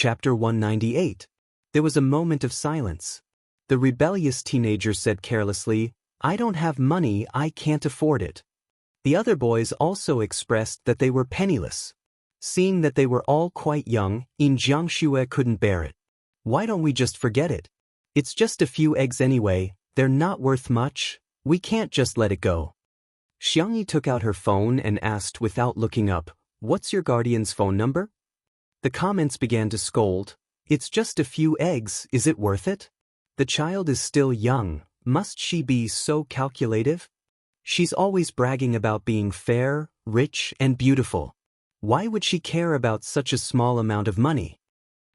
Chapter 198. There was a moment of silence. The rebellious teenager said carelessly, "I don't have money, I can't afford it." The other boys also expressed that they were penniless. Seeing that they were all quite young, Xianxia couldn't bear it. "Why don't we just forget it? It's just a few eggs anyway, they're not worth much, we can't just let it go." Xianxia took out her phone and asked without looking up, "What's your guardian's phone number?" The comments began to scold. "It's just a few eggs, is it worth it? The child is still young, must she be so calculative? She's always bragging about being fair, rich, and beautiful. Why would she care about such a small amount of money?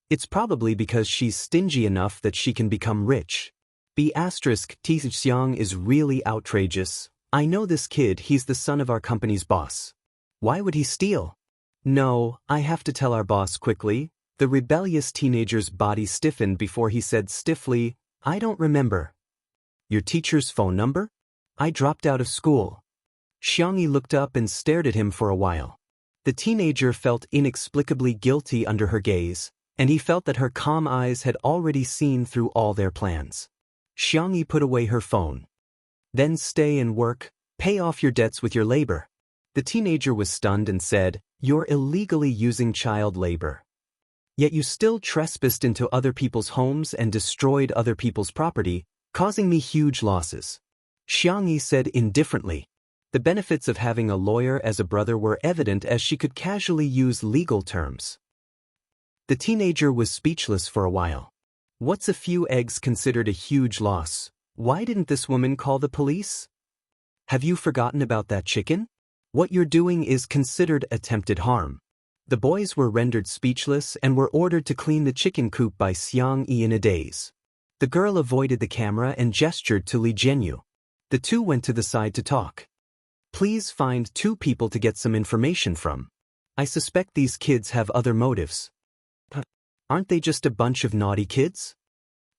It's probably because she's stingy enough that she can become rich. Xiang is really outrageous. I know this kid, he's the son of our company's boss. Why would he steal?" "No, I have to tell our boss quickly." The rebellious teenager's body stiffened before he said stiffly, "I don't remember." "Your teacher's phone number?" "I dropped out of school." Xianxia looked up and stared at him for a while. The teenager felt inexplicably guilty under her gaze, and he felt that her calm eyes had already seen through all their plans. Xianxia put away her phone. "Then stay and work, pay off your debts with your labor." The teenager was stunned and said, "You're illegally using child labor. Yet you still trespassed into other people's homes and destroyed other people's property, causing me huge losses." Xianxia said indifferently. The benefits of having a lawyer as a brother were evident as she could casually use legal terms. The teenager was speechless for a while. What's a few eggs considered a huge loss? Why didn't this woman call the police? Have you forgotten about that chicken? What you're doing is considered attempted harm. The boys were rendered speechless and were ordered to clean the chicken coop by Xianxia in a daze. The girl avoided the camera and gestured to Li Jianyu. The two went to the side to talk. "Please find 2 people to get some information from. I suspect these kids have other motives." "Aren't they just a bunch of naughty kids?"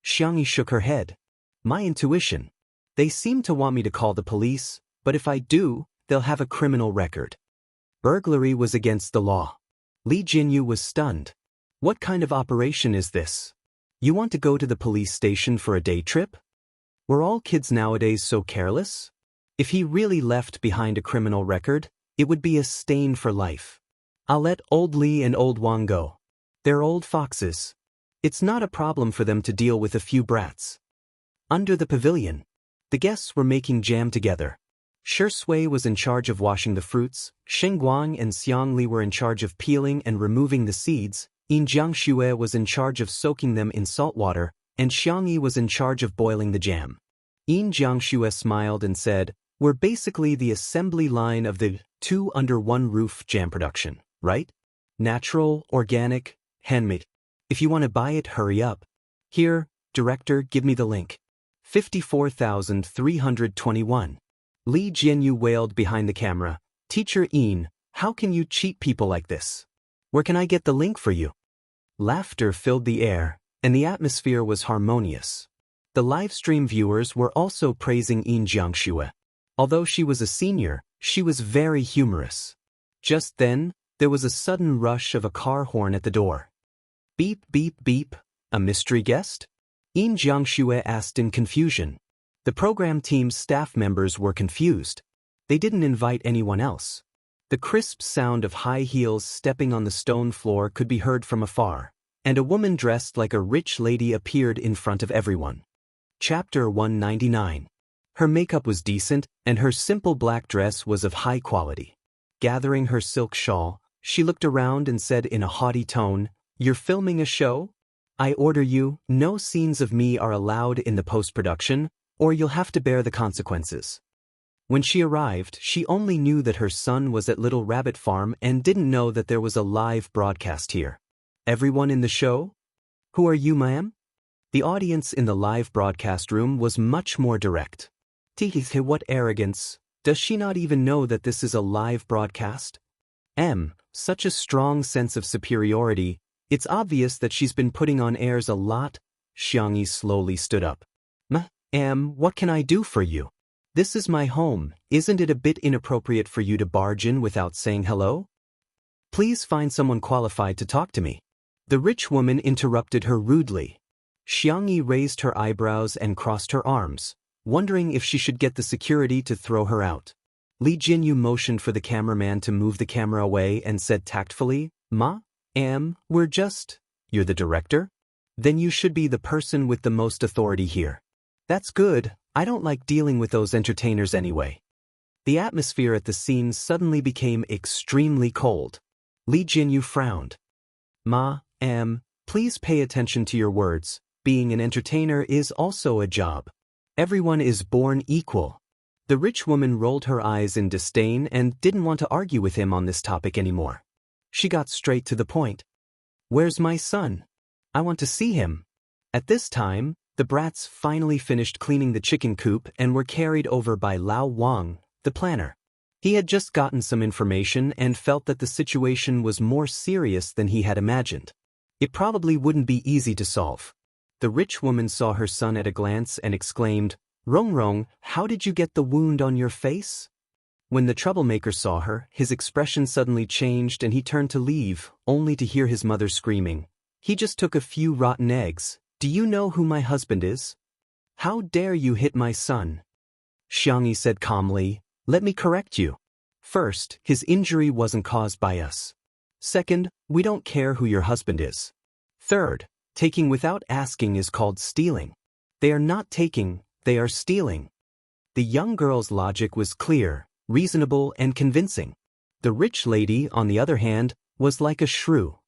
Xianxia shook her head. "My intuition. They seem to want me to call the police, but if I do, they'll have a criminal record. Burglary was against the law." Li Jianyu was stunned. "What kind of operation is this? You want to go to the police station for a day trip? Were all kids nowadays so careless? If he really left behind a criminal record, it would be a stain for life. I'll let old Li and old Wang go. They're old foxes. It's not a problem for them to deal with a few brats." Under the pavilion, the guests were making jam together. Shui was in charge of washing the fruits, Shengguang and Xiangli were in charge of peeling and removing the seeds, Jiangxue was in charge of soaking them in salt water, and Xiangyi was in charge of boiling the jam. Jiangxue smiled and said, "We're basically the assembly line of the 2 under 1 roof jam production, right? Natural, organic, handmade. If you want to buy it, hurry up. Here, director, give me the link." 54,321. Li Jianyu wailed behind the camera, "Teacher Yin, how can you cheat people like this? Where can I get the link for you?" Laughter filled the air, and the atmosphere was harmonious. The livestream viewers were also praising Jiangxue. Although she was a senior, she was very humorous. Just then, there was a sudden rush of a car horn at the door. "Beep, beep, beep, a mystery guest?" Jiangxue asked in confusion. The program team's staff members were confused. They didn't invite anyone else. The crisp sound of high heels stepping on the stone floor could be heard from afar, and a woman dressed like a rich lady appeared in front of everyone. Chapter 199. Her makeup was decent, and her simple black dress was of high quality. Gathering her silk shawl, she looked around and said in a haughty tone, "You're filming a show? I order you, no scenes of me are allowed in the post-production, or you'll have to bear the consequences." When she arrived, she only knew that her son was at Little Rabbit Farm and didn't know that there was a live broadcast here. "Everyone in the show? Who are you, ma'am?" The audience in the live broadcast room was much more direct. What arrogance! Does she not even know that this is a live broadcast? Such a strong sense of superiority. It's obvious that she's been putting on airs a lot. Xianxia slowly stood up. What can I do for you? This is my home, isn't it a bit inappropriate for you to barge in without saying hello? Please find someone qualified to talk to me." The rich woman interrupted her rudely. Xianxia raised her eyebrows and crossed her arms, wondering if she should get the security to throw her out. Li Jinyu motioned for the cameraman to move the camera away and said tactfully, we're just… You're the director? Then you should be the person with the most authority here. That's good, I don't like dealing with those entertainers anyway. The atmosphere at the scene suddenly became extremely cold. Li Jinyu frowned. Please pay attention to your words. Being an entertainer is also a job. Everyone is born equal. The rich woman rolled her eyes in disdain and didn't want to argue with him on this topic anymore. She got straight to the point. Where's my son? I want to see him. At this time, the brats finally finished cleaning the chicken coop and were carried over by Lao Wang, the planner. He had just gotten some information and felt that the situation was more serious than he had imagined. It probably wouldn't be easy to solve. The rich woman saw her son at a glance and exclaimed, Rong, how did you get the wound on your face? When the troublemaker saw her, his expression suddenly changed and he turned to leave, only to hear his mother screaming. He just took a few rotten eggs. Do you know who my husband is? How dare you hit my son? Xianxia said calmly, let me correct you. First, his injury wasn't caused by us. Second, we don't care who your husband is. Third, taking without asking is called stealing. They are not taking, they are stealing. The young girl's logic was clear, reasonable, and convincing. The rich lady, on the other hand, was like a shrew.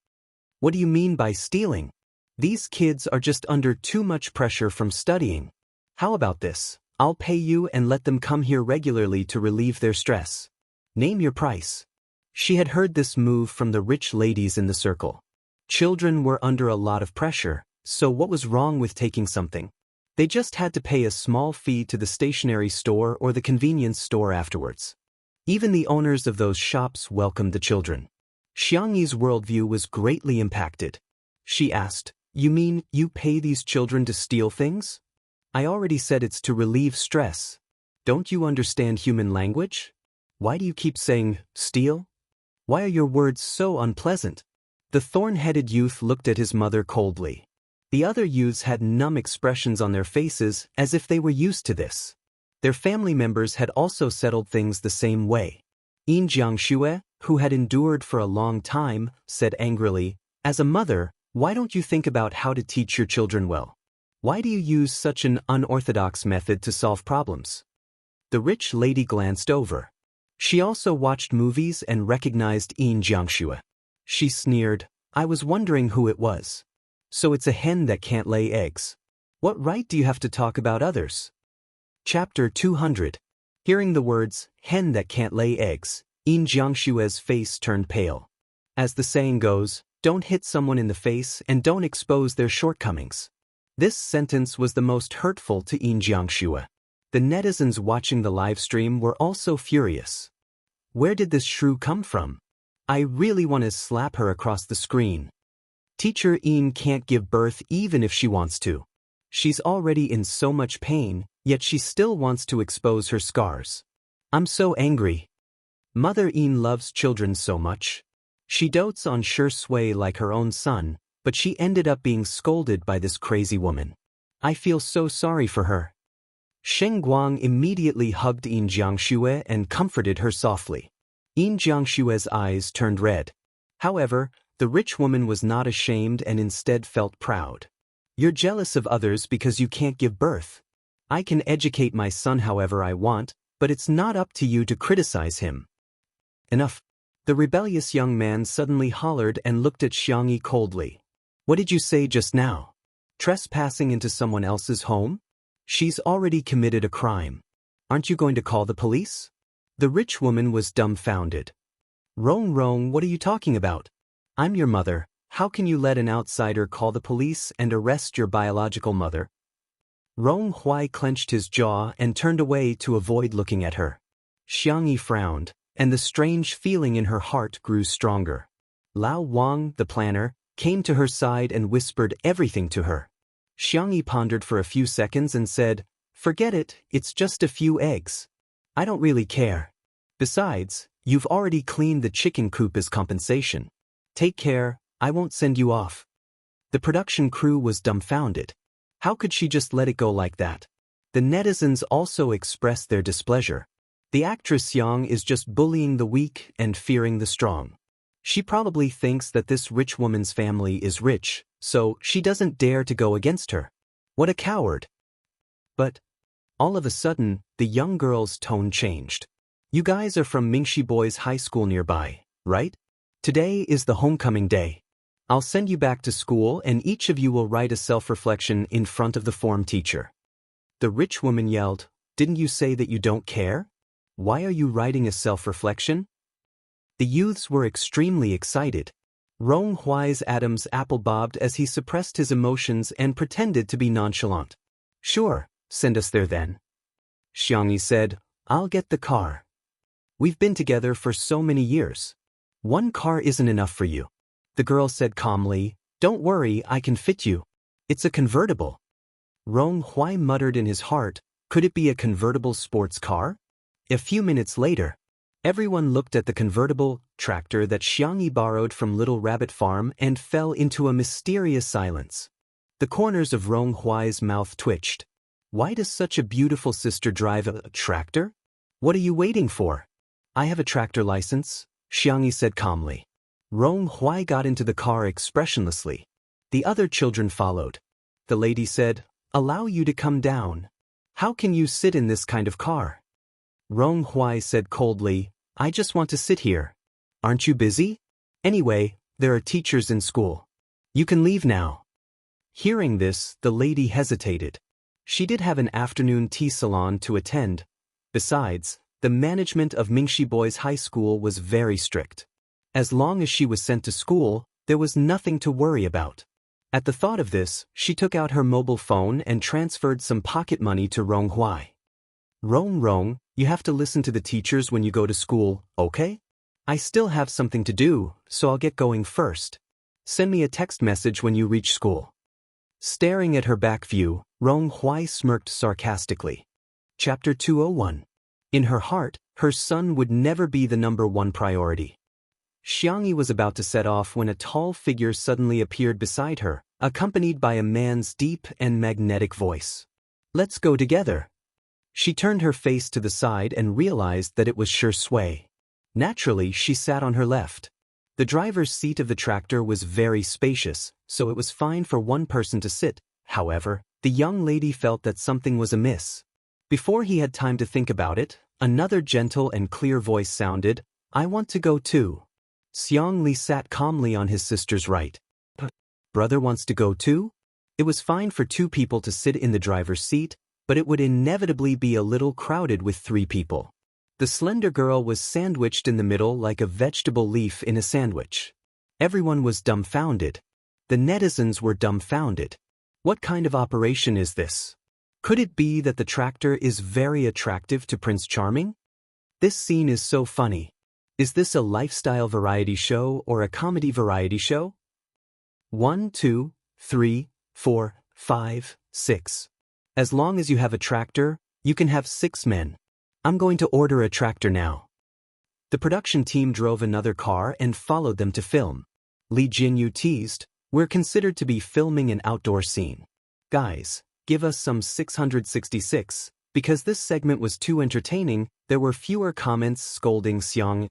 What do you mean by stealing? These kids are just under too much pressure from studying. How about this? I'll pay you and let them come here regularly to relieve their stress. Name your price. She had heard this move from the rich ladies in the circle. Children were under a lot of pressure, so what was wrong with taking something? They just had to pay a small fee to the stationery store or the convenience store afterwards. Even the owners of those shops welcomed the children. Xiangyi's worldview was greatly impacted. She asked, You mean you pay these children to steal things? I already said it's to relieve stress. Don't you understand human language? Why do you keep saying, steal? Why are your words so unpleasant? The thorn-headed youth looked at his mother coldly. The other youths had numb expressions on their faces as if they were used to this. Their family members had also settled things the same way. Xianxia, who had endured for a long time, said angrily, As a mother, why don't you think about how to teach your children well? Why do you use such an unorthodox method to solve problems? The rich lady glanced over. She also watched movies and recognized Xianxia. She sneered, I was wondering who it was. So it's a hen that can't lay eggs. What right do you have to talk about others? Chapter 200. Hearing the words, hen that can't lay eggs, Xianxia's face turned pale. As the saying goes, don't hit someone in the face and don't expose their shortcomings. This sentence was the most hurtful to Xianxia. The netizens watching the live stream were also furious. Where did this shrew come from? I really want to slap her across the screen. Teacher can't give birth even if she wants to. She's already in so much pain, yet she still wants to expose her scars. I'm so angry. Mother loves children so much. She dotes on Shui like her own son, but she ended up being scolded by this crazy woman. I feel so sorry for her. Sheng Guang immediately hugged Xianxia and comforted her softly. Xianxia's eyes turned red. However, the rich woman was not ashamed and instead felt proud. You're jealous of others because you can't give birth. I can educate my son however I want, but it's not up to you to criticize him. Enough. The rebellious young man suddenly hollered and looked at Xianxia coldly. What did you say just now? Trespassing into someone else's home? She's already committed a crime. Aren't you going to call the police? The rich woman was dumbfounded. Rong, what are you talking about? I'm your mother. How can you let an outsider call the police and arrest your biological mother? Rong Hui clenched his jaw and turned away to avoid looking at her. Xianxia frowned, and the strange feeling in her heart grew stronger. Lao Wang, the planner, came to her side and whispered everything to her. Xianxia pondered for a few seconds and said, Forget it, it's just a few eggs. I don't really care. Besides, you've already cleaned the chicken coop as compensation. Take care, I won't send you off. The production crew was dumbfounded. How could she just let it go like that? The netizens also expressed their displeasure. The actress Xiang is just bullying the weak and fearing the strong. She probably thinks that this rich woman's family is rich, so she doesn't dare to go against her. What a coward. But all of a sudden, the young girl's tone changed. You guys are from Mingxi Boys High School nearby, right? Today is the homecoming day. I'll send you back to school and each of you will write a self-reflection in front of the form teacher. The rich woman yelled, Didn't you say that you don't care? Why are you writing a self-reflection? The youths were extremely excited. Rong Huai's Adam's apple bobbed as he suppressed his emotions and pretended to be nonchalant. Sure, send us there then. Xianxia said, I'll get the car. We've been together for so many years. One car isn't enough for you. The girl said calmly, Don't worry, I can fit you. It's a convertible. Rong Huai muttered in his heart, Could it be a convertible sports car? A few minutes later, everyone looked at the convertible tractor that Xianxia borrowed from Little Rabbit Farm and fell into a mysterious silence. The corners of Rong Huai's mouth twitched. Why does such a beautiful sister drive a tractor? What are you waiting for? I have a tractor license, Xianxia said calmly. Rong Huai got into the car expressionlessly. The other children followed. The lady said, Allow you to come down. How can you sit in this kind of car? Rong Huai said coldly, I just want to sit here. Aren't you busy? Anyway, there are teachers in school. You can leave now. Hearing this, the lady hesitated. She did have an afternoon tea salon to attend. Besides, the management of Mingxi Boys High School was very strict. As long as she was sent to school, there was nothing to worry about. At the thought of this, she took out her mobile phone and transferred some pocket money to Rong Huai. Rong, you have to listen to the teachers when you go to school, okay? I still have something to do, so I'll get going first. Send me a text message when you reach school. Staring at her back view, Rong Huai smirked sarcastically. Chapter 201. In her heart, her son would never be the #1 priority. Xianxia was about to set off when a tall figure suddenly appeared beside her, accompanied by a man's deep and magnetic voice. Let's go together. She turned her face to the side and realized that it was Shui. Naturally, she sat on her left. The driver's seat of the tractor was very spacious, so it was fine for one person to sit. However, the young lady felt that something was amiss. Before he had time to think about it, another gentle and clear voice sounded, I want to go too. Xianxia sat calmly on his sister's right. Brother wants to go too? It was fine for 2 people to sit in the driver's seat, but it would inevitably be a little crowded with 3 people. The slender girl was sandwiched in the middle like a vegetable leaf in a sandwich. Everyone was dumbfounded. The netizens were dumbfounded. What kind of operation is this? Could it be that the tractor is very attractive to Prince Charming? This scene is so funny. Is this a lifestyle variety show or a comedy variety show? 1, 2, 3, 4, 5, 6. As long as you have a tractor, you can have 6 men. I'm going to order a tractor now. The production team drove another car and followed them to film. Li Jinyu teased, We're considered to be filming an outdoor scene. Guys, give us some 666. Because this segment was too entertaining, there were fewer comments scolding Xianxia.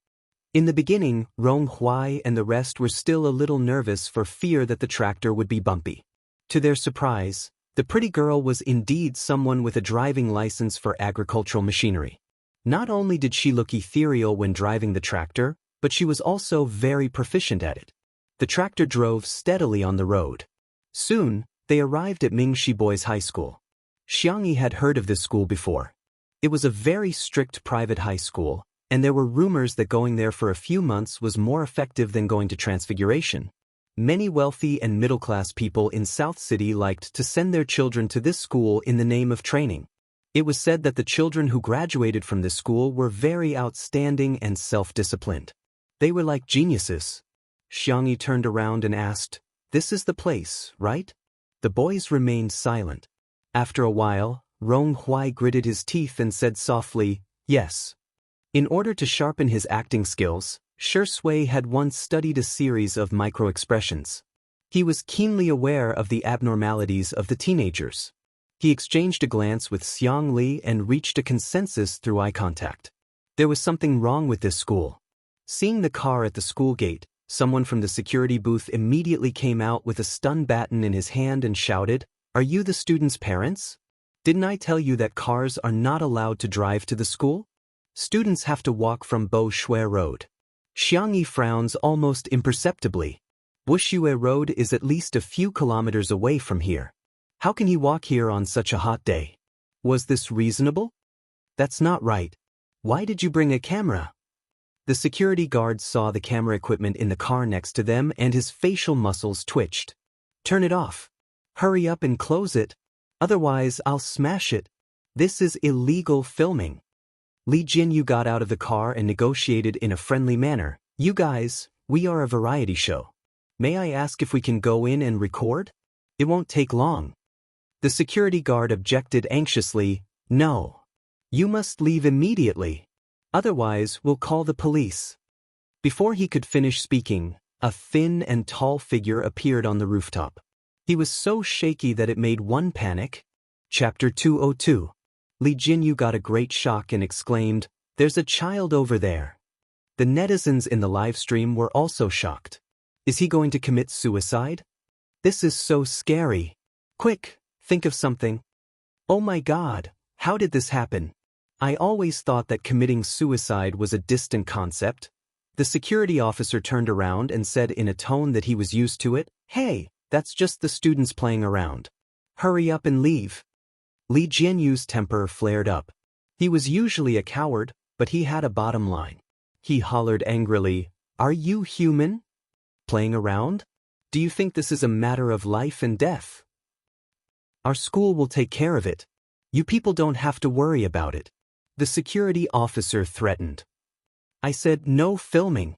In the beginning, Rong Huai and the rest were still a little nervous for fear that the tractor would be bumpy. To their surprise, the pretty girl was indeed someone with a driving license for agricultural machinery. Not only did she look ethereal when driving the tractor, but she was also very proficient at it. The tractor drove steadily on the road. Soon, they arrived at Mingxi Boys High School. Xianxia had heard of this school before. It was a very strict private high school, and there were rumors that going there for a few months was more effective than going to Transfiguration. Many wealthy and middle-class people in South City liked to send their children to this school in the name of training. It was said that the children who graduated from this school were very outstanding and self-disciplined. They were like geniuses. Xianxia turned around and asked, This is the place, right? The boys remained silent. After a while, Rong Huai gritted his teeth and said softly, Yes. In order to sharpen his acting skills, Shui had once studied a series of micro-expressions. He was keenly aware of the abnormalities of the teenagers. He exchanged a glance with Xianxia and reached a consensus through eye contact. There was something wrong with this school. Seeing the car at the school gate, someone from the security booth immediately came out with a stun baton in his hand and shouted, "Are you the students' parents? Didn't I tell you that cars are not allowed to drive to the school? Students have to walk from Bo Shui Road." Xianxia frowns almost imperceptibly. Wuxia Road is at least a few kilometers away from here. How can he walk here on such a hot day? Was this reasonable? That's not right. Why did you bring a camera? The security guard saw the camera equipment in the car next to them and his facial muscles twitched. Turn it off. Hurry up and close it. Otherwise, I'll smash it. This is illegal filming. Li Jinyu got out of the car and negotiated in a friendly manner. You guys, we are a variety show. May I ask if we can go in and record? It won't take long. The security guard objected anxiously. No. You must leave immediately. Otherwise, we'll call the police. Before he could finish speaking, a thin and tall figure appeared on the rooftop. He was so shaky that it made one panic. Chapter 202. Li Jinyu got a great shock and exclaimed, "There's a child over there." The netizens in the live stream were also shocked. Is he going to commit suicide? This is so scary. Quick, think of something. Oh my God, how did this happen? I always thought that committing suicide was a distant concept. The security officer turned around and said in a tone that he was used to it, "Hey, that's just the students playing around. Hurry up and leave." Li Jianyu's temper flared up. He was usually a coward, but he had a bottom line. He hollered angrily, "Are you human? Playing around? Do you think this is a matter of life and death? Our school will take care of it. You people don't have to worry about it." The security officer threatened. I said no filming.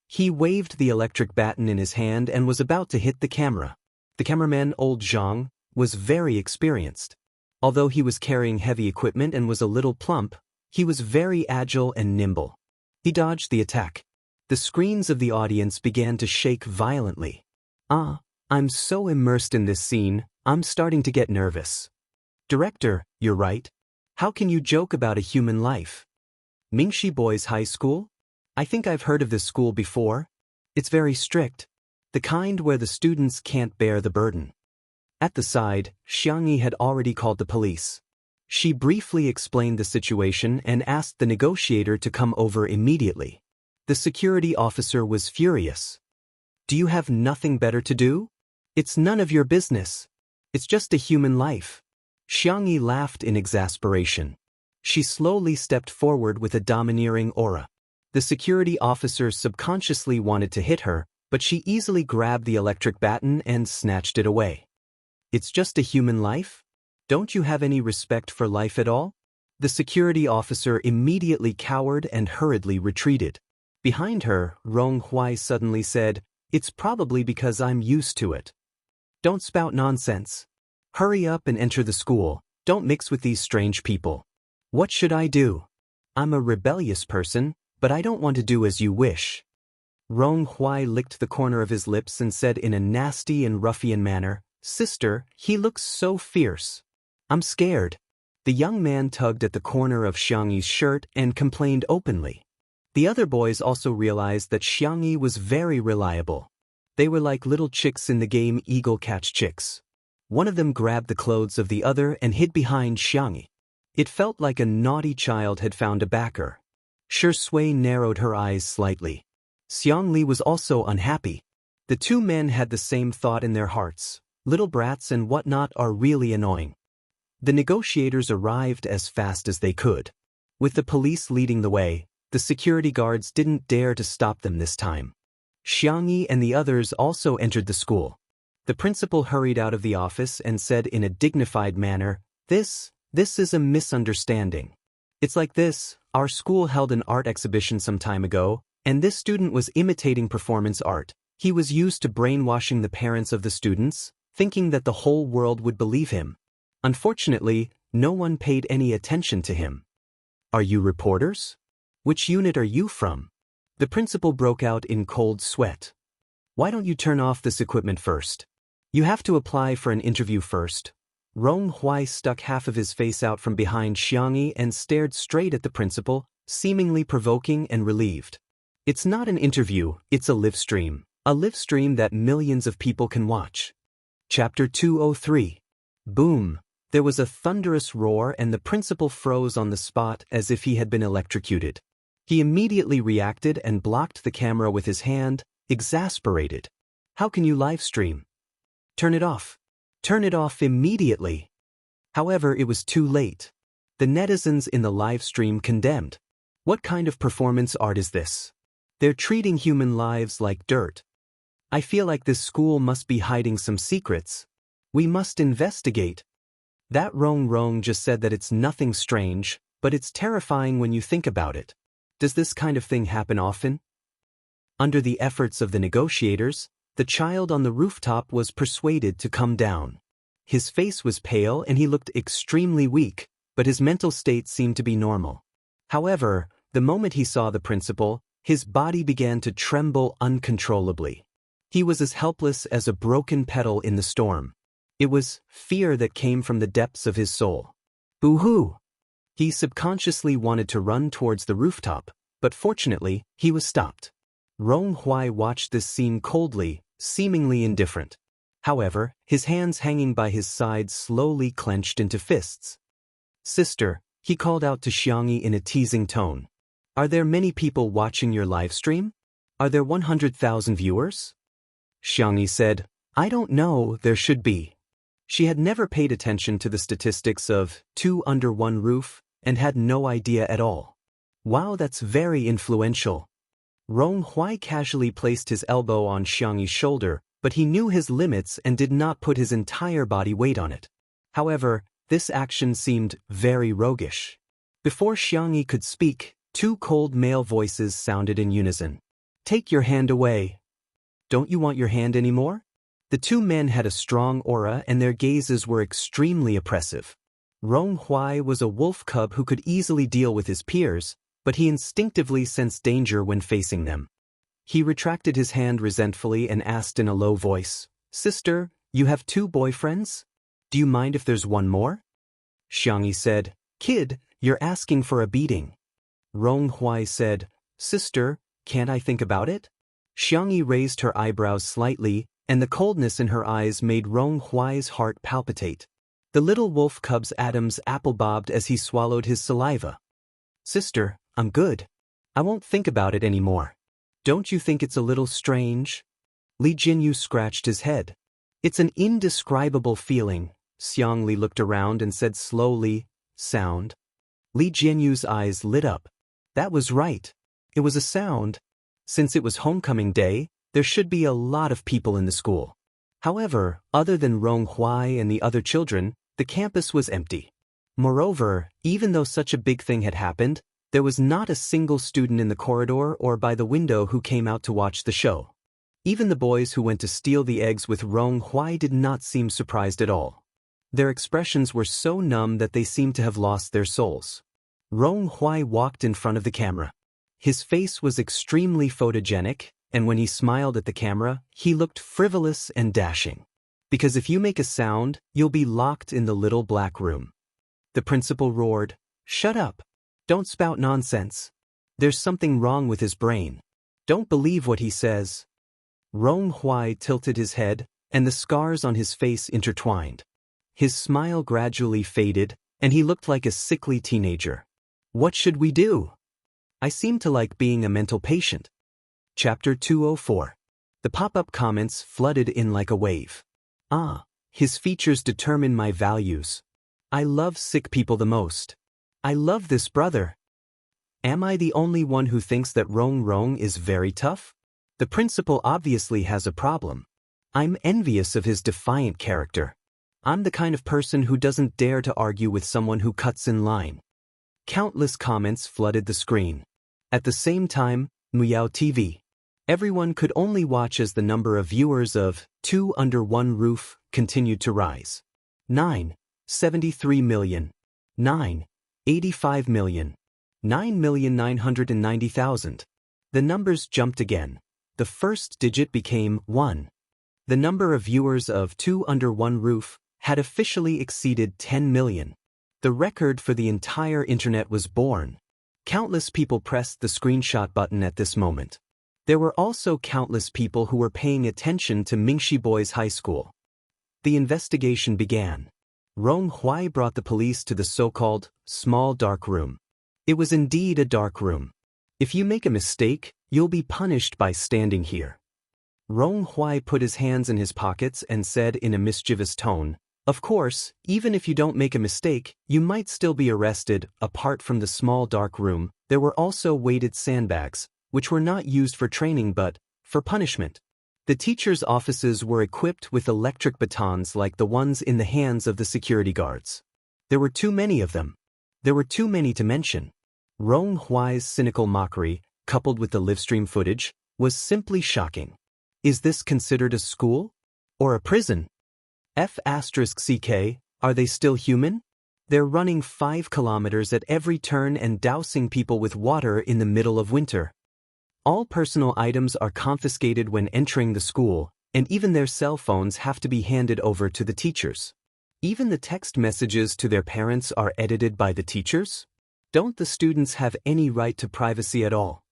He waved the electric baton in his hand and was about to hit the camera. The cameraman, old Zhang, was very experienced. Although he was carrying heavy equipment and was a little plump, he was very agile and nimble. He dodged the attack. The screens of the audience began to shake violently. I'm so immersed in this scene, I'm starting to get nervous. Director, you're right. How can you joke about a human life? Mingxi Boys High School? I think I've heard of this school before. It's very strict. The kind where the students can't bear the burden. At the side, Xianxia had already called the police. She briefly explained the situation and asked the negotiator to come over immediately. The security officer was furious. Do you have nothing better to do? It's none of your business. It's just a human life. Xianxia laughed in exasperation. She slowly stepped forward with a domineering aura. The security officer subconsciously wanted to hit her, but she easily grabbed the electric baton and snatched it away. It's just a human life? Don't you have any respect for life at all? The security officer immediately cowered and hurriedly retreated. Behind her, Rong Hui suddenly said, "It's probably because I'm used to it." Don't spout nonsense. Hurry up and enter the school. Don't mix with these strange people. What should I do? I'm a rebellious person, but I don't want to do as you wish. Rong Hui licked the corner of his lips and said in a nasty and ruffian manner, "Sister, he looks so fierce. I'm scared." The young man tugged at the corner of Xiangyi's shirt and complained openly. The other boys also realized that Xiangyi was very reliable. They were like little chicks in the game Eagle Catch Chicks. One of them grabbed the clothes of the other and hid behind Xiangyi. It felt like a naughty child had found a backer. Shi Sui narrowed her eyes slightly. Xiangli was also unhappy. The two men had the same thought in their hearts. Little brats and whatnot are really annoying. The negotiators arrived as fast as they could. With the police leading the way, the security guards didn't dare to stop them this time. Xiangyi and the others also entered the school. The principal hurried out of the office and said in a dignified manner, This is a misunderstanding. It's like this, our school held an art exhibition some time ago, and this student was imitating performance art. He was used to brainwashing the parents of the students, thinking that the whole world would believe him. Unfortunately, no one paid any attention to him. Are you reporters? Which unit are you from? The principal broke out in cold sweat. Why don't you turn off this equipment first? You have to apply for an interview first. Rong Hui stuck half of his face out from behind Xianxia and stared straight at the principal, seemingly provoking and relieved. It's not an interview, it's a live stream. A live stream that millions of people can watch. Chapter 203. Boom. There was a thunderous roar and the principal froze on the spot as if he had been electrocuted. He immediately reacted and blocked the camera with his hand, exasperated. How can you live stream? Turn it off. Turn it off immediately. However, it was too late. The netizens in the live stream condemned. What kind of performance art is this? They're treating human lives like dirt. I feel like this school must be hiding some secrets. We must investigate. That Rong just said that it's nothing strange, but it's terrifying when you think about it. Does this kind of thing happen often? Under the efforts of the negotiators, the child on the rooftop was persuaded to come down. His face was pale and he looked extremely weak, but his mental state seemed to be normal. However, the moment he saw the principal, his body began to tremble uncontrollably. He was as helpless as a broken petal in the storm. It was fear that came from the depths of his soul. Boo-hoo! He subconsciously wanted to run towards the rooftop, but fortunately, he was stopped. Rong Hui watched this scene coldly, seemingly indifferent. However, his hands hanging by his sides slowly clenched into fists. Sister, he called out to Xianxia in a teasing tone. Are there many people watching your live stream? Are there 100,000 viewers? Xianxia said, I don't know, there should be. She had never paid attention to the statistics of 2 under 1 roof and had no idea at all. Wow, that's very influential. Rong Hui casually placed his elbow on Xianxia's shoulder, but he knew his limits and did not put his entire body weight on it. However, this action seemed very roguish. Before Xianxia could speak, 2 cold male voices sounded in unison. Take your hand away. Don't you want your hand anymore? The 2 men had a strong aura and their gazes were extremely oppressive. Rong Hui was a wolf cub who could easily deal with his peers, but he instinctively sensed danger when facing them. He retracted his hand resentfully and asked in a low voice, Sister, you have 2 boyfriends? Do you mind if there's one more? Xianxia said, Kid, you're asking for a beating. Rong Hui said, Sister, can't I think about it? Xianxia raised her eyebrows slightly, and the coldness in her eyes made Rong Hui's heart palpitate. The little wolf cub's atoms apple-bobbed as he swallowed his saliva. Sister, I'm good. I won't think about it anymore. Don't you think it's a little strange? Li Jinyu scratched his head. It's an indescribable feeling. Xianxia looked around and said slowly, sound. Li Jinyu's eyes lit up. That was right. It was a sound. Since it was homecoming day, there should be a lot of people in the school. However, other than Rong Hui and the other children, the campus was empty. Moreover, even though such a big thing had happened, there was not a single student in the corridor or by the window who came out to watch the show. Even the boys who went to steal the eggs with Rong Hui did not seem surprised at all. Their expressions were so numb that they seemed to have lost their souls. Rong Hui walked in front of the camera. His face was extremely photogenic, and when he smiled at the camera, he looked frivolous and dashing. Because if you make a sound, you'll be locked in the little black room. The principal roared, Shut up! Don't spout nonsense. There's something wrong with his brain. Don't believe what he says. Rong Hui tilted his head, and the scars on his face intertwined. His smile gradually faded, and he looked like a sickly teenager. What should we do? I seem to like being a mental patient. Chapter 204. The pop-up comments flooded in like a wave. Ah, his features determine my values. I love sick people the most. I love this brother. Am I the only one who thinks that Rong is very tough? The principal obviously has a problem. I'm envious of his defiant character. I'm the kind of person who doesn't dare to argue with someone who cuts in line. Countless comments flooded the screen. At the same time, Muyao TV. Everyone could only watch as the number of viewers of 2 Under 1 Roof continued to rise. 9, 73 million. 9, 85 million. 9,990,000. The numbers jumped again. the first digit became 1. The number of viewers of Two Under One Roof had officially exceeded 10 million. The record for the entire internet was born. Countless people pressed the screenshot button at this moment. There were also countless people who were paying attention to Mingxi Boys High School. The investigation began. Rong Huai brought the police to the so-called small dark room. It was indeed a dark room. If you make a mistake, you'll be punished by standing here. Rong Huai put his hands in his pockets and said in a mischievous tone, "Of course, even if you don't make a mistake, you might still be arrested." Apart from the small dark room, there were also weighted sandbags, which were not used for training but for punishment. The teachers' offices were equipped with electric batons like the ones in the hands of the security guards. There were too many of them. There were too many to mention. Rong Huai's cynical mockery, coupled with the livestream footage, was simply shocking. Is this considered a school? Or a prison? F***CK, are they still human? They're running 5 kilometers at every turn and dousing people with water in the middle of winter. All personal items are confiscated when entering the school, and even their cell phones have to be handed over to the teachers. Even the text messages to their parents are edited by the teachers? Don't the students have any right to privacy at all?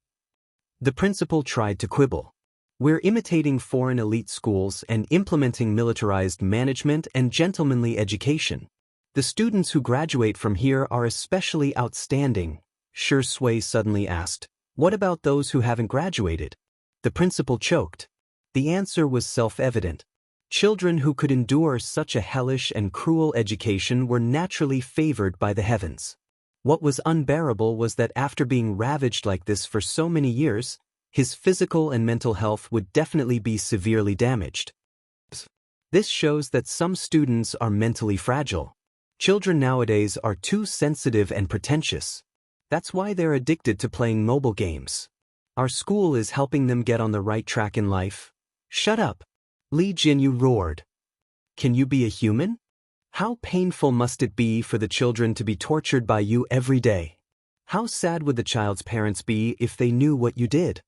The principal tried to quibble. We're imitating foreign elite schools and implementing militarized management and gentlemanly education. The students who graduate from here are especially outstanding. Shi Sui suddenly asked, "What about those who haven't graduated?" The principal choked. The answer was self-evident. Children who could endure such a hellish and cruel education were naturally favored by the heavens. What was unbearable was that after being ravaged like this for so many years, his physical and mental health would definitely be severely damaged. This shows that some students are mentally fragile. Children nowadays are too sensitive and pretentious. That's why they're addicted to playing mobile games. Our school is helping them get on the right track in life. Shut up! Li Jinyu roared. Can you be a human? How painful must it be for the children to be tortured by you every day? How sad would the child's parents be if they knew what you did?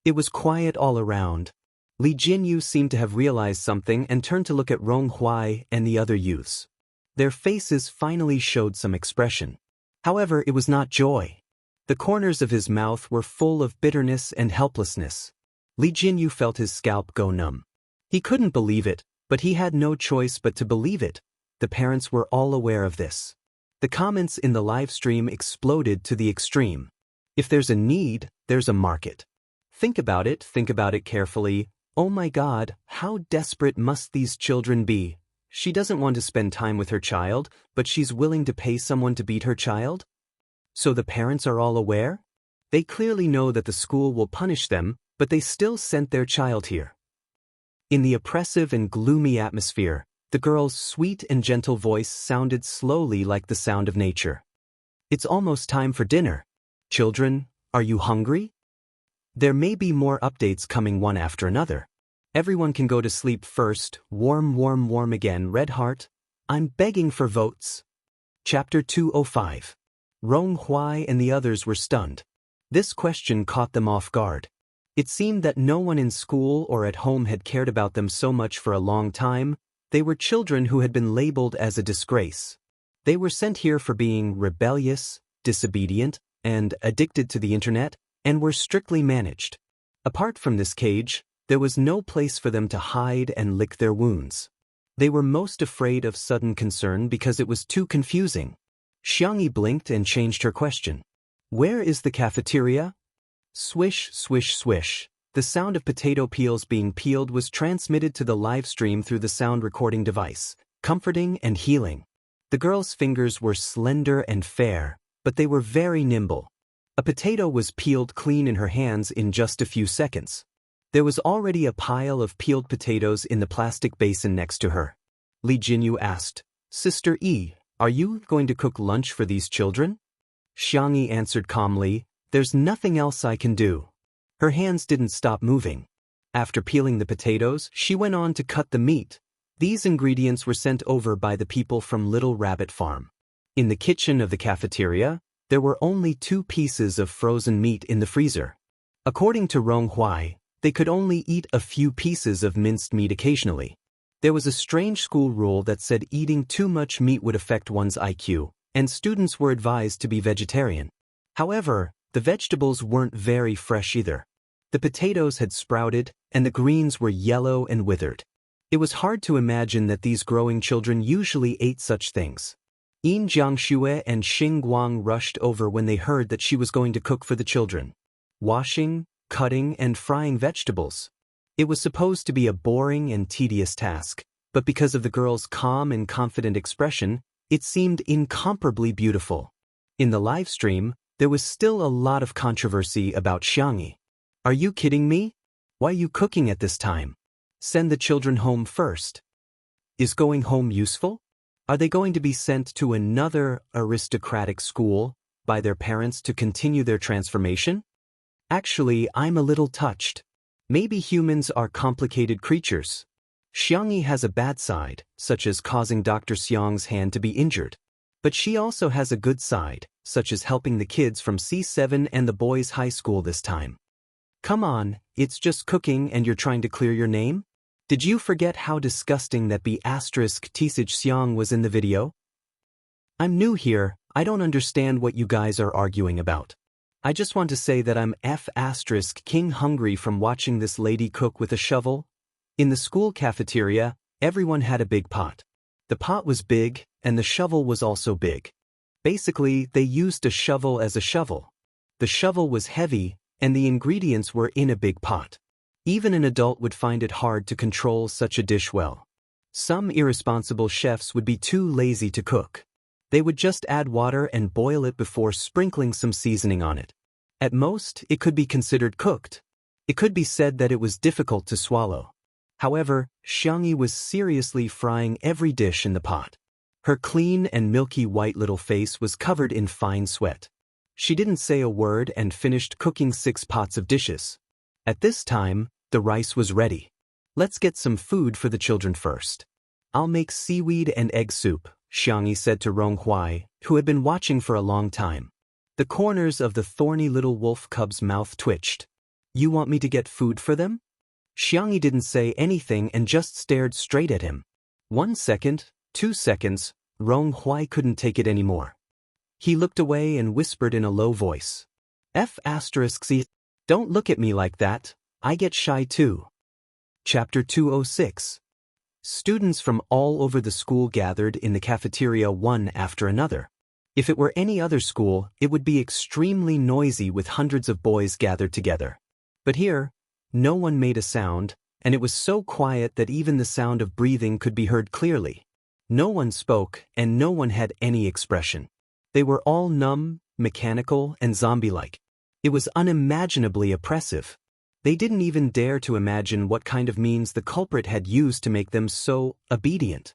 It was quiet all around. Li Jinyu seemed to have realized something and turned to look at Rong Huai and the other youths. Their faces finally showed some expression. However, it was not joy. The corners of his mouth were full of bitterness and helplessness. Li Jinyu felt his scalp go numb. He couldn't believe it, but he had no choice but to believe it. The parents were all aware of this. The comments in the live stream exploded to the extreme. If there's a need, there's a market. Think about it carefully. Oh my God, how desperate must these children be? She doesn't want to spend time with her child, but she's willing to pay someone to beat her child? So the parents are all aware? They clearly know that the school will punish them, but they still sent their child here. In the oppressive and gloomy atmosphere, the girl's sweet and gentle voice sounded slowly like the sound of nature. It's almost time for dinner. Children, are you hungry? There may be more updates coming one after another. Everyone can go to sleep first. Warm again, Red Heart. I'm begging for votes. Chapter 205. Rong Huai and the others were stunned. This question caught them off guard. It seemed that no one in school or at home had cared about them so much for a long time. They were children who had been labeled as a disgrace. They were sent here for being rebellious, disobedient, and addicted to the internet, and were strictly managed. Apart from this cage, there was no place for them to hide and lick their wounds. They were most afraid of sudden concern because it was too confusing. Xianxia blinked and changed her question. Where is the cafeteria? Swish, swish, swish. The sound of potato peels being peeled was transmitted to the live stream through the sound recording device, comforting and healing. The girl's fingers were slender and fair, but they were very nimble. A potato was peeled clean in her hands in just a few seconds. There was already a pile of peeled potatoes in the plastic basin next to her. Li Jinyu asked, Sister E, are you going to cook lunch for these children? Xianxia answered calmly, there's nothing else I can do. Her hands didn't stop moving. After peeling the potatoes, she went on to cut the meat. These ingredients were sent over by the people from Little Rabbit Farm. In the kitchen of the cafeteria, there were only 2 pieces of frozen meat in the freezer. According to Rong Huai, They could only eat a few pieces of minced meat occasionally. There was a strange school rule that said eating too much meat would affect one's IQ, and students were advised to be vegetarian. However, the vegetables weren't very fresh either. The potatoes had sprouted, and the greens were yellow and withered. It was hard to imagine that these growing children usually ate such things. Yin Jiangxue and Xing Guang rushed over when they heard that she was going to cook for the children. Washing, cutting, and frying vegetables. It was supposed to be a boring and tedious task, but because of the girl's calm and confident expression, it seemed incomparably beautiful. In the live stream, there was still a lot of controversy about Xianxia. Are you kidding me? Why are you cooking at this time? Send the children home first. Is going home useful? Are they going to be sent to another aristocratic school by their parents to continue their transformation? Actually, I'm a little touched. Maybe humans are complicated creatures. Xianxia has a bad side, such as causing Dr. Xiang's hand to be injured. But she also has a good side, such as helping the kids from C7 and the boys' high school this time. Come on, it's just cooking and you're trying to clear your name? Did you forget how disgusting that B** Tisage Xiang was in the video? I'm new here, I don't understand what you guys are arguing about. I just want to say that I'm King hungry from watching this lady cook with a shovel. In the school cafeteria, everyone had a big pot. The pot was big, and the shovel was also big. Basically, they used a shovel as a shovel. The shovel was heavy, and the ingredients were in a big pot. Even an adult would find it hard to control such a dish well. Some irresponsible chefs would be too lazy to cook. They would just add water and boil it before sprinkling some seasoning on it. At most, it could be considered cooked. It could be said that it was difficult to swallow. However, Xianxia was seriously frying every dish in the pot. Her clean and milky white little face was covered in fine sweat. She didn't say a word and finished cooking 6 pots of dishes. At this time, the rice was ready. Let's get some food for the children first. I'll make seaweed and egg soup, Xianxia said to Ronghuai, who had been watching for a long time. The corners of the thorny little wolf cub's mouth twitched. You want me to get food for them? Xianxia didn't say anything and just stared straight at him. 1 second, 2 seconds, Ronghuai couldn't take it anymore. He looked away and whispered in a low voice. Don't look at me like that, I get shy too. Chapter 206. Students from all over the school gathered in the cafeteria one after another. If it were any other school, it would be extremely noisy with hundreds of boys gathered together. But here, no one made a sound, and it was so quiet that even the sound of breathing could be heard clearly. No one spoke, and no one had any expression. They were all numb, mechanical, and zombie-like. It was unimaginably oppressive. They didn't even dare to imagine what kind of means the culprit had used to make them so obedient.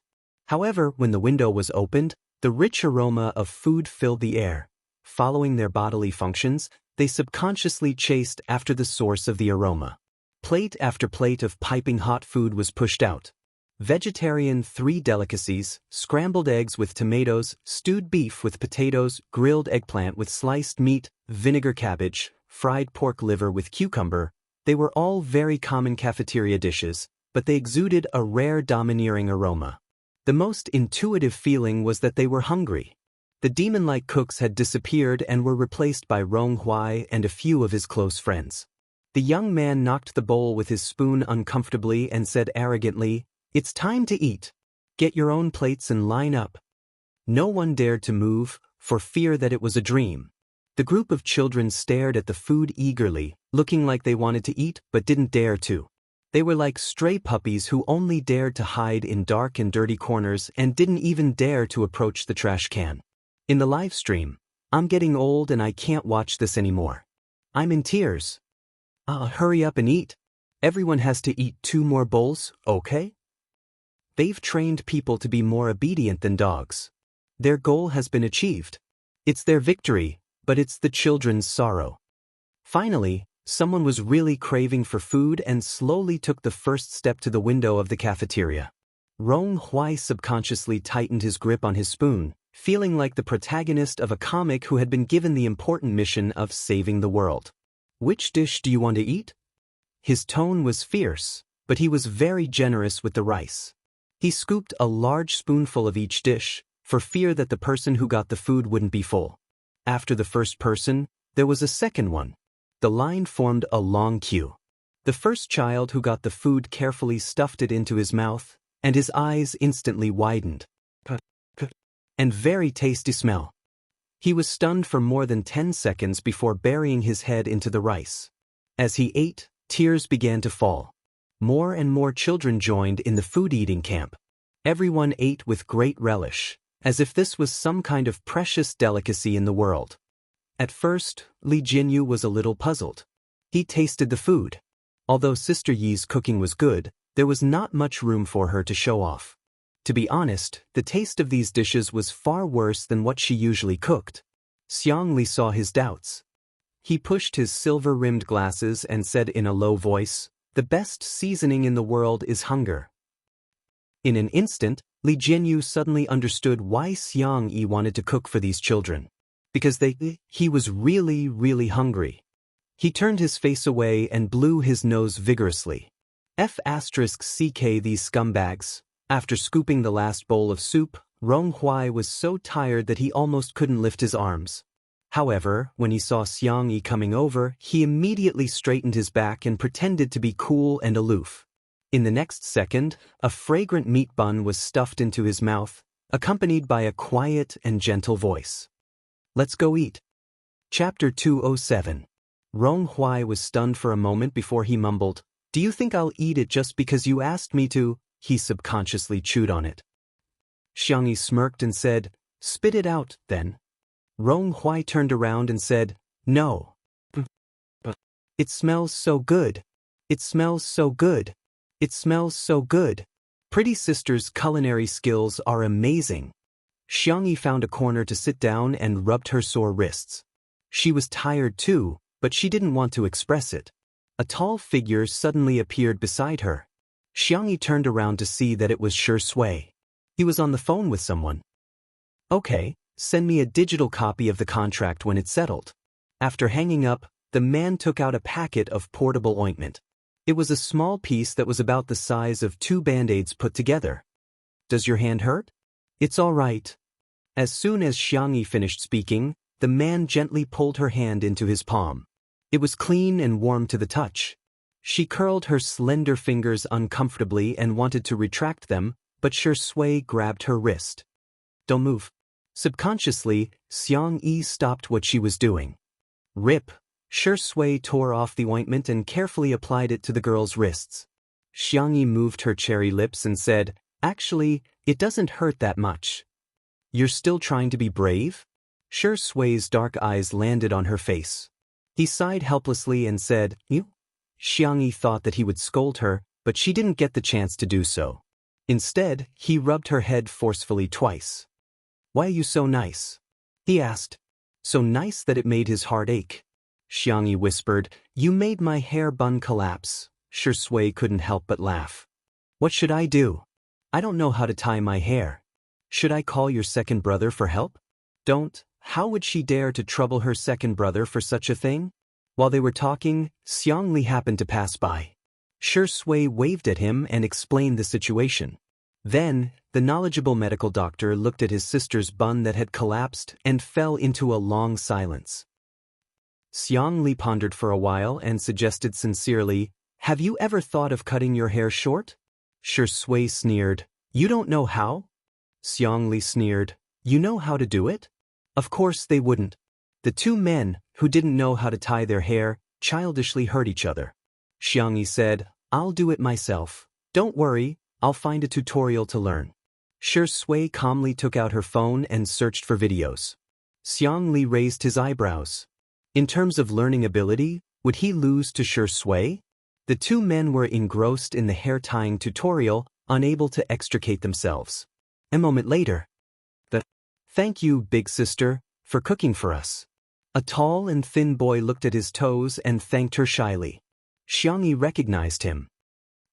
However, when the window was opened, the rich aroma of food filled the air. Following their bodily functions, they subconsciously chased after the source of the aroma. Plate after plate of piping hot food was pushed out. Vegetarian 3 delicacies, scrambled eggs with tomatoes, stewed beef with potatoes, grilled eggplant with sliced meat, vinegar cabbage, fried pork liver with cucumber. They were all very common cafeteria dishes, but they exuded a rare domineering aroma. The most intuitive feeling was that they were hungry. The demon-like cooks had disappeared and were replaced by Ronghuai and a few of his close friends. The young man knocked the bowl with his spoon uncomfortably and said arrogantly, "It's time to eat. Get your own plates and line up." No one dared to move, for fear that it was a dream. The group of children stared at the food eagerly, looking like they wanted to eat but didn't dare to. They were like stray puppies who only dared to hide in dark and dirty corners and didn't even dare to approach the trash can. In the live stream, I'm getting old and I can't watch this anymore. I'm in tears. Hurry up and eat. Everyone has to eat 2 more bowls, okay? They've trained people to be more obedient than dogs. Their goal has been achieved. It's their victory, but it's the children's sorrow. Finally, someone was really craving for food and slowly took the first step to the window of the cafeteria. Ronghuai subconsciously tightened his grip on his spoon, feeling like the protagonist of a comic who had been given the important mission of saving the world. Which dish do you want to eat? His tone was fierce, but he was very generous with the rice. He scooped a large spoonful of each dish, for fear that the person who got the food wouldn't be full. After the first person, there was a second one. The line formed a long queue. The first child who got the food carefully stuffed it into his mouth, and his eyes instantly widened. And very tasty smell. He was stunned for more than 10 seconds before burying his head into the rice. As he ate, tears began to fall. More and more children joined in the food-eating camp. Everyone ate with great relish, as if this was some kind of precious delicacy in the world. At first, Li Jinyu was a little puzzled. He tasted the food. Although Sister Yi's cooking was good, there was not much room for her to show off. To be honest, the taste of these dishes was far worse than what she usually cooked. Xianxia saw his doubts. He pushed his silver-rimmed glasses and said in a low voice, "The best seasoning in the world is hunger." In an instant, Li Jinyu suddenly understood why Xianxia wanted to cook for these children. Because he was really hungry. He turned his face away and blew his nose vigorously. F***ck these scumbags. After scooping the last bowl of soup, Rong Hui was so tired that he almost couldn't lift his arms. However, when he saw Xianxia coming over, he immediately straightened his back and pretended to be cool and aloof. In the next second, a fragrant meat bun was stuffed into his mouth, accompanied by a quiet and gentle voice. "Let's go eat." Chapter 207. Rong Hui was stunned for a moment before he mumbled, "Do you think I'll eat it just because you asked me to?" He subconsciously chewed on it. Xianxia smirked and said, "Spit it out, then." Rong Hui turned around and said, "No. But it smells so good. It smells so good. It smells so good. Pretty sister's culinary skills are amazing." Xianxia found a corner to sit down and rubbed her sore wrists. She was tired too, but she didn't want to express it. A tall figure suddenly appeared beside her. Xianxia turned around to see that it was Shui. He was on the phone with someone. "Okay, send me a digital copy of the contract when it's settled." After hanging up, the man took out a packet of portable ointment. It was a small piece that was about the size of 2 Band-Aids put together. "Does your hand hurt?" "It's all right." As soon as Xianxia finished speaking, the man gently pulled her hand into his palm. It was clean and warm to the touch. She curled her slender fingers uncomfortably and wanted to retract them, but Shui grabbed her wrist. "Don't move." Subconsciously, Xianxia stopped what she was doing. Rip! Shui tore off the ointment and carefully applied it to the girl's wrists. Xianxia moved her cherry lips and said, "Actually, it doesn't hurt that much." "You're still trying to be brave?" Shui's dark eyes landed on her face. He sighed helplessly and said, "You?" Xianxia thought that he would scold her, but she didn't get the chance to do so. Instead, he rubbed her head forcefully twice. "Why are you so nice?" he asked. So nice that it made his heart ache. Xianxia whispered, "You made my hair bun collapse." Shui couldn't help but laugh. "What should I do? I don't know how to tie my hair. Should I call your second brother for help?" "Don't." How would she dare to trouble her second brother for such a thing? While they were talking, Xianxia happened to pass by. Shui waved at him and explained the situation. Then, the knowledgeable medical doctor looked at his sister's bun that had collapsed and fell into a long silence. Xianxia pondered for a while and suggested sincerely, "Have you ever thought of cutting your hair short?" Shui sneered, "You don't know how?" Xianxia sneered, "You know how to do it?" Of course they wouldn't. The two men, who didn't know how to tie their hair, childishly hurt each other. Xianxia said, "I'll do it myself. Don't worry, I'll find a tutorial to learn." Shui calmly took out her phone and searched for videos. Xianxia raised his eyebrows. In terms of learning ability, would he lose to Shui? The two men were engrossed in the hair-tying tutorial, unable to extricate themselves. A moment later. "Thank you, big sister, for cooking for us." A tall and thin boy looked at his toes and thanked her shyly. Xianxia recognized him.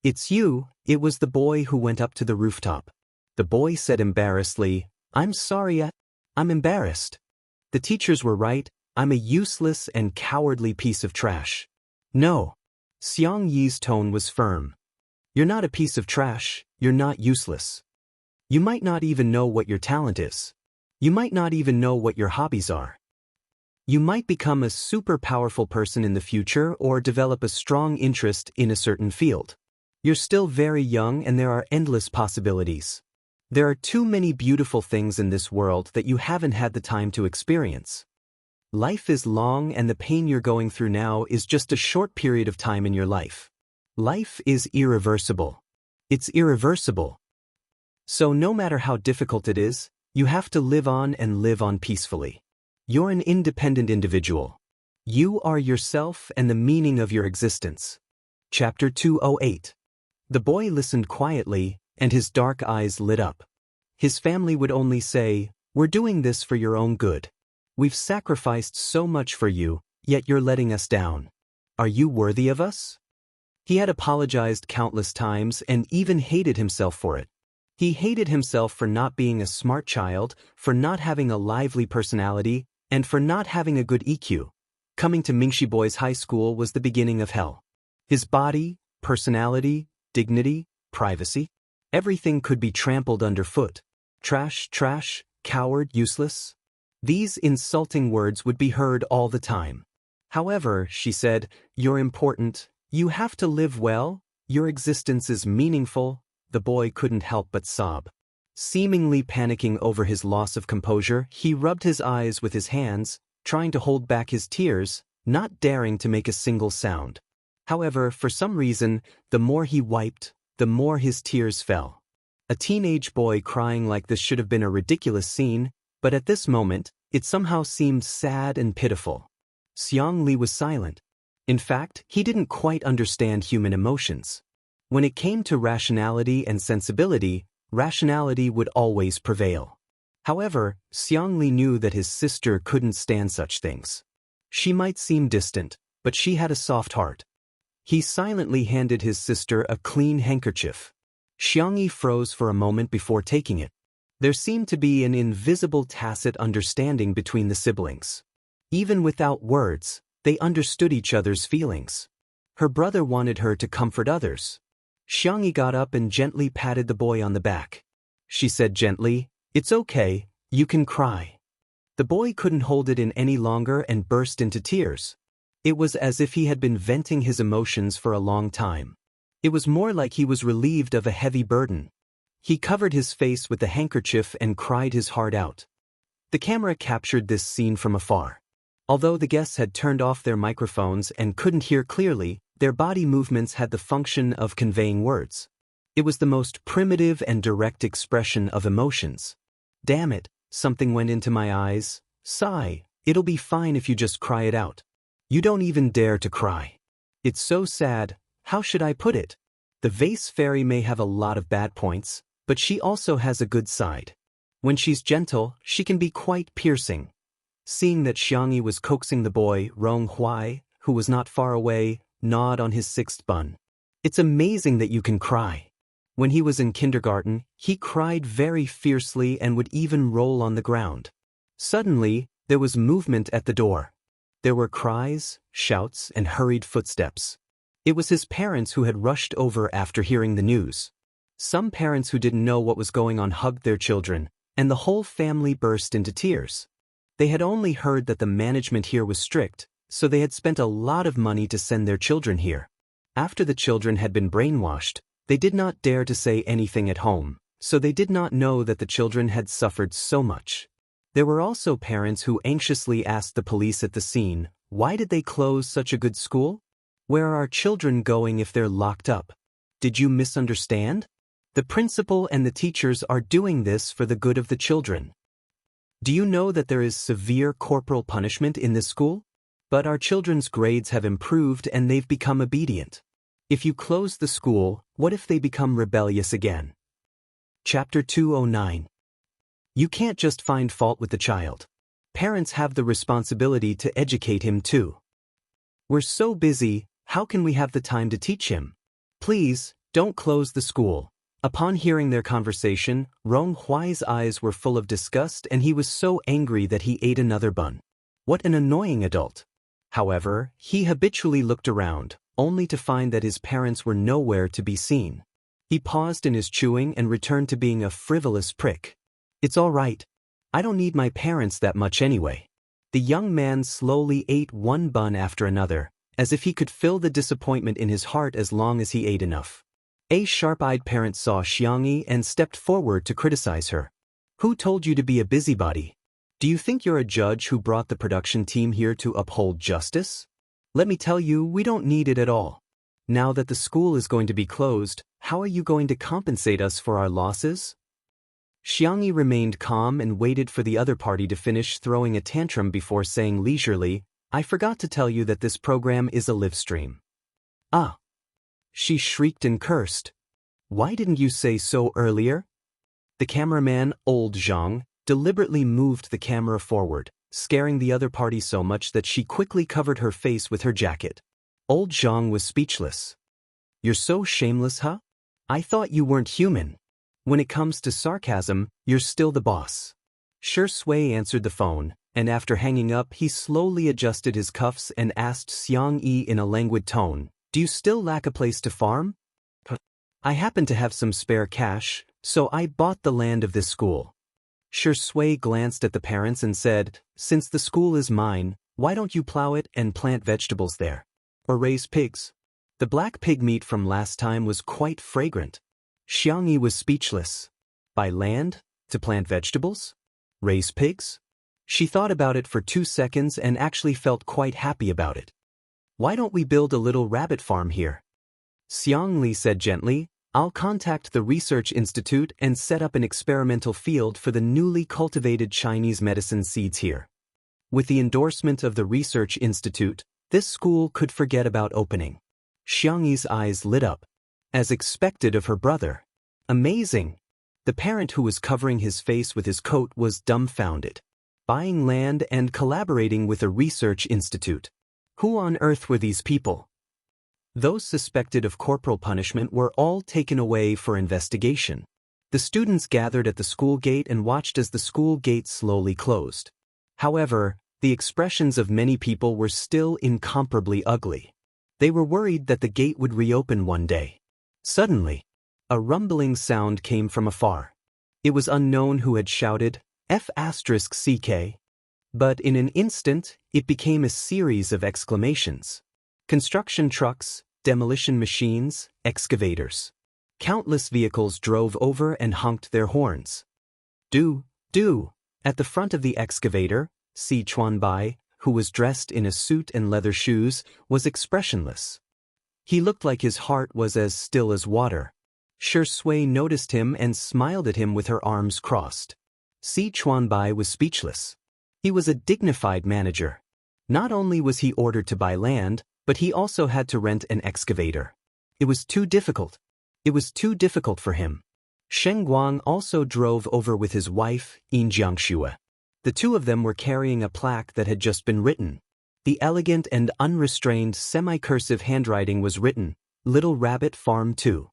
"It's you." It was the boy who went up to the rooftop. The boy said embarrassedly, "I'm sorry, I'm embarrassed. The teachers were right, I'm a useless and cowardly piece of trash." "No." Xianxi's tone was firm. You're not a piece of trash, you're not useless. You might not even know what your talent is. You might not even know what your hobbies are. You might become a super powerful person in the future or develop a strong interest in a certain field. You're still very young and there are endless possibilities. There are too many beautiful things in this world that you haven't had the time to experience. Life is long and the pain you're going through now is just a short period of time in your life. Life is irreversible. It's irreversible. So no matter how difficult it is, you have to live on and live on peacefully. You're an independent individual. You are yourself and the meaning of your existence. Chapter 208. The boy listened quietly, and his dark eyes lit up. His family would only say, "We're doing this for your own good. We've sacrificed so much for you, yet you're letting us down. Are you worthy of us?" He had apologized countless times and even hated himself for it. He hated himself for not being a smart child, for not having a lively personality, and for not having a good EQ. Coming to Mingxi Boys High School was the beginning of hell. His body, personality, dignity, privacy, everything could be trampled underfoot. Trash, trash, coward, useless. These insulting words would be heard all the time. However, she said, "You're important. You have to live well. Your existence is meaningful." The boy couldn't help but sob. Seemingly panicking over his loss of composure, he rubbed his eyes with his hands, trying to hold back his tears, not daring to make a single sound. However, for some reason, the more he wiped, the more his tears fell. A teenage boy crying like this should have been a ridiculous scene, but at this moment, it somehow seemed sad and pitiful. Xiangli was silent. In fact, he didn't quite understand human emotions. When it came to rationality and sensibility, rationality would always prevail. However, Xiangli knew that his sister couldn't stand such things. She might seem distant, but she had a soft heart. He silently handed his sister a clean handkerchief. Xiangyi froze for a moment before taking it. There seemed to be an invisible tacit understanding between the siblings. Even without words, they understood each other's feelings. Her brother wanted her to comfort others. Xiangyi got up and gently patted the boy on the back. She said gently, "It's okay, you can cry." The boy couldn't hold it in any longer and burst into tears. It was as if he had been venting his emotions for a long time. It was more like he was relieved of a heavy burden. He covered his face with the handkerchief and cried his heart out. The camera captured this scene from afar. Although the guests had turned off their microphones and couldn't hear clearly, their body movements had the function of conveying words. It was the most primitive and direct expression of emotions. "Damn it, something went into my eyes. Sigh, it'll be fine if you just cry it out. You don't even dare to cry. It's so sad, how should I put it? The vase fairy may have a lot of bad points, but she also has a good side. When she's gentle, she can be quite piercing." Seeing that Xiangyi was coaxing the boy, Rong Huai, who was not far away, gnawed on his sixth bun. "It's amazing that you can cry." When he was in kindergarten, he cried very fiercely and would even roll on the ground. Suddenly, there was movement at the door. There were cries, shouts, and hurried footsteps. It was his parents who had rushed over after hearing the news. Some parents who didn't know what was going on hugged their children, and the whole family burst into tears. They had only heard that the management here was strict, so they had spent a lot of money to send their children here. After the children had been brainwashed, they did not dare to say anything at home, so they did not know that the children had suffered so much. There were also parents who anxiously asked the police at the scene, "Why did they close such a good school? Where are our children going if they're locked up? Did you misunderstand? The principal and the teachers are doing this for the good of the children. Do you know that there is severe corporal punishment in this school? But our children's grades have improved and they've become obedient. If you close the school, what if they become rebellious again?" Chapter 209. You can't just find fault with the child. Parents have the responsibility to educate him too. We're so busy, how can we have the time to teach him? Please, don't close the school. Upon hearing their conversation, Rong Huai's eyes were full of disgust and he was so angry that he ate another bun. What an annoying adult. However, he habitually looked around, only to find that his parents were nowhere to be seen. He paused in his chewing and returned to being a frivolous prick. It's all right. I don't need my parents that much anyway. The young man slowly ate one bun after another, as if he could fill the disappointment in his heart as long as he ate enough. A sharp-eyed parent saw Xianxia and stepped forward to criticize her. Who told you to be a busybody? Do you think you're a judge who brought the production team here to uphold justice? Let me tell you, we don't need it at all. Now that the school is going to be closed, how are you going to compensate us for our losses? Xianxia remained calm and waited for the other party to finish throwing a tantrum before saying leisurely, I forgot to tell you that this program is a live stream. Ah! She shrieked and cursed. Why didn't you say so earlier? The cameraman, old Zhang, deliberately moved the camera forward, scaring the other party so much that she quickly covered her face with her jacket. Old Zhang was speechless. You're so shameless, huh? I thought you weren't human. When it comes to sarcasm, you're still the boss. Shui answered the phone, and after hanging up he slowly adjusted his cuffs and asked Xianxia in a languid tone, Do you still lack a place to farm? I happen to have some spare cash, so I bought the land of this school. Shui glanced at the parents and said, Since the school is mine, why don't you plow it and plant vegetables there? Or raise pigs? The black pig meat from last time was quite fragrant. Xianxia was speechless. Buy land? To plant vegetables? Raise pigs? She thought about it for 2 seconds and actually felt quite happy about it. Why don't we build a little rabbit farm here? Xianxia said gently, I'll contact the research institute and set up an experimental field for the newly cultivated Chinese medicine seeds here. With the endorsement of the research institute, this school could forget about opening. Xianxia's eyes lit up. As expected of her brother. Amazing! The parent who was covering his face with his coat was dumbfounded. Buying land and collaborating with a research institute. Who on earth were these people? Those suspected of corporal punishment were all taken away for investigation. The students gathered at the school gate and watched as the school gate slowly closed. However, the expressions of many people were still incomparably ugly. They were worried that the gate would reopen one day. Suddenly, a rumbling sound came from afar. It was unknown who had shouted, F***CK. But in an instant, it became a series of exclamations. Construction trucks, demolition machines, excavators. Countless vehicles drove over and honked their horns. Do. At the front of the excavator, Si Chuanbai, who was dressed in a suit and leather shoes, was expressionless. He looked like his heart was as still as water. Shui noticed him and smiled at him with her arms crossed. Si Chuanbai was speechless. He was a dignified manager. Not only was he ordered to buy land, but he also had to rent an excavator. It was too difficult. It was too difficult for him. Sheng Guang also drove over with his wife, Xianxia. The two of them were carrying a plaque that had just been written. The elegant and unrestrained semi-cursive handwriting was written, Little Rabbit Farm 2.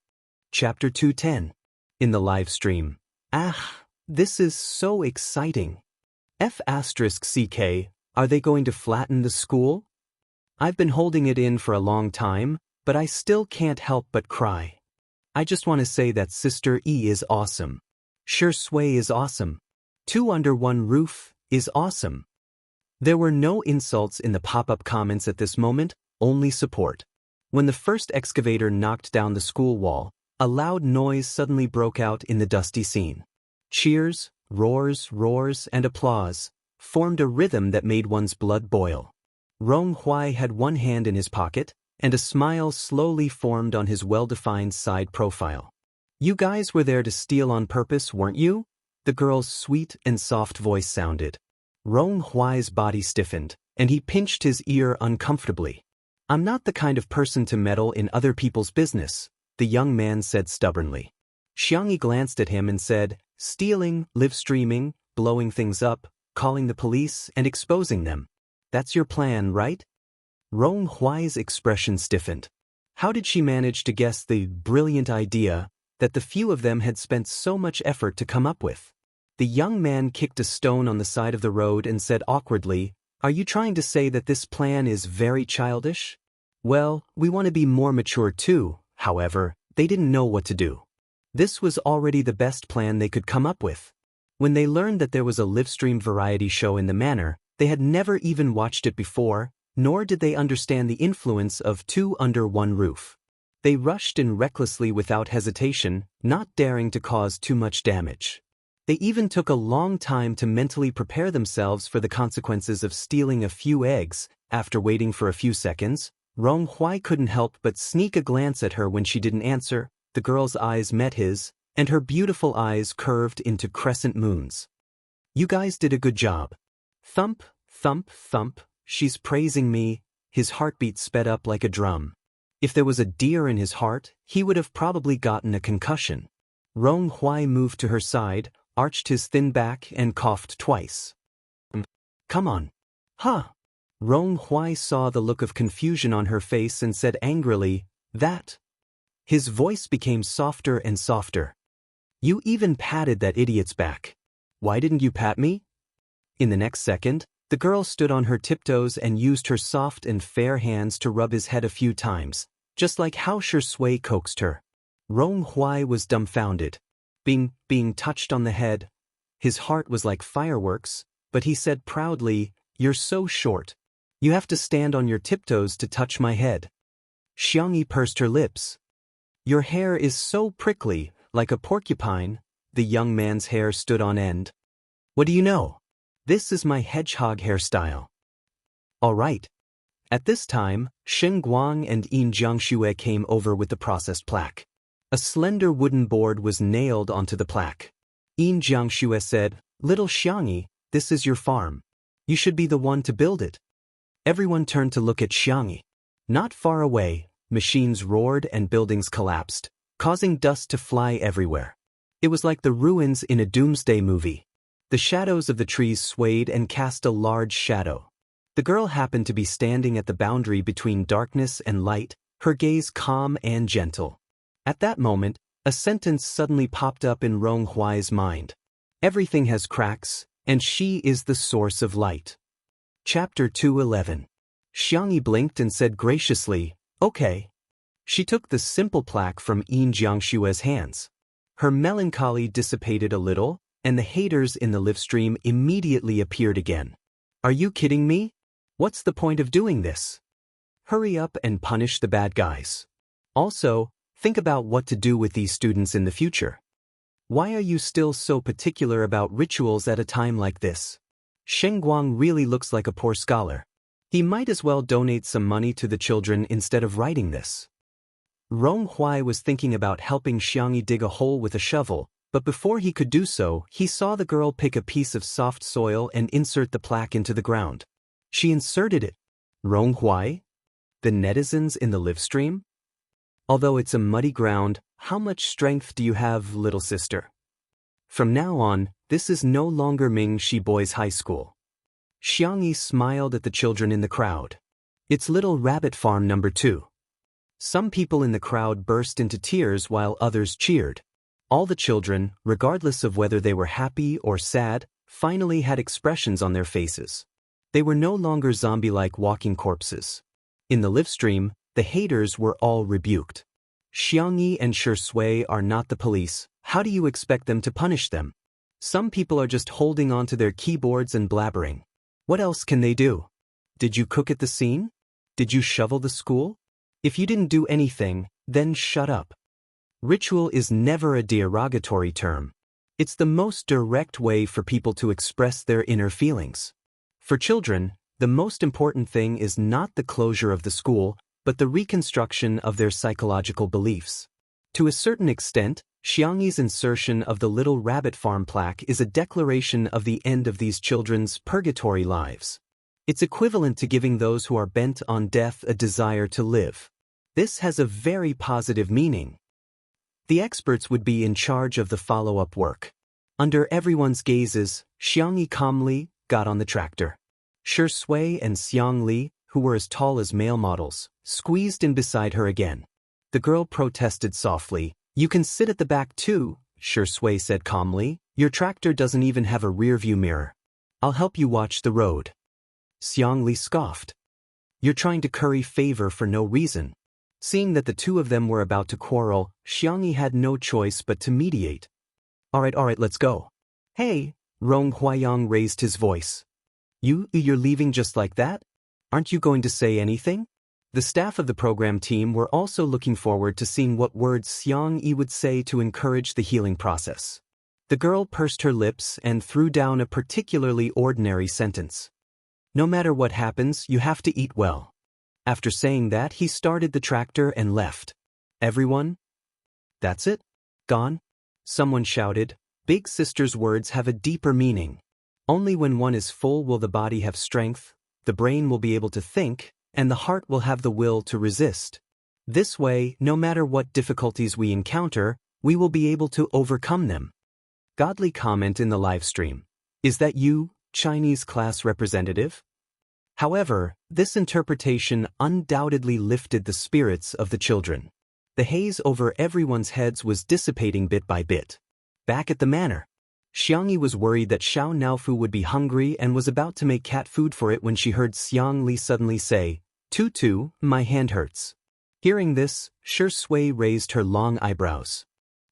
Chapter 210. In the live stream. This is so exciting. F***CK, are they going to flatten the school? I've been holding it in for a long time, but I still can't help but cry. I just want to say that Sister E is awesome. Shui is awesome. 2 under 1 roof is awesome. There were no insults in the pop-up comments at this moment, only support. When the first excavator knocked down the school wall, a loud noise suddenly broke out in the dusty scene. Cheers, roars, and applause formed a rhythm that made one's blood boil. Rong Huai had one hand in his pocket, and a smile slowly formed on his well-defined side profile. You guys were there to steal on purpose, weren't you? The girl's sweet and soft voice sounded. Rong Huai's body stiffened, and he pinched his ear uncomfortably. I'm not the kind of person to meddle in other people's business, the young man said stubbornly. Xianxia glanced at him and said, stealing, live streaming, blowing things up, calling the police, and exposing them. That's your plan, right? Rong Huai's expression stiffened. How did she manage to guess the brilliant idea that the few of them had spent so much effort to come up with? The young man kicked a stone on the side of the road and said awkwardly, Are you trying to say that this plan is very childish? Well, we want to be more mature too. However, they didn't know what to do. This was already the best plan they could come up with. When they learned that there was a live-stream variety show in the manor, they had never even watched it before, nor did they understand the influence of two under one roof. They rushed in recklessly without hesitation, not daring to cause too much damage. They even took a long time to mentally prepare themselves for the consequences of stealing a few eggs. After waiting for a few seconds, Rong Hui couldn't help but sneak a glance at her when she didn't answer. The girl's eyes met his, and her beautiful eyes curved into crescent moons. You guys did a good job. Thump, thump, thump, she's praising me. His heartbeat sped up like a drum. If there was a deer in his heart, he would have probably gotten a concussion. Rong Hui moved to her side, arched his thin back and coughed twice. Come on. Huh? Rong Hui saw the look of confusion on her face and said angrily, that. His voice became softer and softer. You even patted that idiot's back. Why didn't you pat me? In the next second, the girl stood on her tiptoes and used her soft and fair hands to rub his head a few times, just like how Shui coaxed her. Rong Hui was dumbfounded. Being touched on the head. His heart was like fireworks, but he said proudly, "You're so short. You have to stand on your tiptoes to touch my head." Xianxia pursed her lips. Your hair is so prickly, like a porcupine. The young man's hair stood on end. What do you know? This is my hedgehog hairstyle. All right. At this time, Shen Guang and Yin Jiangxue came over with the processed plaque. A slender wooden board was nailed onto the plaque. Yin Jiangxue said, "Little Xianxia, this is your farm. You should be the one to build it." Everyone turned to look at Xianxia. Not far away, machines roared and buildings collapsed, causing dust to fly everywhere. It was like the ruins in a doomsday movie. The shadows of the trees swayed and cast a large shadow. The girl happened to be standing at the boundary between darkness and light, her gaze calm and gentle. At that moment, a sentence suddenly popped up in Rong Hui's mind. Everything has cracks, and she is the source of light. Chapter 211. Xianxia blinked and said graciously, "Okay." She took the simple plaque from Yin Jiangxue's hands. Her melancholy dissipated a little, and the haters in the live stream immediately appeared again. Are you kidding me? What's the point of doing this? Hurry up and punish the bad guys. Also, think about what to do with these students in the future. Why are you still so particular about rituals at a time like this? Shen Guang really looks like a poor scholar. He might as well donate some money to the children instead of writing this. Rong Hui was thinking about helping Xianxia dig a hole with a shovel, but before he could do so, he saw the girl pick a piece of soft soil and insert the plaque into the ground. She inserted it. Rong Hui? The netizens in the live stream? Although it's a muddy ground, how much strength do you have, little sister? From now on, this is no longer Mingxi Boys High School. Xianxia smiled at the children in the crowd. It's Little Rabbit Farm number 2. Some people in the crowd burst into tears while others cheered. All the children, regardless of whether they were happy or sad, finally had expressions on their faces. They were no longer zombie-like walking corpses. In the live stream, the haters were all rebuked. Xianxia and Shui are not the police. How do you expect them to punish them? Some people are just holding onto their keyboards and blabbering. What else can they do? Did you cook at the scene? Did you shovel the school? If you didn't do anything, then shut up. Ritual is never a derogatory term. It's the most direct way for people to express their inner feelings. For children, the most important thing is not the closure of the school, but the reconstruction of their psychological beliefs. To a certain extent, Xianxia's insertion of the Little Rabbit Farm plaque is a declaration of the end of these children's purgatory lives. It's equivalent to giving those who are bent on death a desire to live. This has a very positive meaning. The experts would be in charge of the follow-up work. Under everyone's gazes, Xianxia calmly got on the tractor. Shui and Xiang Li, who were as tall as male models, squeezed in beside her again. The girl protested softly. You can sit at the back too, Shui said calmly. Your tractor doesn't even have a rear-view mirror. I'll help you watch the road. Xiang Li scoffed. You're trying to curry favor for no reason. Seeing that the two of them were about to quarrel, Xianxia had no choice but to mediate. Alright, let's go. Hey, Rong Huayang raised his voice. You're leaving just like that? Aren't you going to say anything? The staff of the program team were also looking forward to seeing what words Xianxia would say to encourage the healing process. The girl pursed her lips and threw down a particularly ordinary sentence. No matter what happens, you have to eat well. After saying that, he started the tractor and left. Everyone? That's it? Gone? Someone shouted. Big sister's words have a deeper meaning. Only when one is full will the body have strength, the brain will be able to think, and the heart will have the will to resist. This way, no matter what difficulties we encounter, we will be able to overcome them. Godly comment in the live stream. Is that you, Chinese class representative? However, this interpretation undoubtedly lifted the spirits of the children. The haze over everyone's heads was dissipating bit by bit. Back at the manor, Xianxia was worried that Xiao Naofu would be hungry and was about to make cat food for it when she heard Xiangli suddenly say, "Tutu, my hand hurts." Hearing this, Shi Sui raised her long eyebrows.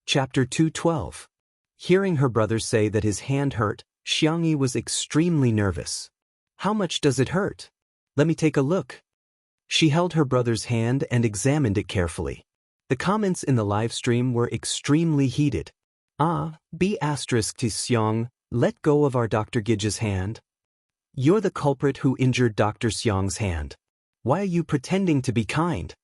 Chapter 212. Hearing her brother say that his hand hurt, Xianxia was extremely nervous. How much does it hurt? Let me take a look. She held her brother's hand and examined it carefully. The comments in the live stream were extremely heated. B** Xiang, let go of our Dr. Gij's hand. You're the culprit who injured Dr. Xiang's hand. Why are you pretending to be kind?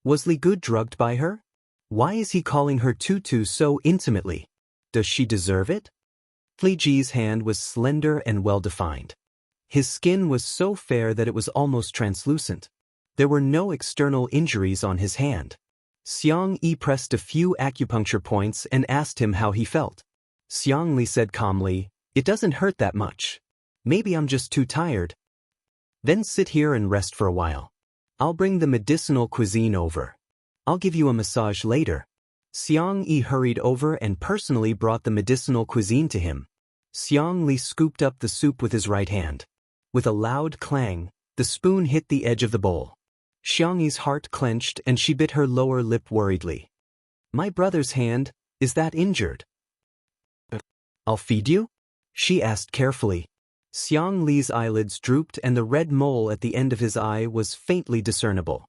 Was Li Good drugged by her? Why is he calling her Tutu so intimately? Does she deserve it? Li Ji's hand was slender and well-defined. His skin was so fair that it was almost translucent. There were no external injuries on his hand. Xiangli pressed a few acupuncture points and asked him how he felt. Xiangli said calmly, "It doesn't hurt that much. Maybe I'm just too tired." Then sit here and rest for a while. I'll bring the medicinal cuisine over. I'll give you a massage later. Xiangli hurried over and personally brought the medicinal cuisine to him. Xiangli scooped up the soup with his right hand. With a loud clang, the spoon hit the edge of the bowl. Xiangyi's heart clenched and she bit her lower lip worriedly. My brother's hand, is that injured? I'll feed you? She asked carefully. Xiangli's eyelids drooped and the red mole at the end of his eye was faintly discernible.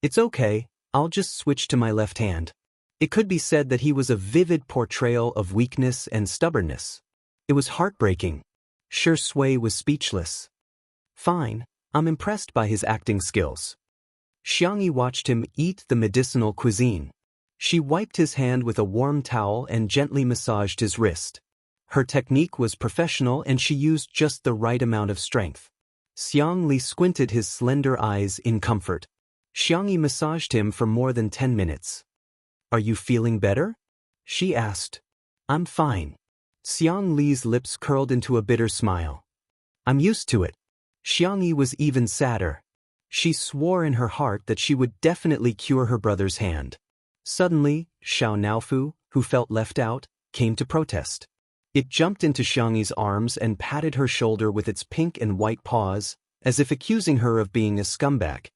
It's okay, I'll just switch to my left hand. It could be said that he was a vivid portrayal of weakness and stubbornness. It was heartbreaking. Shi Sui was speechless. Fine, I'm impressed by his acting skills. Xiangyi watched him eat the medicinal cuisine. She wiped his hand with a warm towel and gently massaged his wrist. Her technique was professional and she used just the right amount of strength. Xiangli squinted his slender eyes in comfort. Xiangyi massaged him for more than 10 minutes. Are you feeling better? She asked. I'm fine. Xiangli's lips curled into a bitter smile. I'm used to it. Xiangyi was even sadder. She swore in her heart that she would definitely cure her brother's hand. Suddenly, Xiao Naofu, who felt left out, came to protest. It jumped into Xiangyi's arms and patted her shoulder with its pink and white paws, as if accusing her of being a scumbag.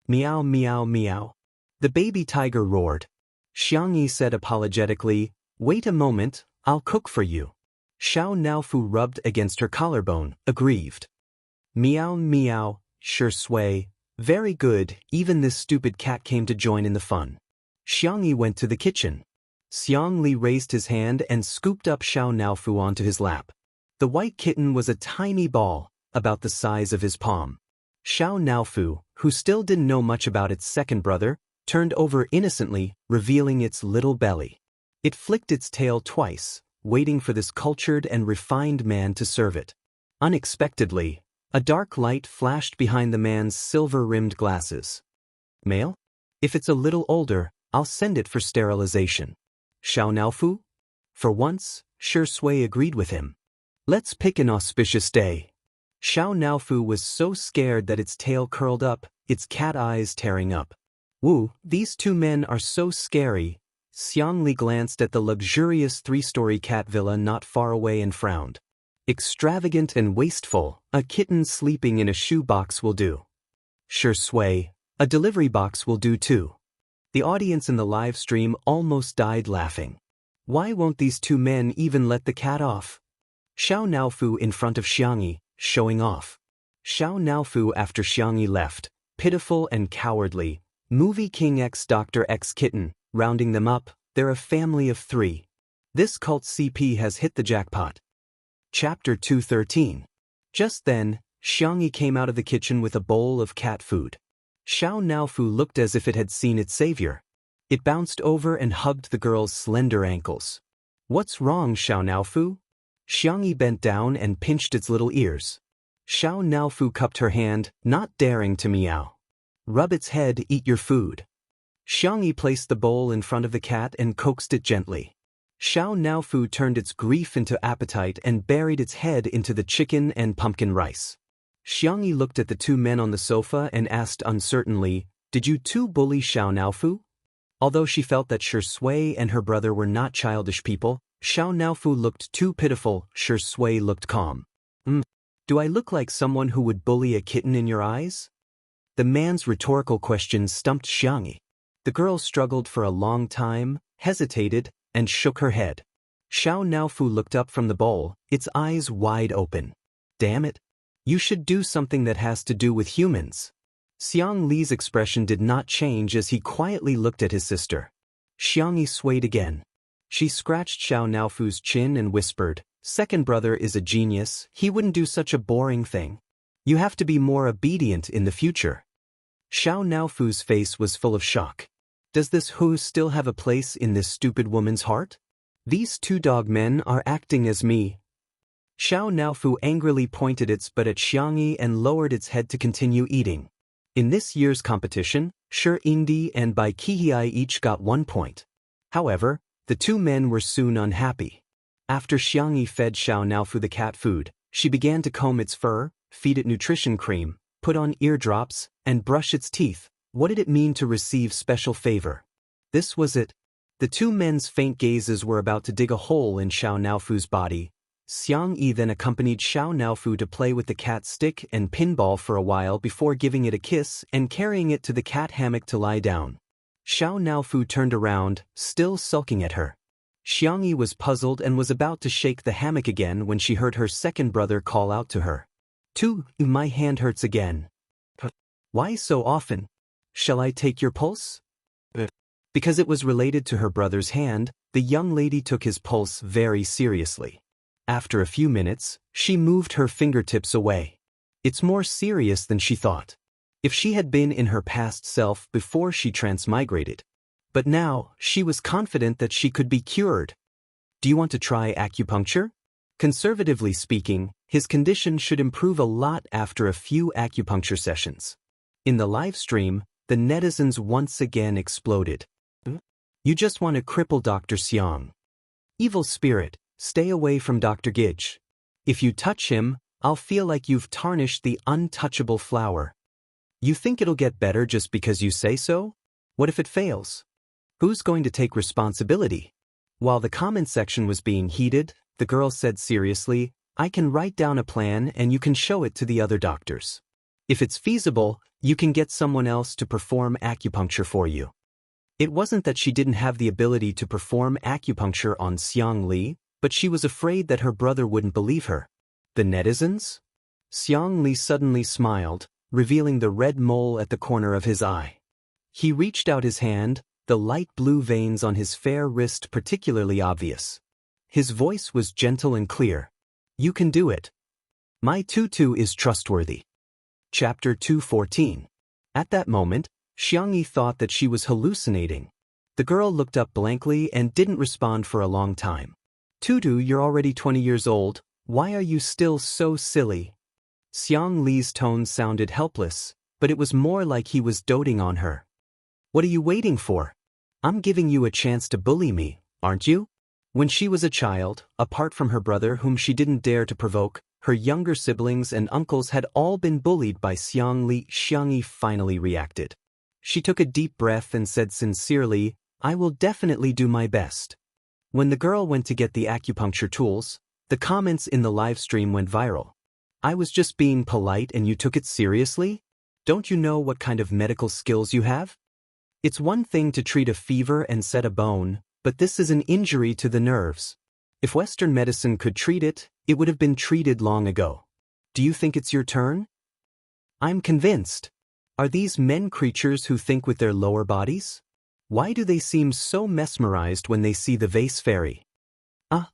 Meow meow meow. The baby tiger roared. Xiangyi said apologetically, Wait a moment, I'll cook for you. Xiao Naofu rubbed against her collarbone, aggrieved. Meow meow, Shi Sui. Very good, even this stupid cat came to join in the fun. Xiangyi went to the kitchen. Xiangli raised his hand and scooped up Xiao Naofu onto his lap. The white kitten was a tiny ball, about the size of his palm. Xiao Naofu, who still didn't know much about its second brother, turned over innocently, revealing its little belly. It flicked its tail twice, waiting for this cultured and refined man to serve it. Unexpectedly, a dark light flashed behind the man's silver-rimmed glasses. Male? If it's a little older, I'll send it for sterilization. Xiao Naofu? For once, Shi Sui agreed with him. Let's pick an auspicious day. Xiao Naofu was so scared that its tail curled up, its cat eyes tearing up. Woo, these two men are so scary. Xiangli glanced at the luxurious 3-story cat villa not far away and frowned. Extravagant and wasteful, a kitten sleeping in a shoebox will do. Sure Sway, a delivery box will do too. The audience in the live stream almost died laughing. Why won't these two men even let the cat off? Xiao Naofu in front of Xianxia, showing off. Xiao Naofu after Xianxia left, pitiful and cowardly. Movie King X Dr. X Kitten, rounding them up, they're a family of 3. This cult CP has hit the jackpot. Chapter 213. Just then, Xianxia came out of the kitchen with a bowl of cat food. Xiao Naofu looked as if it had seen its savior. It bounced over and hugged the girl's slender ankles. What's wrong, Xiao Naofu? Xianxia bent down and pinched its little ears. Xiao Naofu cupped her hand, not daring to meow. Rub its head, eat your food. Xianxia placed the bowl in front of the cat and coaxed it gently. Xiao Naofu turned its grief into appetite and buried its head into the chicken and pumpkin rice. Xianxia looked at the two men on the sofa and asked uncertainly, "Did you two bully Xiao Naofu?" Although she felt that Sure Sway and her brother were not childish people, Xiao Naofu looked too pitiful. Sure Sway looked calm. Do I look like someone who would bully a kitten in your eyes? The man's rhetorical question stumped Xianxia. The girl struggled for a long time, hesitated, and shook her head. Xiao Naofu looked up from the bowl, its eyes wide open. Damn it. You should do something that has to do with humans. Xiang Li's expression did not change as he quietly looked at his sister. Xianxia swayed again. She scratched Xiao Naofu's chin and whispered, "Second brother is a genius, he wouldn't do such a boring thing. You have to be more obedient in the future." Xiao Naofu's face was full of shock. Does this Hu still have a place in this stupid woman's heart? These two dog men are acting as me. Xiao Naofu angrily pointed its butt at Xianxia and lowered its head to continue eating. In this year's competition, Shi Yingdi and Bai Qihai each got 1 point. However, the two men were soon unhappy. After Xianxia fed Xiao Naofu the cat food, she began to comb its fur, feed it nutrition cream, put on eardrops, and brush its teeth. What did it mean to receive special favor? This was it. The two men's faint gazes were about to dig a hole in Xiao Naofu's body. Xianxia then accompanied Xiao Naofu to play with the cat stick and pinball for a while before giving it a kiss and carrying it to the cat hammock to lie down. Xiao Naofu turned around, still sulking at her. Xianxia was puzzled and was about to shake the hammock again when she heard her second brother call out to her. My hand hurts again." "Why so often? Shall I take your pulse?" Because it was related to her brother's hand, the young lady took his pulse very seriously. After a few minutes, she moved her fingertips away. It's more serious than she thought. If she had been in her past self before she transmigrated. But now, she was confident that she could be cured. Do you want to try acupuncture? Conservatively speaking, his condition should improve a lot after a few acupuncture sessions. In the live stream, the netizens once again exploded. You just want to cripple Dr. Xiang. Evil spirit, stay away from Dr. Gidge. If you touch him, I'll feel like you've tarnished the untouchable flower. You think it'll get better just because you say so? What if it fails? Who's going to take responsibility? While the comment section was being heated, the girl said seriously, I can write down a plan and you can show it to the other doctors. If it's feasible, you can get someone else to perform acupuncture for you. It wasn't that she didn't have the ability to perform acupuncture on Xiang Li, but she was afraid that her brother wouldn't believe her. The netizens? Xiang Li suddenly smiled, revealing the red mole at the corner of his eye. He reached out his hand, the light blue veins on his fair wrist particularly obvious. His voice was gentle and clear. You can do it. My tutu is trustworthy. Chapter 214. At that moment, Xianxia thought that she was hallucinating. The girl looked up blankly and didn't respond for a long time. Tutu, you're already 20 years old. Why are you still so silly? Xiang Li's tone sounded helpless, but it was more like he was doting on her. What are you waiting for? I'm giving you a chance to bully me, aren't you? When she was a child, apart from her brother whom she didn't dare to provoke, her younger siblings and uncles had all been bullied by Xiang Li. Xianxia finally reacted. She took a deep breath and said sincerely, I will definitely do my best. When the girl went to get the acupuncture tools, the comments in the live stream went viral. I was just being polite and you took it seriously? Don't you know what kind of medical skills you have? It's one thing to treat a fever and set a bone, but this is an injury to the nerves. If Western medicine could treat it, it would have been treated long ago. Do you think it's your turn? I'm convinced. Are these men creatures who think with their lower bodies? Why do they seem so mesmerized when they see the vase fairy?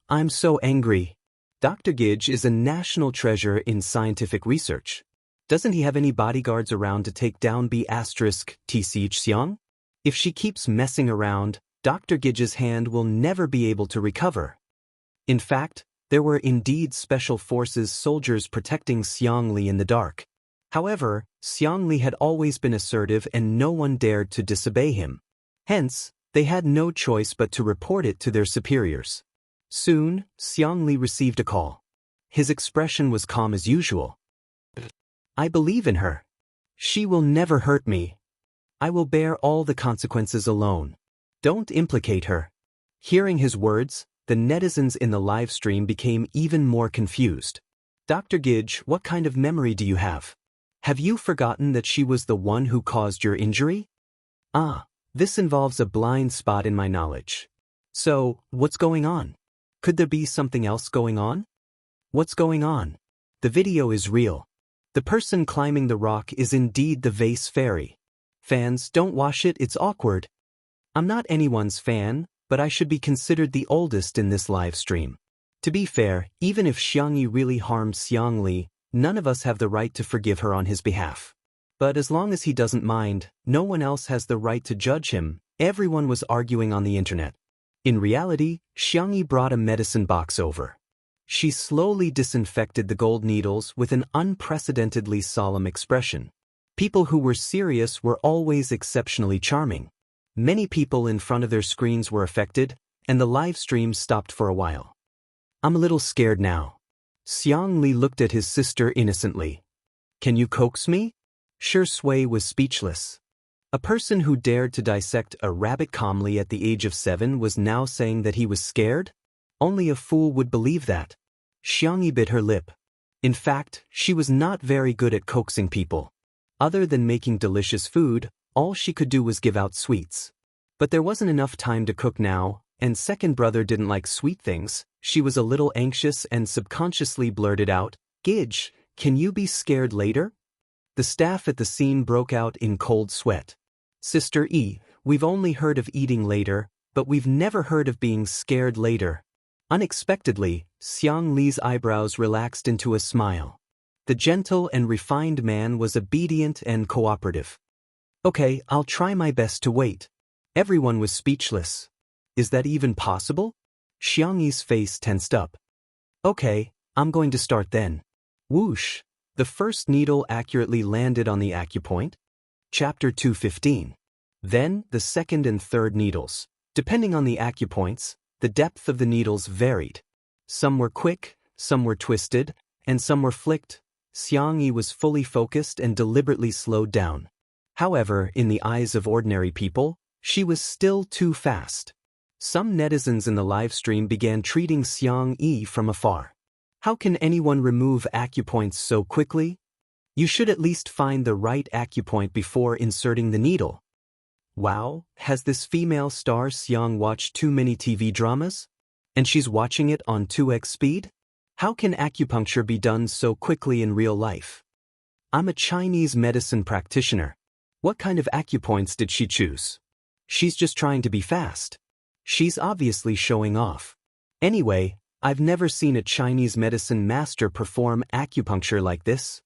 I'm so angry. Dr. Gidge is a national treasure in scientific research. Doesn't he have any bodyguards around to take down B***TC Xiang? If she keeps messing around, Dr. Gidge's hand will never be able to recover. In fact, there were indeed special forces soldiers protecting Xiangli in the dark. However, Xiangli had always been assertive and no one dared to disobey him. Hence, they had no choice but to report it to their superiors. Soon, Xiangli received a call. His expression was calm as usual. I believe in her. She will never hurt me. I will bear all the consequences alone. Don't implicate her. Hearing his words, the netizens in the live stream became even more confused. Dr. Gidge, what kind of memory do you have? Have you forgotten that she was the one who caused your injury? This involves a blind spot in my knowledge. So, what's going on? Could there be something else going on? What's going on? The video is real. The person climbing the rock is indeed the vase fairy. Fans, don't watch it, it's awkward. I'm not anyone's fan, but I should be considered the oldest in this live stream. To be fair, even if Xiangyi really harmed Xiangli, none of us have the right to forgive her on his behalf. But as long as he doesn't mind, no one else has the right to judge him. Everyone was arguing on the internet. In reality, Xiangyi brought a medicine box over. She slowly disinfected the gold needles with an unprecedentedly solemn expression. People who were serious were always exceptionally charming. Many people in front of their screens were affected, and the live stream stopped for a while. I'm a little scared now. Xiangli looked at his sister innocently. Can you coax me? Shui was speechless. A person who dared to dissect a rabbit calmly at the age of 7 was now saying that he was scared? Only a fool would believe that. Xiangyi bit her lip. In fact, she was not very good at coaxing people. Other than making delicious food, all she could do was give out sweets. But there wasn't enough time to cook now, and second brother didn't like sweet things. She was a little anxious and subconsciously blurted out, Gidge, can you be scared later? The staff at the scene broke out in cold sweat. Sister E, we've only heard of eating later, but we've never heard of being scared later. Unexpectedly, Xiang Li's eyebrows relaxed into a smile. The gentle and refined man was obedient and cooperative. Okay, I'll try my best to wait. Everyone was speechless. Is that even possible? Xiangyi's face tensed up. Okay, I'm going to start then. Whoosh! The first needle accurately landed on the acupoint. Chapter 2:15. Then, the second and third needles. Depending on the acupoints, the depth of the needles varied. Some were quick, some were twisted, and some were flicked. Xiangyi was fully focused and deliberately slowed down. However, in the eyes of ordinary people, she was still too fast. Some netizens in the live stream began treating Xiangyi from afar. How can anyone remove acupoints so quickly? You should at least find the right acupoint before inserting the needle. Wow, has this female star Xiang watched too many TV dramas? And she's watching it on 2x speed? How can acupuncture be done so quickly in real life? I'm a Chinese medicine practitioner. What kind of acupoints did she choose? She's just trying to be fast. She's obviously showing off. Anyway, I've never seen a Chinese medicine master perform acupuncture like this.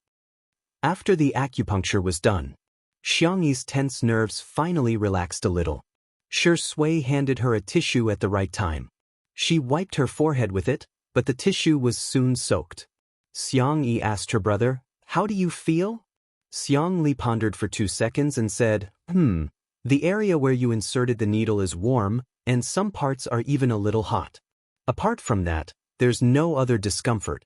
After the acupuncture was done, Xiangyi's tense nerves finally relaxed a little. Shui handed her a tissue at the right time. She wiped her forehead with it, but the tissue was soon soaked. Xiangyi asked her brother, "How do you feel?" Xiangli pondered for 2 seconds and said, The area where you inserted the needle is warm, and some parts are even a little hot. Apart from that, there's no other discomfort.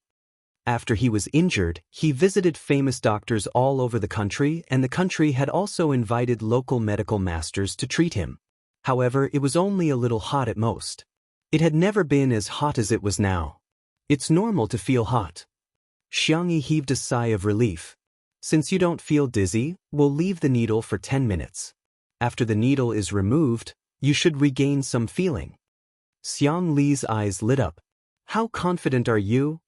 After he was injured, he visited famous doctors all over the country, and the country had also invited local medical masters to treat him. However, it was only a little hot at most. It had never been as hot as it was now. It's normal to feel hot. Xiangyi heaved a sigh of relief. Since you don't feel dizzy, we'll leave the needle for 10 minutes. After the needle is removed, you should regain some feeling. Xiang Li's eyes lit up. How confident are you?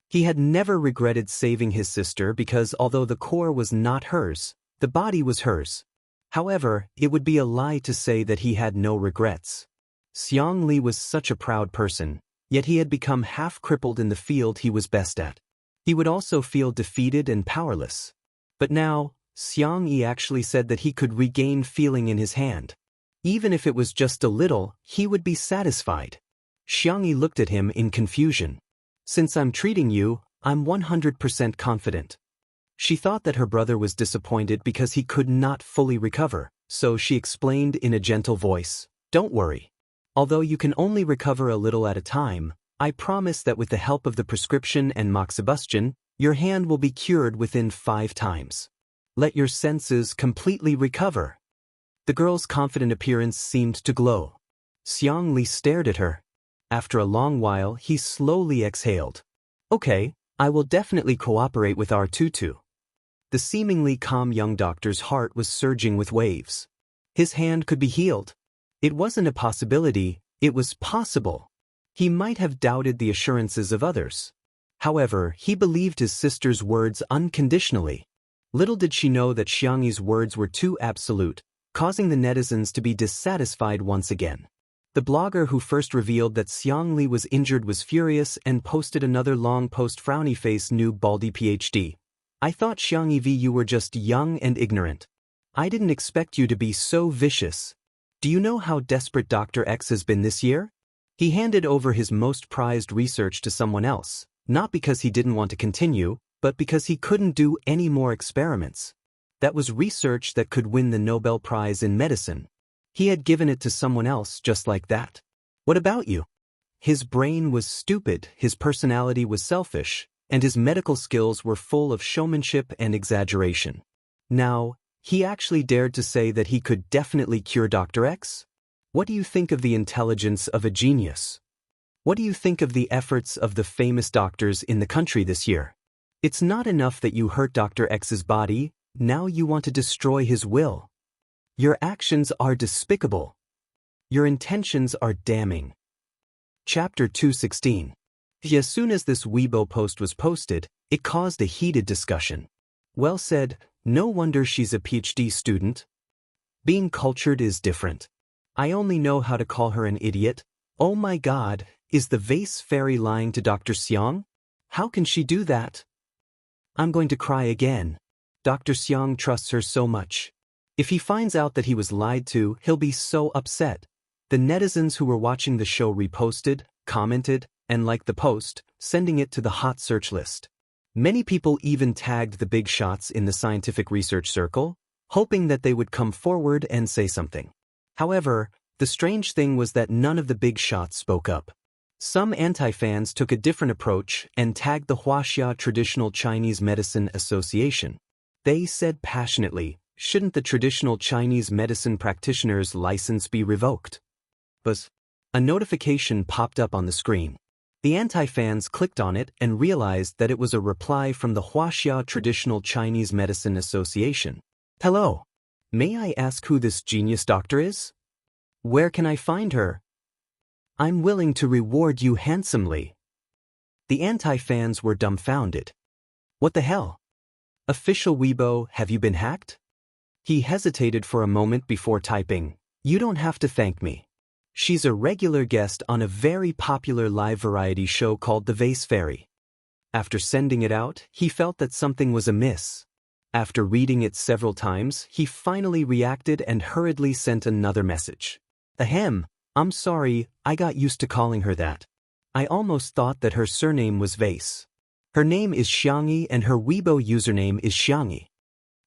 He had never regretted saving his sister because although the core was not hers, the body was hers. However, it would be a lie to say that he had no regrets. Xiang Li was such a proud person, yet he had become half-crippled in the field he was best at. He would also feel defeated and powerless. But now, Xiang Yi actually said that he could regain feeling in his hand. Even if it was just a little, he would be satisfied. Xiang Yi looked at him in confusion. Since I'm treating you, I'm 100% confident. She thought that her brother was disappointed because he could not fully recover, so she explained in a gentle voice, "Don't worry. Although you can only recover a little at a time, I promise that with the help of the prescription and moxibustion, your hand will be cured within 5 times. Let your senses completely recover." The girl's confident appearance seemed to glow. Xiang Li stared at her. After a long while, he slowly exhaled. "Okay, I will definitely cooperate with our tutu." The seemingly calm young doctor's heart was surging with waves. His hand could be healed. It wasn't a possibility, it was possible. He might have doubted the assurances of others. However, he believed his sister's words unconditionally. Little did she know that Xiangyi's words were too absolute, causing the netizens to be dissatisfied once again. The blogger who first revealed that Xiang Li was injured was furious and posted another long post. Frowny face noob baldy PhD. I thought Xiangyi V you were just young and ignorant. I didn't expect you to be so vicious. Do you know how desperate Dr. X has been this year? He handed over his most prized research to someone else, not because he didn't want to continue, but because he couldn't do any more experiments. That was research that could win the Nobel Prize in medicine. He had given it to someone else just like that. What about you? His brain was stupid, his personality was selfish, and his medical skills were full of showmanship and exaggeration. Now, he actually dared to say that he could definitely cure Dr. X? What do you think of the intelligence of a genius? What do you think of the efforts of the famous doctors in the country this year? It's not enough that you hurt Dr. X's body, now you want to destroy his will. Your actions are despicable. Your intentions are damning. Chapter 216. As soon as this Weibo post was posted, it caused a heated discussion. Well said, no wonder she's a PhD student. Being cultured is different. I only know how to call her an idiot. Oh my god, is the vase fairy lying to Dr. Xiang? How can she do that? I'm going to cry again. Dr. Xiang trusts her so much. If he finds out that he was lied to, he'll be so upset. The netizens who were watching the show reposted, commented, and liked the post, sending it to the hot search list. Many people even tagged the big shots in the scientific research circle, hoping that they would come forward and say something. However, the strange thing was that none of the big shots spoke up. Some anti-fans took a different approach and tagged the Wuxia Traditional Chinese Medicine Association. They said passionately, shouldn't the traditional Chinese medicine practitioners' license be revoked? But a notification popped up on the screen. The anti-fans clicked on it and realized that it was a reply from the Wuxia Traditional Chinese Medicine Association. Hello. May I ask who this genius doctor is? Where can I find her? I'm willing to reward you handsomely. The anti-fans were dumbfounded. What the hell? Official Weibo, have you been hacked? He hesitated for a moment before typing, "You don't have to thank me. She's a regular guest on a very popular live variety show called The Vase Fairy." After sending it out, he felt that something was amiss. After reading it several times, he finally reacted and hurriedly sent another message. Ahem, I'm sorry, I got used to calling her that. I almost thought that her surname was Vase. Her name is Xiangyi and her Weibo username is Xiangyi.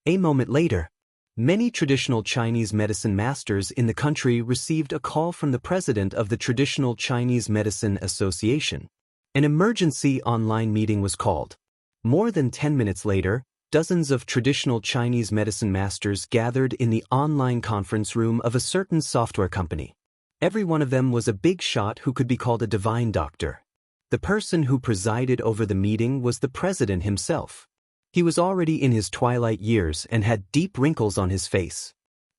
A moment later, many traditional Chinese medicine masters in the country received a call from the president of the Traditional Chinese Medicine Association. An emergency online meeting was called. More than 10 minutes later, dozens of traditional Chinese medicine masters gathered in the online conference room of a certain software company. Every one of them was a big shot who could be called a divine doctor. The person who presided over the meeting was the president himself. He was already in his twilight years and had deep wrinkles on his face.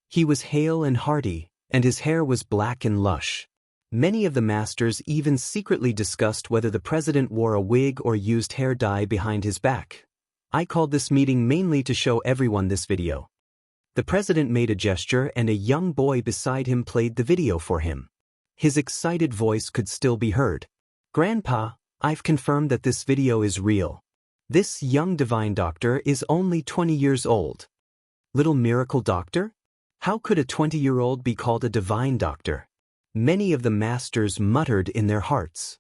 He was hale and hearty, and his hair was black and lush. Many of the masters even secretly discussed whether the president wore a wig or used hair dye behind his back. I called this meeting mainly to show everyone this video. The president made a gesture and a young boy beside him played the video for him. His excited voice could still be heard. "Grandpa, I've confirmed that this video is real. This young divine doctor is only 20 years old." Little miracle doctor? How could a 20-year-old be called a divine doctor? Many of the masters muttered in their hearts.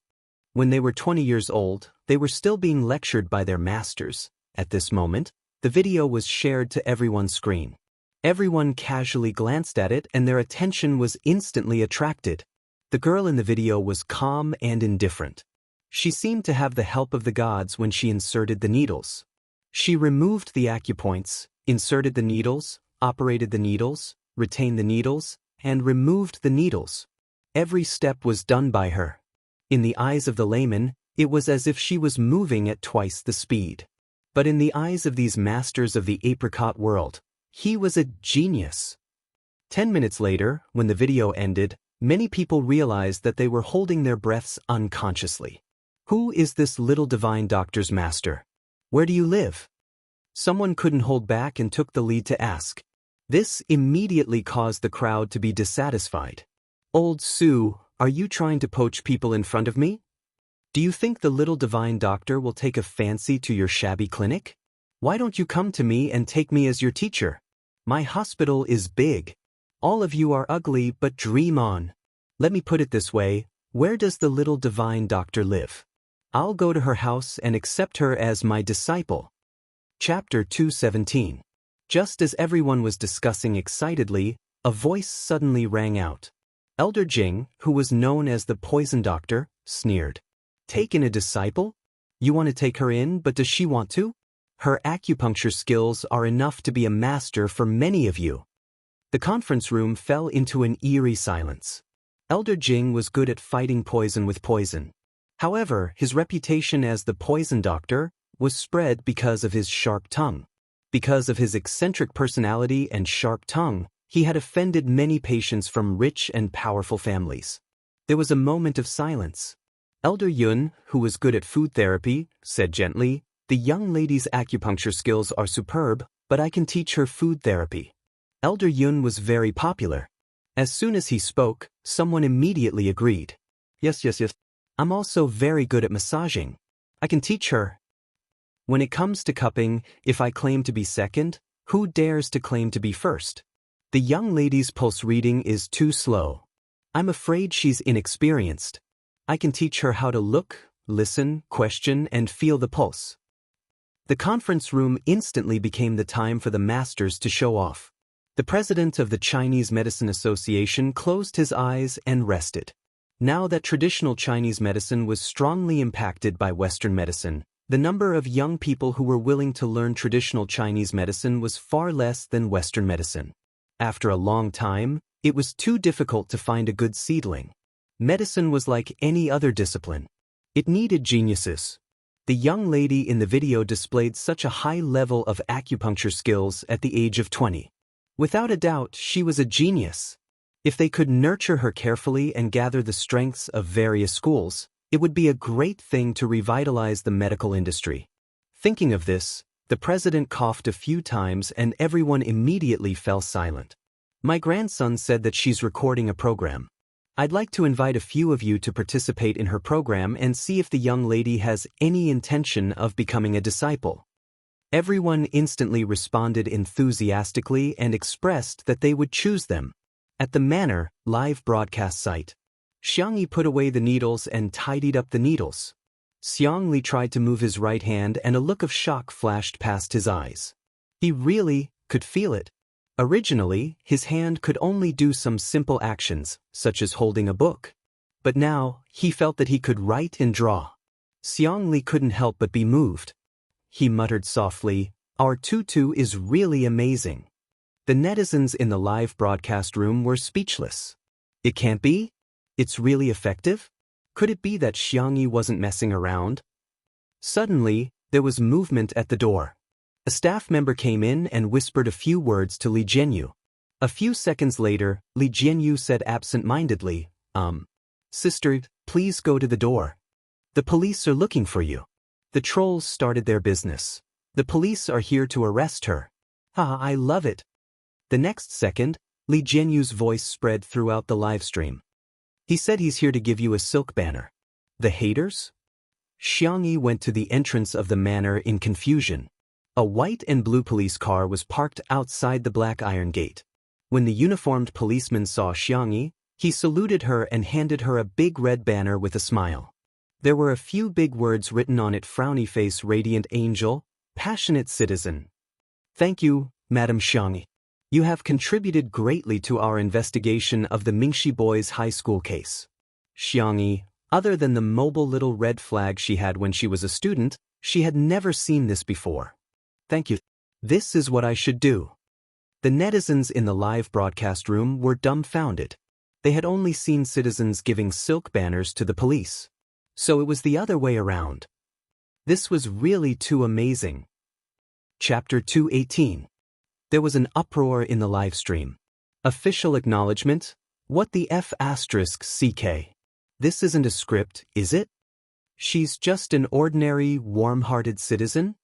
When they were 20 years old, they were still being lectured by their masters. At this moment, the video was shared to everyone's screen. Everyone casually glanced at it and their attention was instantly attracted. The girl in the video was calm and indifferent. She seemed to have the help of the gods when she inserted the needles. She removed the acupoints, inserted the needles, operated the needles, retained the needles, and removed the needles. Every step was done by her. In the eyes of the layman, it was as if she was moving at twice the speed. But in the eyes of these masters of the apricot world, he was a genius. 10 minutes later, when the video ended, many people realized that they were holding their breaths unconsciously. Who is this little divine doctor's master? Where do you live? Someone couldn't hold back and took the lead to ask. This immediately caused the crowd to be dissatisfied. "Old Sue, are you trying to poach people in front of me? Do you think the little divine doctor will take a fancy to your shabby clinic? Why don't you come to me and take me as your teacher? My hospital is big. All of you are ugly, but dream on. Let me put it this way, where does the little divine doctor live? I'll go to her house and accept her as my disciple." Chapter 217. Just as everyone was discussing excitedly, a voice suddenly rang out. Elder Jing, who was known as the poison doctor, sneered. "Take in a disciple? You want to take her in, but does she want to? Her acupuncture skills are enough to be a master for many of you." The conference room fell into an eerie silence. Elder Jing was good at fighting poison with poison. However, his reputation as the poison doctor was spread because of his sharp tongue. Because of his eccentric personality and sharp tongue, he had offended many patients from rich and powerful families. There was a moment of silence. Elder Yun, who was good at food therapy, said gently, "The young lady's acupuncture skills are superb, but I can teach her food therapy." Elder Yun was very popular. As soon as he spoke, someone immediately agreed. Yes. I'm also very good at massaging. I can teach her." When it comes to cupping, if I claim to be second, who dares to claim to be first? The young lady's pulse reading is too slow. I'm afraid she's inexperienced. I can teach her how to look, listen, question, and feel the pulse. The conference room instantly became the time for the masters to show off. The president of the Chinese Medicine Association closed his eyes and rested. Now that traditional Chinese medicine was strongly impacted by Western medicine, the number of young people who were willing to learn traditional Chinese medicine was far less than Western medicine. After a long time, it was too difficult to find a good seedling. Medicine was like any other discipline. It needed geniuses. The young lady in the video displayed such a high level of acupuncture skills at the age of 20. Without a doubt, she was a genius. If they could nurture her carefully and gather the strengths of various schools, it would be a great thing to revitalize the medical industry. Thinking of this, the president coughed a few times and everyone immediately fell silent. My grandson said that she's recording a program. I'd like to invite a few of you to participate in her program and see if the young lady has any intention of becoming a disciple. Everyone instantly responded enthusiastically and expressed that they would choose them. At the Manor live broadcast site, Xianxia put away the needles and tidied up the needles. Xianxia tried to move his right hand and a look of shock flashed past his eyes. He really could feel it. Originally, his hand could only do some simple actions, such as holding a book. But now, he felt that he could write and draw. Xianxia couldn't help but be moved. He muttered softly, "Our tutu is really amazing." The netizens in the live broadcast room were speechless. It can't be? It's really effective? Could it be that Xianxia wasn't messing around? Suddenly, there was movement at the door. A staff member came in and whispered a few words to Li Jianyu. A few seconds later, Li Jianyu said absent-mindedly, Sister, please go to the door. The police are looking for you. The trolls started their business. The police are here to arrest her. Ah, I love it. The next second, Li Jianyu's voice spread throughout the livestream. He said he's here to give you a silk banner. The haters? Xianxia went to the entrance of the manor in confusion. A white and blue police car was parked outside the black iron gate. When the uniformed policeman saw Xianxia, he saluted her and handed her a big red banner with a smile. There were a few big words written on it: frowny face, radiant angel, passionate citizen. Thank you, Madam Xianxia. You have contributed greatly to our investigation of the Mingxi boys' high school case. Xianxia, other than the mobile little red flag she had when she was a student, she had never seen this before. Thank you. This is what I should do. The netizens in the live broadcast room were dumbfounded. They had only seen citizens giving silk banners to the police. So it was the other way around. This was really too amazing. Chapter 218. There was an uproar in the live stream. Official acknowledgement? What the F***CK? This isn't a script, is it? She's just an ordinary, warm-hearted citizen?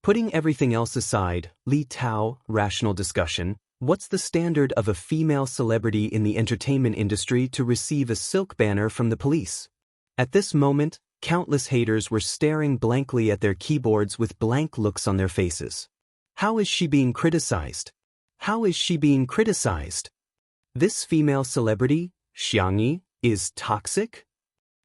Putting everything else aside, Li Tao, rational discussion, what's the standard of a female celebrity in the entertainment industry to receive a silk banner from the police? At this moment, countless haters were staring blankly at their keyboards with blank looks on their faces. How is she being criticized? How is she being criticized? This female celebrity, Xianxia, is toxic?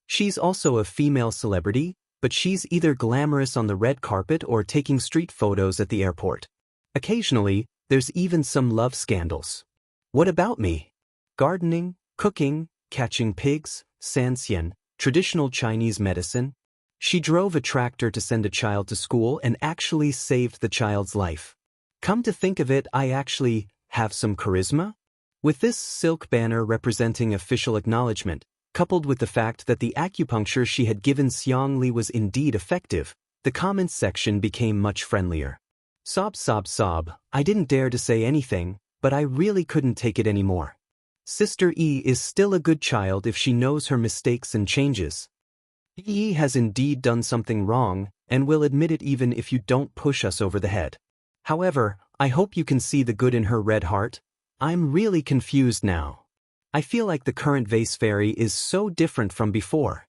She's also a female celebrity, but she's either glamorous on the red carpet or taking street photos at the airport. Occasionally, there's even some love scandals. What about me? Gardening, cooking, catching pigs, Xianxia, traditional Chinese medicine. She drove a tractor to send a child to school and actually saved the child's life. Come to think of it, I actually have some charisma? With this silk banner representing official acknowledgement, coupled with the fact that the acupuncture she had given Xianxia was indeed effective, the comments section became much friendlier. Sob, sob, sob, I didn't dare to say anything, but I really couldn't take it anymore. Sister E is still a good child if she knows her mistakes and changes. E has indeed done something wrong, and will admit it even if you don't push us over the head. However, I hope you can see the good in her red heart. I'm really confused now. I feel like the current vase fairy is so different from before.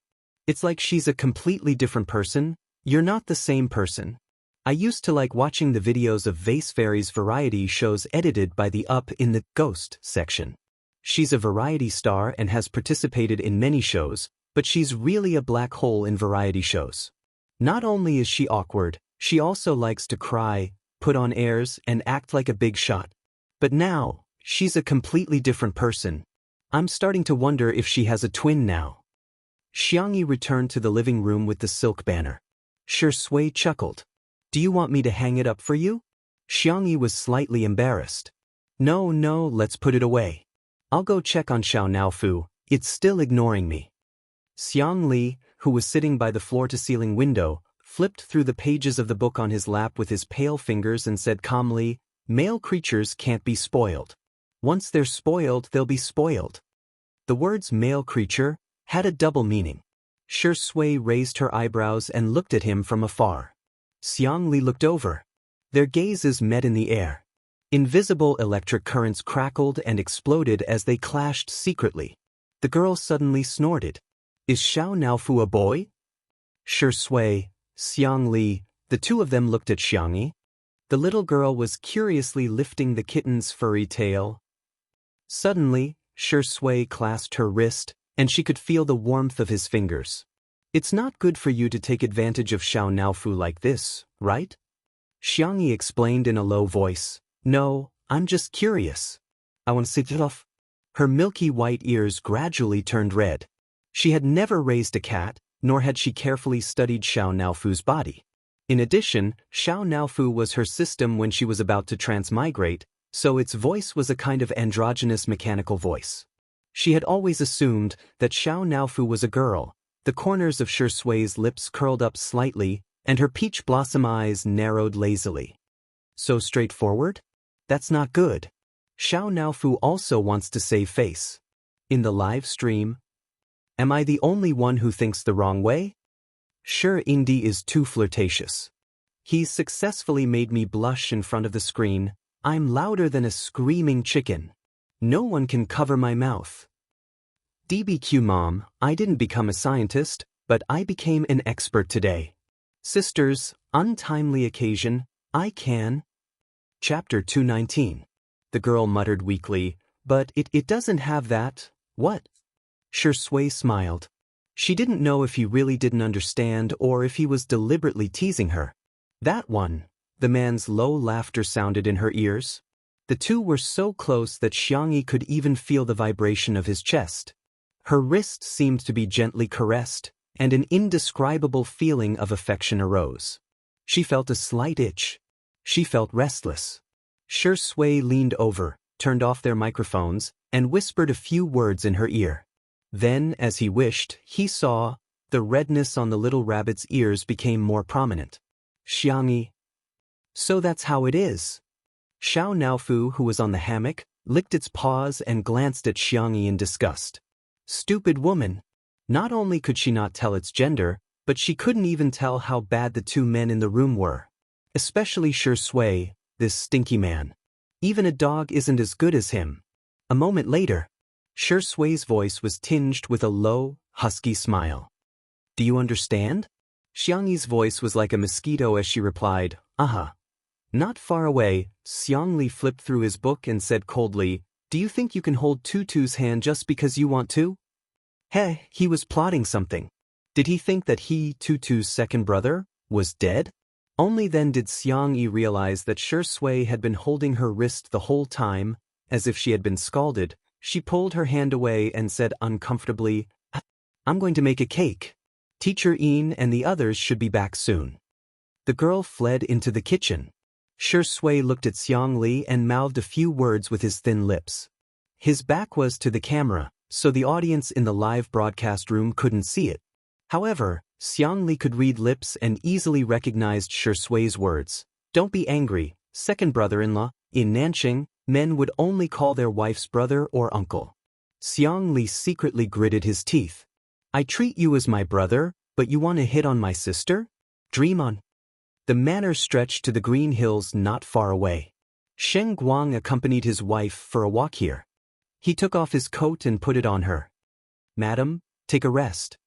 It's like she's a completely different person. You're not the same person. I used to like watching the videos of vase fairies variety shows edited by the Up in the Ghost section. She's a variety star and has participated in many shows, but she's really a black hole in variety shows. Not only is she awkward, she also likes to cry, put on airs, and act like a big shot. But now, she's a completely different person. I'm starting to wonder if she has a twin now. Xianxia returned to the living room with the silk banner. Shui chuckled. Do you want me to hang it up for you? Xianxia was slightly embarrassed. No, let's put it away. I'll go check on Xiao Naofu, it's still ignoring me. Xiang Li, who was sitting by the floor-to-ceiling window, flipped through the pages of the book on his lap with his pale fingers and said calmly, male creatures can't be spoiled. Once they're spoiled, they'll be spoiled. The words male creature had a double meaning. Shui raised her eyebrows and looked at him from afar. Xiang Li looked over. Their gazes met in the air. Invisible electric currents crackled and exploded as they clashed secretly. The girl suddenly snorted. Is Xiao Naofu a boy? Shui, Xiang Li, the two of them looked at Xianxia. The little girl was curiously lifting the kitten's furry tail. Suddenly, Shui clasped her wrist, and she could feel the warmth of his fingers. It's not good for you to take advantage of Xiao Naofu like this, right? Xianxia explained in a low voice. No, I'm just curious. I want to see it off. Her milky white ears gradually turned red. She had never raised a cat, nor had she carefully studied Xiao Naofu's body. In addition, Xiao Naofu was her system when she was about to transmigrate, so its voice was a kind of androgynous mechanical voice. She had always assumed that Xiao Naofu was a girl. The corners of Shui's lips curled up slightly, and her peach blossom eyes narrowed lazily. So straightforward? That's not good. Xiao Naofu also wants to save face. In the live stream, am I the only one who thinks the wrong way? Sure, Indy is too flirtatious. He's successfully made me blush in front of the screen. I'm louder than a screaming chicken. No one can cover my mouth. DBQ Mom, I didn't become a scientist, but I became an expert today. Sisters, untimely occasion, I can. Chapter 219. The girl muttered weakly, but it doesn't have that, what? Shui smiled. She didn't know if he really didn't understand or if he was deliberately teasing her. That one. The man's low laughter sounded in her ears. The two were so close that Xianxia could even feel the vibration of his chest. Her wrist seemed to be gently caressed, and an indescribable feeling of affection arose. She felt a slight itch. She felt restless. Shui leaned over, turned off their microphones, and whispered a few words in her ear. Then, as he wished, he saw, the redness on the little rabbit's ears became more prominent. Xianxia. So that's how it is. Xiao Naofu, who was on the hammock, licked its paws and glanced at Xianxia in disgust. Stupid woman. Not only could she not tell its gender, but she couldn't even tell how bad the two men in the room were. Especially Shui, this stinky man. Even a dog isn't as good as him. A moment later, Shui's voice was tinged with a low, husky smile. Do you understand? Xiangyi's voice was like a mosquito as she replied, uh-huh. Not far away, Xiangli flipped through his book and said coldly, do you think you can hold Tutu's hand just because you want to? Heh, he was plotting something. Did he think that he, Tutu's second brother, was dead? Only then did Xiangyi realize that Shui had been holding her wrist the whole time, as if she had been scalded. She pulled her hand away and said uncomfortably, I'm going to make a cake. Teacher Yin and the others should be back soon. The girl fled into the kitchen. Shui looked at Xiangli and mouthed a few words with his thin lips. His back was to the camera, so the audience in the live broadcast room couldn't see it. However, Xiangli could read lips and easily recognized Shui's words. Don't be angry, second brother-in-law. In Nanqing, men would only call their wife's brother or uncle. Xiangli secretly gritted his teeth. I treat you as my brother, but you want to hit on my sister? Dream on. The manor stretched to the green hills not far away. Sheng Guang accompanied his wife for a walk here. He took off his coat and put it on her. Madam, take a rest.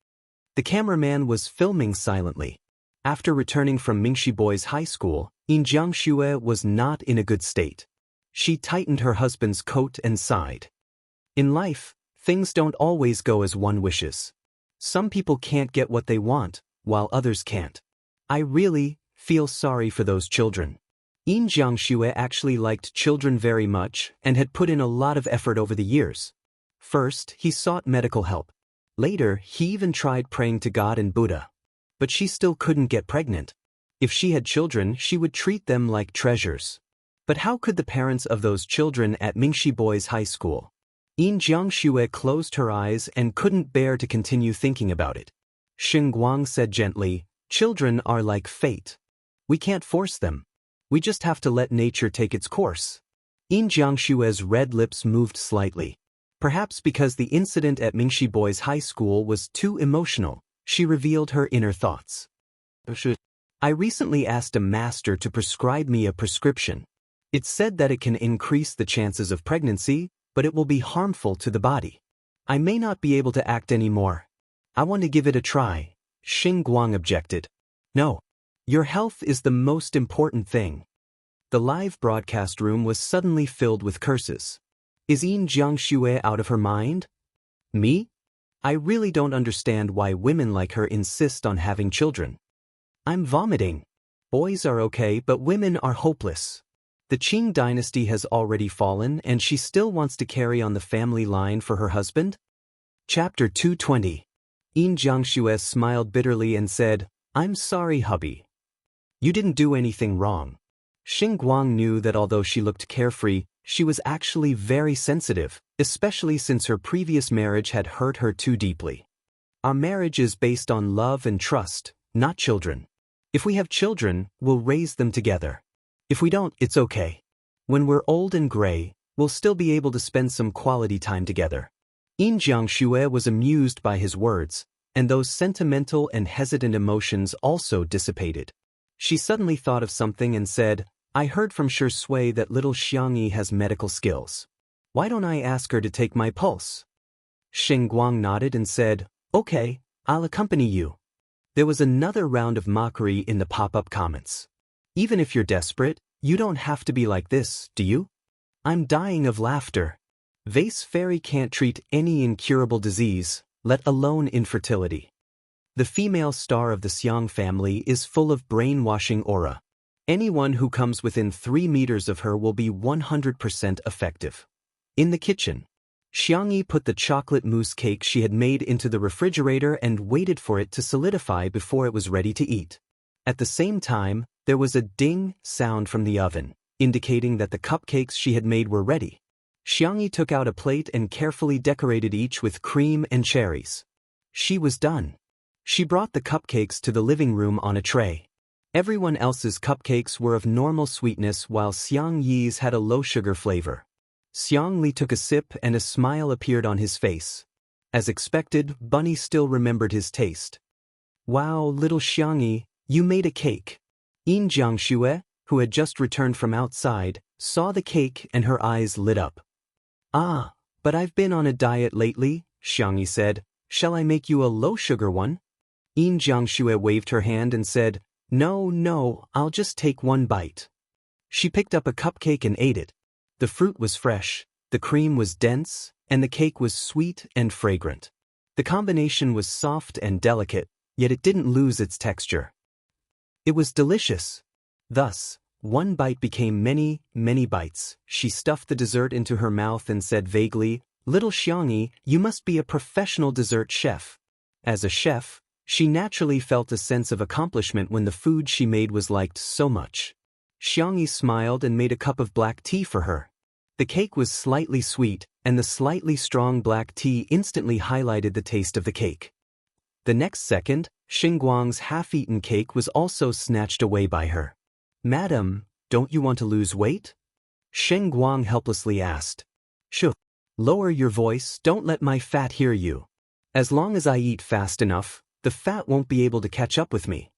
The cameraman was filming silently. After returning from Mingxi Boys High School, Yin Jiangxue was not in a good state. She tightened her husband's coat and sighed. In life, things don't always go as one wishes. Some people can't get what they want, while others can't. I really feel sorry for those children. Yin Jiangxue actually liked children very much and had put in a lot of effort over the years. First, he sought medical help. Later, he even tried praying to God and Buddha. But she still couldn't get pregnant. If she had children, she would treat them like treasures. But how could the parents of those children at Mingxi Boys High School? Yin Jiangxue closed her eyes and couldn't bear to continue thinking about it. Sheng Guang said gently, children are like fate. We can't force them. We just have to let nature take its course. Yin Jiangxue's red lips moved slightly. Perhaps because the incident at Mingxi Boys High School was too emotional, she revealed her inner thoughts. I recently asked a master to prescribe me a prescription. It said that it can increase the chances of pregnancy, but it will be harmful to the body. I may not be able to act anymore. I want to give it a try. Sheng Guang objected. No. Your health is the most important thing. The live broadcast room was suddenly filled with curses. Is Yin Jiangxue out of her mind? Me? I really don't understand why women like her insist on having children. I'm vomiting. Boys are okay, but women are hopeless. The Qing dynasty has already fallen and she still wants to carry on the family line for her husband? Chapter 220. Yin Jiangxue smiled bitterly and said, I'm sorry, hubby. You didn't do anything wrong. Sheng Guang knew that although she looked carefree, she was actually very sensitive, especially since her previous marriage had hurt her too deeply. Our marriage is based on love and trust, not children. If we have children, we'll raise them together. If we don't, it's okay. When we're old and gray, we'll still be able to spend some quality time together. Xianxia was amused by his words, and those sentimental and hesitant emotions also dissipated. She suddenly thought of something and said, I heard from Shui that little Xiangyi has medical skills. Why don't I ask her to take my pulse? Guang nodded and said, Okay, I'll accompany you. There was another round of mockery in the pop-up comments. Even if you're desperate, you don't have to be like this, do you? I'm dying of laughter. Vase Fairy can't treat any incurable disease, let alone infertility. The female star of the Xiang family is full of brainwashing aura. Anyone who comes within 3 meters of her will be 100% effective. In the kitchen, Xiangyi put the chocolate mousse cake she had made into the refrigerator and waited for it to solidify before it was ready to eat. At the same time, there was a ding sound from the oven, indicating that the cupcakes she had made were ready. Xiangyi took out a plate and carefully decorated each with cream and cherries. She was done. She brought the cupcakes to the living room on a tray. Everyone else's cupcakes were of normal sweetness while Xiangyi's had a low-sugar flavor. Xiangli took a sip and a smile appeared on his face. As expected, Bunny still remembered his taste. Wow, little Xiangyi, you made a cake. Jiangxue, who had just returned from outside, saw the cake and her eyes lit up. Ah, but I've been on a diet lately, Xiangyi said. Shall I make you a low-sugar one? Jiangxue waved her hand and said, No, I'll just take one bite. She picked up a cupcake and ate it. The fruit was fresh, the cream was dense, and the cake was sweet and fragrant. The combination was soft and delicate, yet it didn't lose its texture. It was delicious. Thus, one bite became many bites. She stuffed the dessert into her mouth and said vaguely, Little Xiangyi, you must be a professional dessert chef. As a chef, she naturally felt a sense of accomplishment when the food she made was liked so much. Xiangyi smiled and made a cup of black tea for her. The cake was slightly sweet, and the slightly strong black tea instantly highlighted the taste of the cake. The next second, Xinguang's half-eaten cake was also snatched away by her. Madam, don't you want to lose weight? Xinguang helplessly asked. Shh. Lower your voice, don't let my fat hear you. As long as I eat fast enough, the fat won't be able to catch up with me.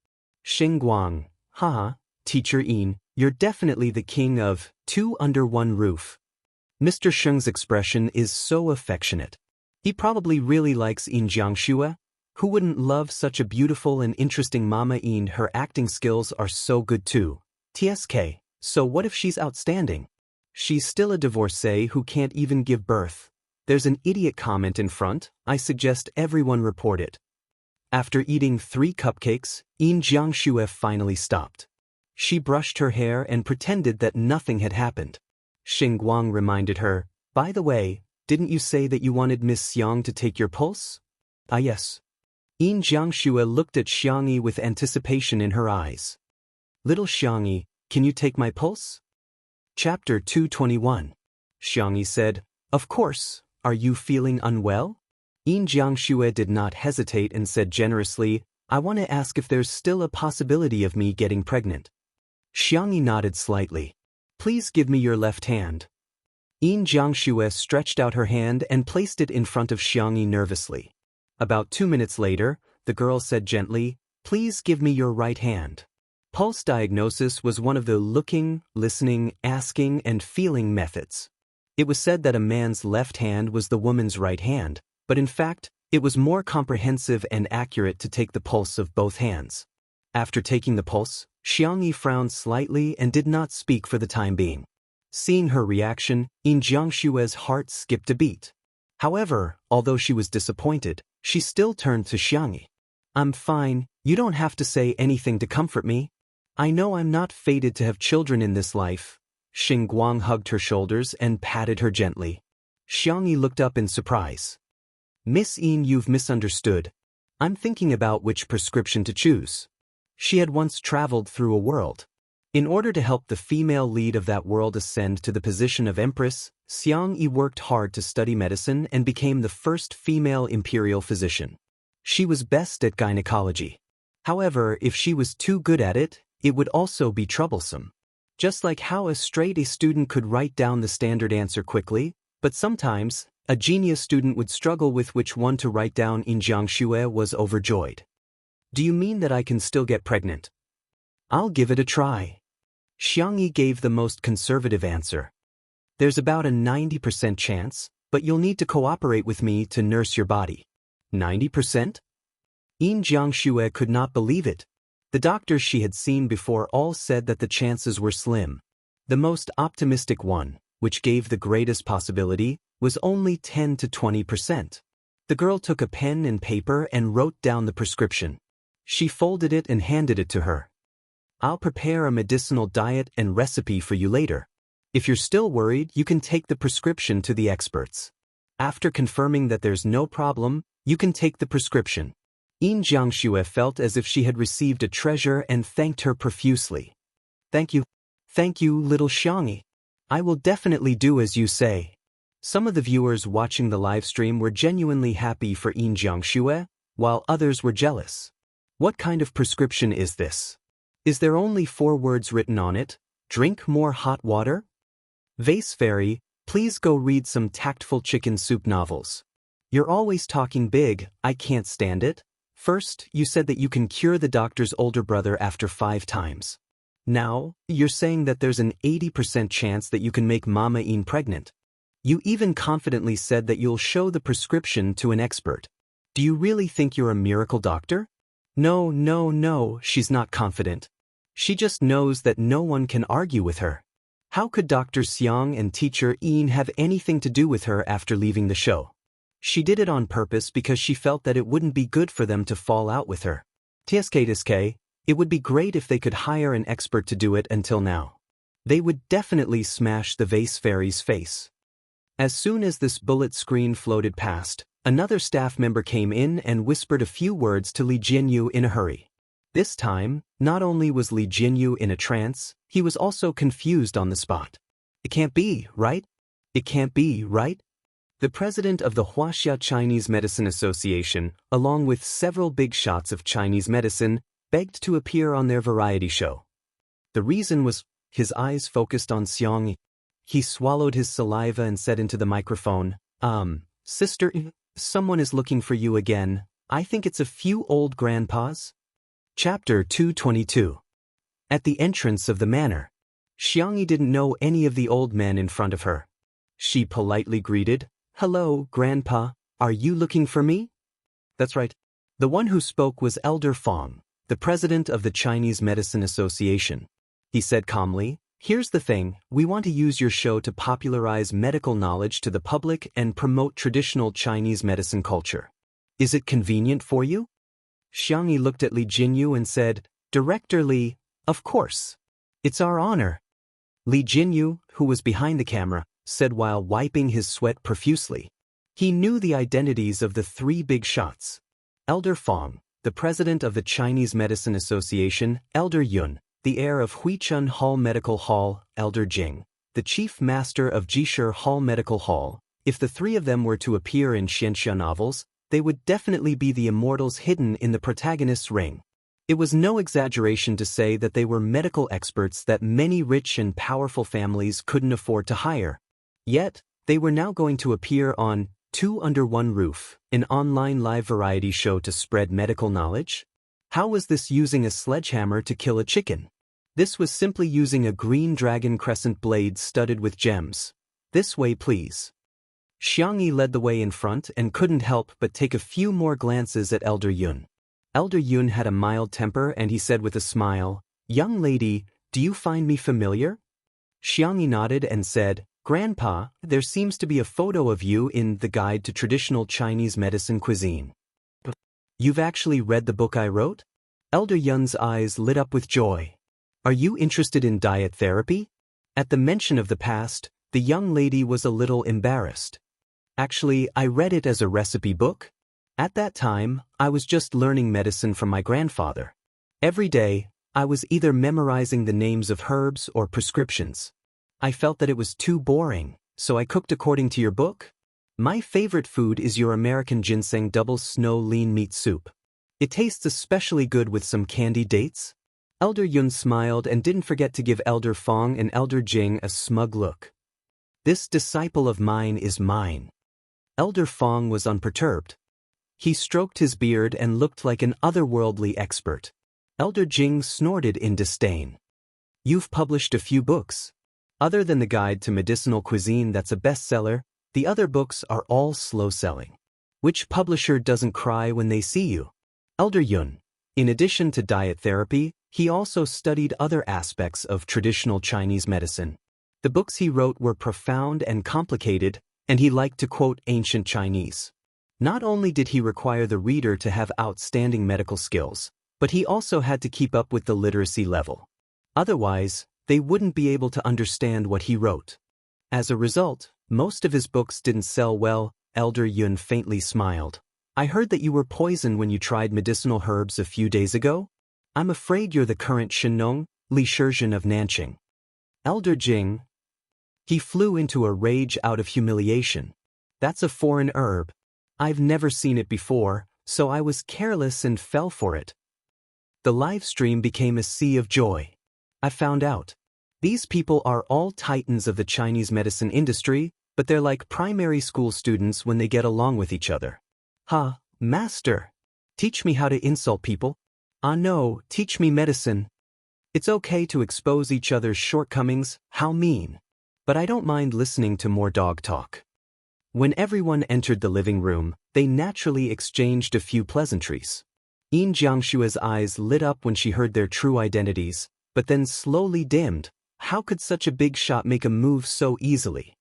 Xinguang, haha, Teacher Yin, you're definitely the king of 2 under 1 roof. Mr. Sheng's expression is so affectionate. He probably really likes Yin Jiangxue. Who wouldn't love such a beautiful and interesting Mama Yin? Her acting skills are so good too. TSK, so what if she's outstanding? She's still a divorcee who can't even give birth. There's an idiot comment in front, I suggest everyone report it. After eating 3 cupcakes, Yin Jiangxue finally stopped. She brushed her hair and pretended that nothing had happened. Xinguang reminded her, By the way, didn't you say that you wanted Miss Xiang to take your pulse? Ah yes. Yin Jiangxue looked at Xiangyi with anticipation in her eyes. Little Xiangyi, can you take my pulse? Chapter 221. Xiangyi said, Of course, are you feeling unwell? Yin Jiangxue did not hesitate and said generously, I want to ask if there's still a possibility of me getting pregnant. Xiangyi nodded slightly. Please give me your left hand. Yin Jiangxue stretched out her hand and placed it in front of Xiangyi nervously. About 2 minutes later, the girl said gently, Please give me your right hand. Pulse diagnosis was one of the looking, listening, asking, and feeling methods. It was said that a man's left hand was the woman's right hand, but in fact, it was more comprehensive and accurate to take the pulse of both hands. After taking the pulse, Xiangyi frowned slightly and did not speak for the time being. Seeing her reaction, Yin Jiangxue's heart skipped a beat. However, although she was disappointed, she still turned to Xiangyi. I'm fine, you don't have to say anything to comfort me. I know I'm not fated to have children in this life. Xinguang hugged her shoulders and patted her gently. Xiangyi looked up in surprise. Miss Yin, you've misunderstood. I'm thinking about which prescription to choose. She had once traveled through a world. In order to help the female lead of that world ascend to the position of empress, Xiangyi worked hard to study medicine and became the first female imperial physician. She was best at gynecology. However, if she was too good at it, it would also be troublesome. Just like how a straight-A student could write down the standard answer quickly, but sometimes, a genius student would struggle with which one to write down. Xianxia was overjoyed. Do you mean that I can still get pregnant? I'll give it a try. Xiangyi gave the most conservative answer. There's about a 90% chance, but you'll need to cooperate with me to nurse your body. 90%? Xianxia could not believe it. The doctors she had seen before all said that the chances were slim. The most optimistic one, which gave the greatest possibility, was only 10 to 20%. The girl took a pen and paper and wrote down the prescription. She folded it and handed it to her. I'll prepare a medicinal diet and recipe for you later. If you're still worried, you can take the prescription to the experts. After confirming that there's no problem, you can take the prescription. Xianxia felt as if she had received a treasure and thanked her profusely. Thank you. Thank you, little Xiangyi. I will definitely do as you say. Some of the viewers watching the live stream were genuinely happy for Xianxia, while others were jealous. What kind of prescription is this? Is there only 4 words written on it? Drink more hot water? Vase Fairy, please go read some tactful chicken soup novels. You're always talking big, I can't stand it. First, you said that you can cure the doctor's older brother after 5 times. Now, you're saying that there's an 80% chance that you can make Mama Yin pregnant. You even confidently said that you'll show the prescription to an expert. Do you really think you're a miracle doctor? No, she's not confident. She just knows that no one can argue with her. How could Dr. Xiang and teacher Yin have anything to do with her after leaving the show? She did it on purpose because she felt that it wouldn't be good for them to fall out with her. TSK, it would be great if they could hire an expert to do it until now. They would definitely smash the Vase Fairy's face. As soon as this bullet screen floated past, another staff member came in and whispered a few words to Li Jinyu in a hurry. This time, not only was Li Jinyu in a trance, he was also confused on the spot. It can't be, right? It can't be, right? The president of the Wuxia Chinese Medicine Association, along with several big shots of Chinese medicine, begged to appear on their variety show. The reason was, his eyes focused on Xiangyi. He swallowed his saliva and said into the microphone, Sister, someone is looking for you again. I think it's a few old grandpas. Chapter 222. At the entrance of the manor, Xiangyi didn't know any of the old men in front of her. She politely greeted, Hello, Grandpa, are you looking for me? That's right. The one who spoke was Elder Fong, the president of the Chinese Medicine Association. He said calmly, Here's the thing, we want to use your show to popularize medical knowledge to the public and promote traditional Chinese medicine culture. Is it convenient for you? Xiangyi looked at Li Jinyu and said, Director Li, of course. It's our honor. Li Jinyu, who was behind the camera, said while wiping his sweat profusely. He knew the identities of the 3 big shots. Elder Fong, the president of the Chinese Medicine Association, Elder Yun, the heir of Huichun Hall Medical Hall, Elder Jing, the chief master of Jishir Hall Medical Hall. If the 3 of them were to appear in Xianxia novels, they would definitely be the immortals hidden in the protagonist's ring. It was no exaggeration to say that they were medical experts that many rich and powerful families couldn't afford to hire. Yet, they were now going to appear on 2 Under One Roof, an online live variety show to spread medical knowledge. How was this using a sledgehammer to kill a chicken? This was simply using a green dragon crescent blade studded with gems. This way, please. Xiangyi led the way in front and couldn't help but take a few more glances at Elder Yun. Elder Yun had a mild temper and he said with a smile, Young lady, do you find me familiar? Xiangyi nodded and said, Grandpa, there seems to be a photo of you in The Guide to Traditional Chinese Medicine Cuisine. You've actually read the book I wrote? Elder Yun's eyes lit up with joy. Are you interested in diet therapy? At the mention of the past, the young lady was a little embarrassed. Actually, I read it as a recipe book. At that time, I was just learning medicine from my grandfather. Every day, I was either memorizing the names of herbs or prescriptions. I felt that it was too boring, so I cooked according to your book. My favorite food is your American ginseng double snow lean meat soup. It tastes especially good with some candied dates. Elder Yun smiled and didn't forget to give Elder Fong and Elder Jing a smug look. This disciple of mine is mine. Elder Fong was unperturbed. He stroked his beard and looked like an otherworldly expert. Elder Jing snorted in disdain. You've published a few books. Other than the Guide to Medicinal Cuisine that's a bestseller, the other books are all slow-selling. Which publisher doesn't cry when they see you? Elder Yun. In addition to diet therapy, he also studied other aspects of traditional Chinese medicine. The books he wrote were profound and complicated, and he liked to quote ancient Chinese. Not only did he require the reader to have outstanding medical skills, but he also had to keep up with the literacy level. Otherwise, they wouldn't be able to understand what he wrote. As a result, most of his books didn't sell well. Elder Yun faintly smiled. I heard that you were poisoned when you tried medicinal herbs a few days ago? I'm afraid you're the current Shenong, Li Shizhen of Nanqing. Elder Jing. He flew into a rage out of humiliation. That's a foreign herb. I've never seen it before, so I was careless and fell for it. The live stream became a sea of joy. I found out. These people are all titans of the Chinese medicine industry, but they're like primary school students when they get along with each other. Ha, master. Teach me how to insult people? Ah no, teach me medicine. It's okay to expose each other's shortcomings, how mean. But I don't mind listening to more dog talk. When everyone entered the living room, they naturally exchanged a few pleasantries. Yin Jiangshua's eyes lit up when she heard their true identities, but then slowly dimmed. How could such a big shot make a move so easily?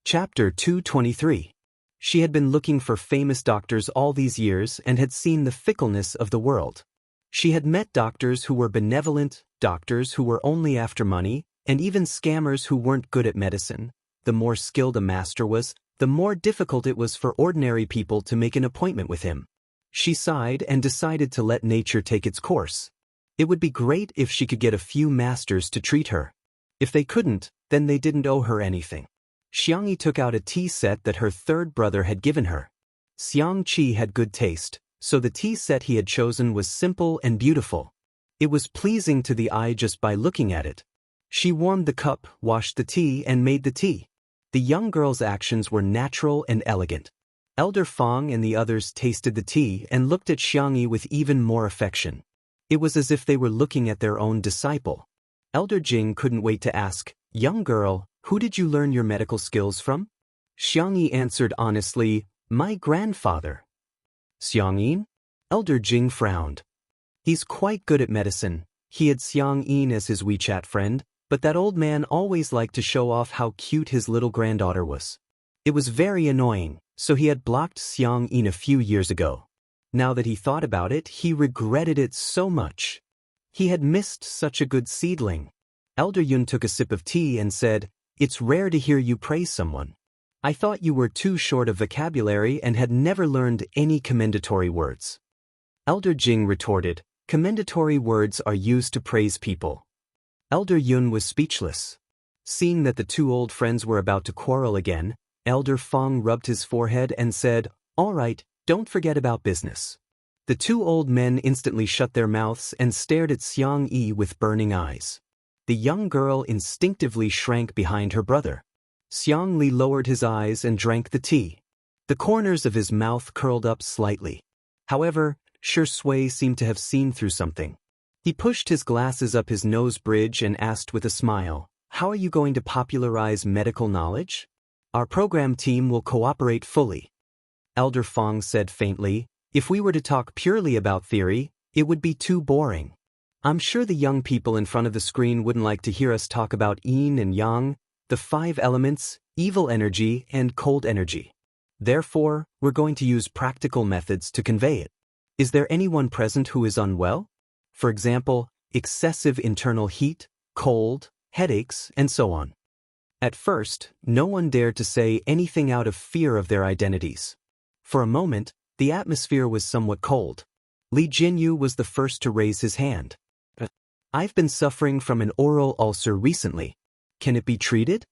Chapter 223. She had been looking for famous doctors all these years and had seen the fickleness of the world. She had met doctors who were benevolent, doctors who were only after money, and even scammers who weren't good at medicine. The more skilled a master was, the more difficult it was for ordinary people to make an appointment with him. She sighed and decided to let nature take its course. It would be great if she could get a few masters to treat her. If they couldn't, then they didn't owe her anything. Xianxia took out a tea set that her third brother had given her. Xianxia had good taste, so the tea set he had chosen was simple and beautiful. It was pleasing to the eye just by looking at it. She warmed the cup, washed the tea, and made the tea. The young girl's actions were natural and elegant. Elder Fong and the others tasted the tea and looked at Xianxia with even more affection. It was as if they were looking at their own disciple. Elder Jing couldn't wait to ask, "Young girl, who did you learn your medical skills from?" Xianxia answered honestly, "My grandfather." Xianxia? Elder Jing frowned. He's quite good at medicine. He had Xianxia as his WeChat friend, but that old man always liked to show off how cute his little granddaughter was. It was very annoying, so he had blocked Xianxia a few years ago. Now that he thought about it, he regretted it so much. He had missed such a good seedling. Elder Yun took a sip of tea and said, "It's rare to hear you praise someone. I thought you were too short of vocabulary and had never learned any commendatory words." Elder Jing retorted, "Commendatory words are used to praise people." Elder Yun was speechless. Seeing that the two old friends were about to quarrel again, Elder Fong rubbed his forehead and said, "All right, don't forget about business." The two old men instantly shut their mouths and stared at Xianxia with burning eyes. The young girl instinctively shrank behind her brother. Xianxia lowered his eyes and drank the tea. The corners of his mouth curled up slightly. However, Shui seemed to have seen through something. He pushed his glasses up his nose bridge and asked with a smile, "How are you going to popularize medical knowledge?" "Our program team will cooperate fully." Elder Fong said faintly, "If we were to talk purely about theory, it would be too boring. I'm sure the young people in front of the screen wouldn't like to hear us talk about yin and yang, the 5 elements, evil energy, and cold energy. Therefore, we're going to use practical methods to convey it. Is there anyone present who is unwell? For example, excessive internal heat, cold, headaches, and so on." At first, no one dared to say anything out of fear of their identities. For a moment, the atmosphere was somewhat cold. Li Jinyu was the first to raise his hand. "I've been suffering from an oral ulcer recently. Can it be treated?"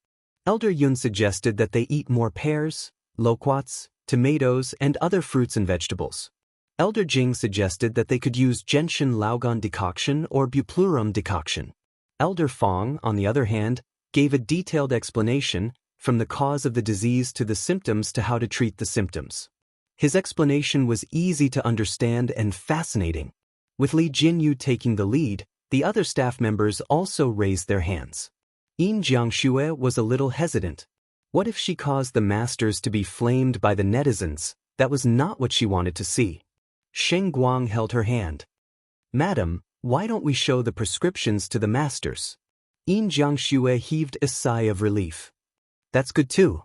Elder Yun suggested that they eat more pears, loquats, tomatoes, and other fruits and vegetables. Elder Jing suggested that they could use gentian laugon decoction or buplurum decoction. Elder Fong, on the other hand, gave a detailed explanation, from the cause of the disease to the symptoms to how to treat the symptoms. His explanation was easy to understand and fascinating. With Li Jinyu taking the lead, the other staff members also raised their hands. Yin Jiangxue was a little hesitant. What if she caused the masters to be flamed by the netizens? That was not what she wanted to see. Sheng Guang held her hand. "Madam, why don't we show the prescriptions to the masters?" Yin Jiangxue heaved a sigh of relief. That's good too.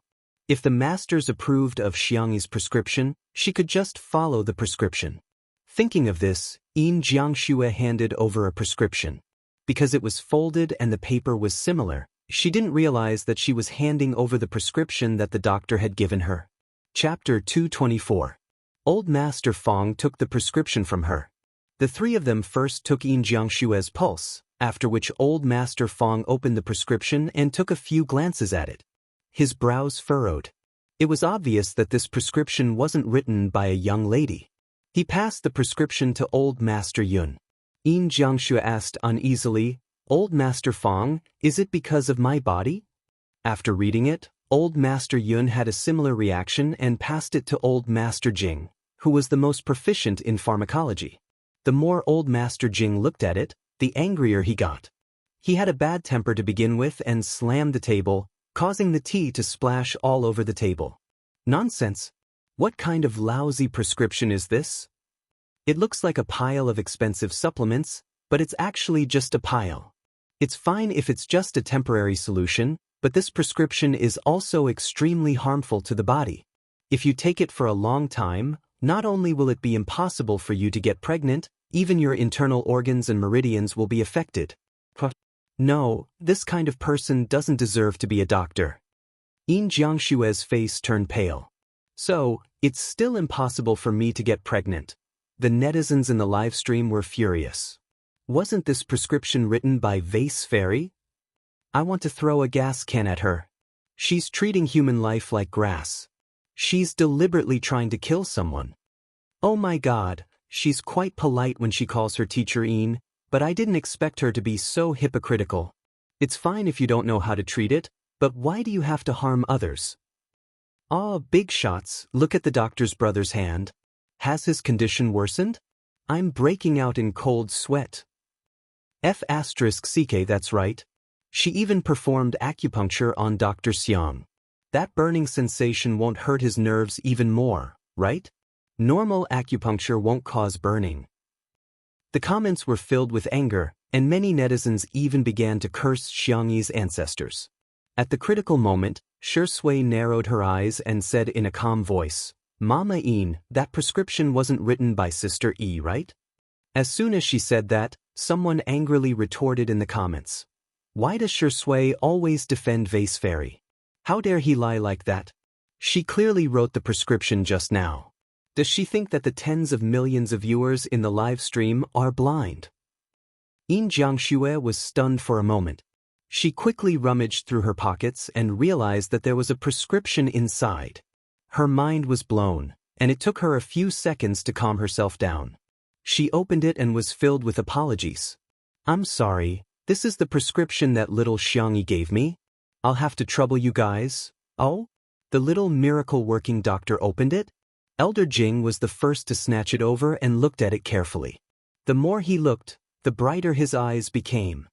If the masters approved of Xianxi's prescription, she could just follow the prescription. Thinking of this, Yin Jiangxue handed over a prescription. Because it was folded and the paper was similar, she didn't realize that she was handing over the prescription that the doctor had given her. Chapter 224. Old Master Fong took the prescription from her. The three of them first took Yin Jiangxue's pulse, after which Old Master Fong opened the prescription and took a few glances at it. His brows furrowed. It was obvious that this prescription wasn't written by a young lady. He passed the prescription to Old Master Yun. Yin Jiangxue asked uneasily, "Old Master Fong, is it because of my body?" After reading it, Old Master Yun had a similar reaction and passed it to Old Master Jing, who was the most proficient in pharmacology. The more Old Master Jing looked at it, the angrier he got. He had a bad temper to begin with and slammed the table, causing the tea to splash all over the table. Nonsense! What kind of lousy prescription is this? It looks like a pile of expensive supplements, but it's actually just a pile. It's fine if it's just a temporary solution, but this prescription is also extremely harmful to the body. If you take it for a long time, not only will it be impossible for you to get pregnant, even your internal organs and meridians will be affected. No, this kind of person doesn't deserve to be a doctor. Yin Jiangxue's face turned pale. So, it's still impossible for me to get pregnant. The netizens in the live stream were furious. Wasn't this prescription written by Vase Fairy? I want to throw a gas can at her. She's treating human life like grass. She's deliberately trying to kill someone. Oh my God, she's quite polite when she calls her teacher Yin, but I didn't expect her to be so hypocritical. It's fine if you don't know how to treat it, but why do you have to harm others? Ah, big shots, look at the doctor's brother's hand. Has his condition worsened? I'm breaking out in cold sweat. F*CK, that's right. She even performed acupuncture on Dr. Xiang. That burning sensation won't hurt his nerves even more, right? Normal acupuncture won't cause burning. The comments were filled with anger, and many netizens even began to curse Xianxi's ancestors. At the critical moment, Shui narrowed her eyes and said in a calm voice, "Mama Yin, that prescription wasn't written by Sister E, right?" As soon as she said that, someone angrily retorted in the comments. Why does Shui always defend Vase Fairy? How dare he lie like that? She clearly wrote the prescription just now. Does she think that the tens of millions of viewers in the live stream are blind? Yin Jiangxue was stunned for a moment. She quickly rummaged through her pockets and realized that there was a prescription inside. Her mind was blown, and it took her a few seconds to calm herself down. She opened it and was filled with apologies. "I'm sorry, this is the prescription that little Xianxi gave me. I'll have to trouble you guys." Oh? The little miracle-working doctor opened it? Elder Jing was the first to snatch it over and looked at it carefully. The more he looked, the brighter his eyes became.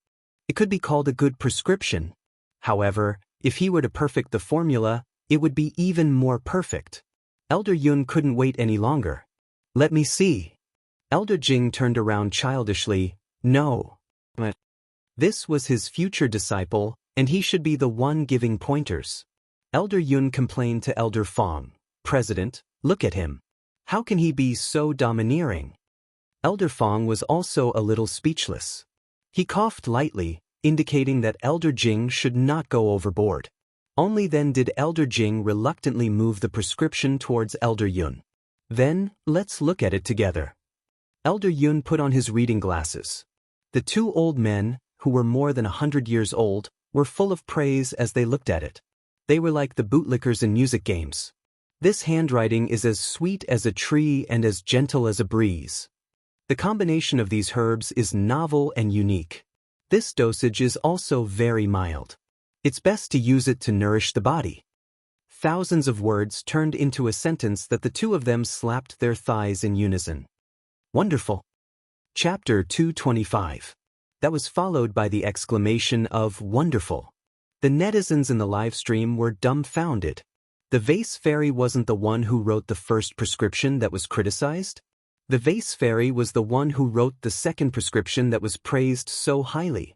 It could be called a good prescription. However, if he were to perfect the formula, it would be even more perfect. Elder Yun couldn't wait any longer. "Let me see." Elder Jing turned around childishly. "No." This was his future disciple, and he should be the one giving pointers. Elder Yun complained to Elder Fong, "President, look at him. How can he be so domineering?" Elder Fong was also a little speechless. He coughed lightly, indicating that Elder Jing should not go overboard. Only then did Elder Jing reluctantly move the prescription towards Elder Yun. "Then, let's look at it together." Elder Yun put on his reading glasses. The two old men, who were more than 100 years old, were full of praise as they looked at it. They were like the bootlickers in music games. This handwriting is as sweet as a tree and as gentle as a breeze. The combination of these herbs is novel and unique. This dosage is also very mild. It's best to use it to nourish the body. Thousands of words turned into a sentence that the two of them slapped their thighs in unison. Wonderful. Chapter 225. That was followed by the exclamation of wonderful. The netizens in the live stream were dumbfounded. The vase fairy wasn't the one who wrote the first prescription that was criticized. The vase fairy was the one who wrote the second prescription that was praised so highly.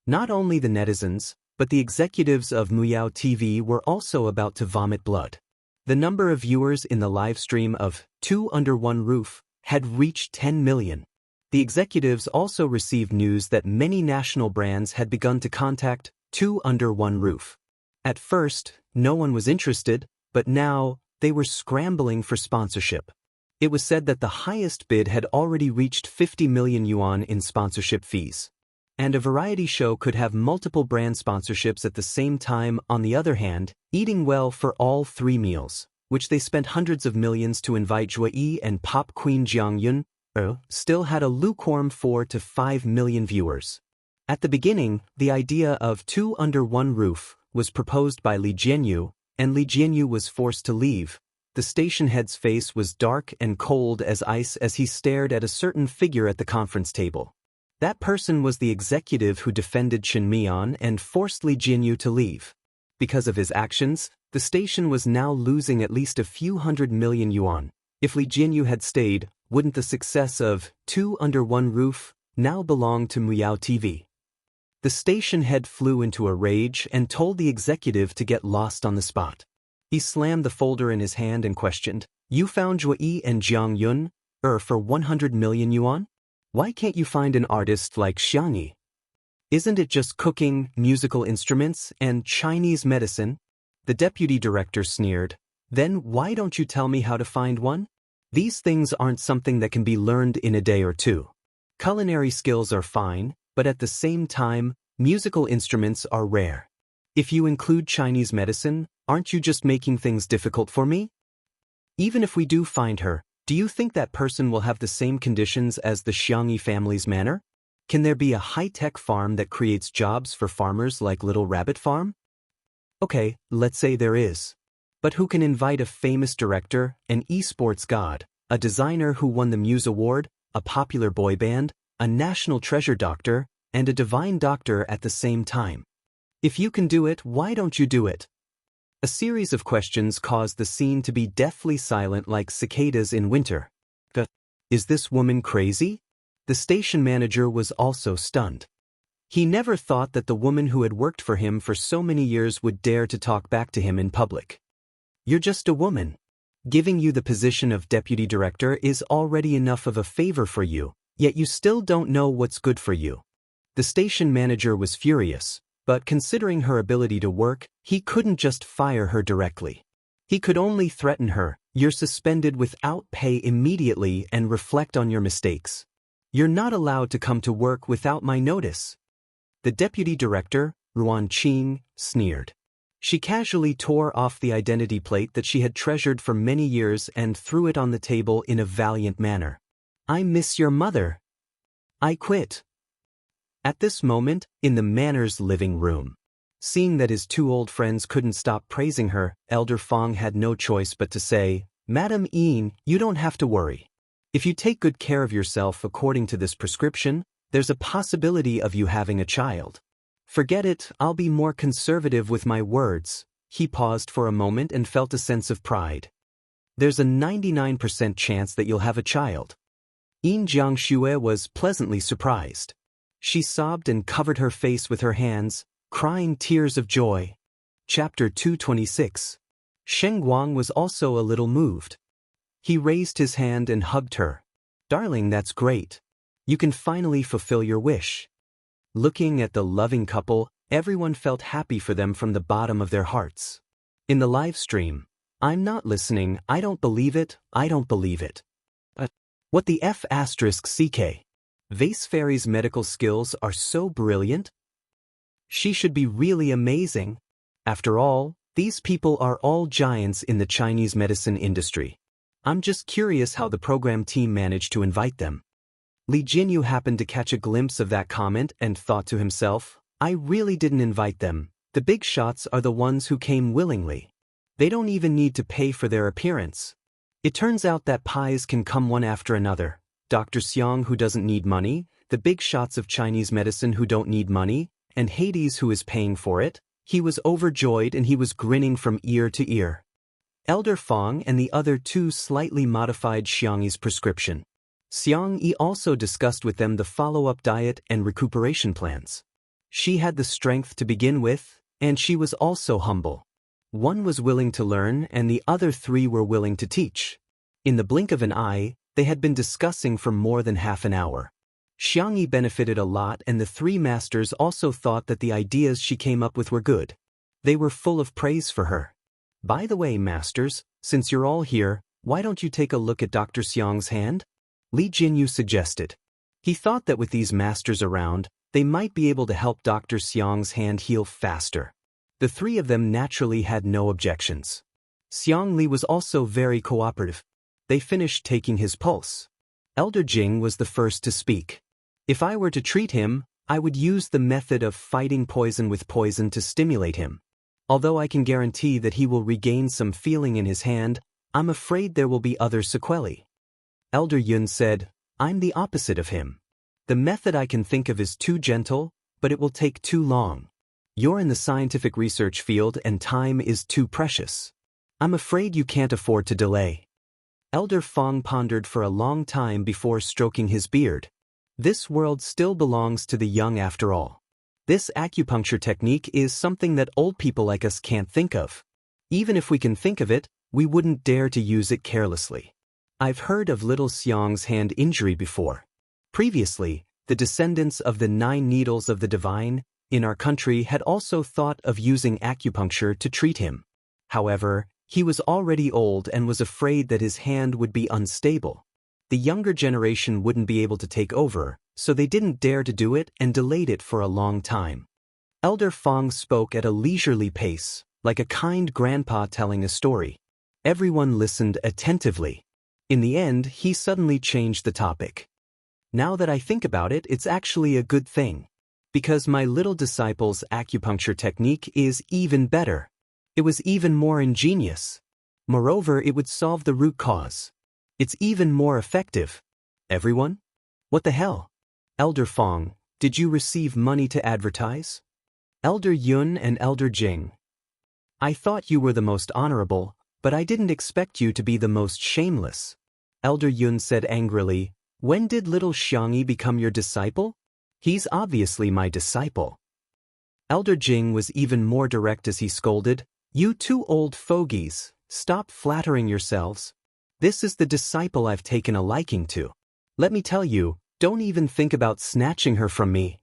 Not only the netizens, but the executives of Muyao TV were also about to vomit blood. The number of viewers in the live stream of Two Under One Roof had reached 10 million. The executives also received news that many national brands had begun to contact Two Under One Roof. At first, no one was interested, but now, they were scrambling for sponsorship. It was said that the highest bid had already reached 50 million yuan in sponsorship fees. And a variety show could have multiple brand sponsorships at the same time. On the other hand, eating well for all 3 meals, which they spent hundreds of millions to invite Zhuyi and pop queen Jiang Yun, still had a lukewarm 4 to 5 million viewers. At the beginning, the idea of Two Under One Roof was proposed by Li Jianyu, and Li Jianyu was forced to leave. The station head's face was dark and cold as ice as he stared at a certain figure at the conference table. That person was the executive who defended Shen Mian and forced Li Jianyu to leave. Because of his actions, the station was now losing at least a few 100 million yuan. If Li Jianyu had stayed, wouldn't the success of Two Under One Roof now belong to Muyao TV? The station head flew into a rage and told the executive to get lost on the spot. He slammed the folder in his hand and questioned, "You found Zhuyi and Jiang Yun, for 100 million yuan? Why can't you find an artist like Xianxia? Isn't it just cooking, musical instruments, and Chinese medicine?" The deputy director sneered. "Then why don't you tell me how to find one? These things aren't something that can be learned in a day or two. Culinary skills are fine, but at the same time, musical instruments are rare. If you include Chinese medicine, aren't you just making things difficult for me? Even if we do find her, do you think that person will have the same conditions as the Xianxia family's manor? Can there be a high-tech farm that creates jobs for farmers like Little Rabbit Farm? Okay, let's say there is. But who can invite a famous director, an esports god, a designer who won the Muse Award, a popular boy band, a national treasure doctor, and a divine doctor at the same time? If you can do it, why don't you do it?" A series of questions caused the scene to be deathly silent like cicadas in winter. Is this woman crazy? The station manager was also stunned. He never thought that the woman who had worked for him for so many years would dare to talk back to him in public. "You're just a woman. Giving you the position of deputy director is already enough of a favor for you, yet you still don't know what's good for you." The station manager was furious, but considering her ability to work, he couldn't just fire her directly. He could only threaten her, "You're suspended without pay immediately and reflect on your mistakes. You're not allowed to come to work without my notice." The deputy director, Ruan Qing, sneered. She casually tore off the identity plate that she had treasured for many years and threw it on the table in a valiant manner. "I miss your mother. I quit." At this moment, in the manor's living room, seeing that his two old friends couldn't stop praising her, Elder Fong had no choice but to say, "Madam Yin, you don't have to worry. If you take good care of yourself according to this prescription, there's a possibility of you having a child. Forget it, I'll be more conservative with my words." He paused for a moment and felt a sense of pride. "There's a 99% chance that you'll have a child." Yin Jiangxue was pleasantly surprised. She sobbed and covered her face with her hands, crying tears of joy. Chapter 226. Sheng Guang was also a little moved. He raised his hand and hugged her. "Darling, that's great. You can finally fulfill your wish." Looking at the loving couple, everyone felt happy for them from the bottom of their hearts. In the live stream, "I'm not listening, I don't believe it, I don't believe it. What the F***CK? Vase Fairy's medical skills are so brilliant? She should be really amazing. After all, These people are all giants in the Chinese medicine industry. I'm just curious how the program team managed to invite them. Li Jinyu happened to catch a glimpse of that comment and thought to himself, I really didn't invite them. The big shots are the ones who came willingly. They don't even need to pay for their appearance. It turns out that pies can come one after another. Dr. Xiang who doesn't need money, the big shots of Chinese medicine who don't need money, and Hades who is paying for it. He was overjoyed and he was grinning from ear to ear. Elder Fong and the other two slightly modified Xiangyi's prescription. Xiangyi also discussed with them the follow-up diet and recuperation plans. She had the strength to begin with, and she was also humble. One was willing to learn and the other three were willing to teach. In the blink of an eye, they had been discussing for more than half an hour. Xiangyi benefited a lot and the three masters also thought that the ideas she came up with were good. They were full of praise for her. By the way, masters, since you're all here, why don't you take a look at Dr. Xiang's hand? Li Jinyu suggested. He thought that with these masters around, they might be able to help Dr. Xiang's hand heal faster. The three of them naturally had no objections. Xiang Li was also very cooperative. They finished taking his pulse. Elder Jing was the first to speak. If I were to treat him, I would use the method of fighting poison with poison to stimulate him. Although I can guarantee that he will regain some feeling in his hand, I'm afraid there will be other sequelae. Elder Yun said, I'm the opposite of him. The method I can think of is too gentle, but it will take too long. You're in the scientific research field and time is too precious. I'm afraid you can't afford to delay. Elder Fong pondered for a long time before stroking his beard. This world still belongs to the young after all. This acupuncture technique is something that old people like us can't think of. Even if we can think of it, we wouldn't dare to use it carelessly. I've heard of little Xiang's hand injury before. Previously, the descendants of the 9 needles of the divine in our country had also thought of using acupuncture to treat him. However, he was already old and was afraid that his hand would be unstable. The younger generation wouldn't be able to take over, so they didn't dare to do it and delayed it for a long time. Elder Fong spoke at a leisurely pace, like a kind grandpa telling a story. Everyone listened attentively. In the end, he suddenly changed the topic. Now that I think about it, it's actually a good thing. Because my little disciple's acupuncture technique is even better. It was even more ingenious. Moreover, it would solve the root cause. It's even more effective. Everyone? What the hell? Elder Fong, did you receive money to advertise? Elder Yun and Elder Jing. I thought you were the most honorable, but I didn't expect you to be the most shameless. Elder Yun said angrily, when did little Xiangyi become your disciple? He's obviously my disciple. Elder Jing was even more direct as he scolded, you two old fogies, stop flattering yourselves. This is the disciple I've taken a liking to. Let me tell you, don't even think about snatching her from me.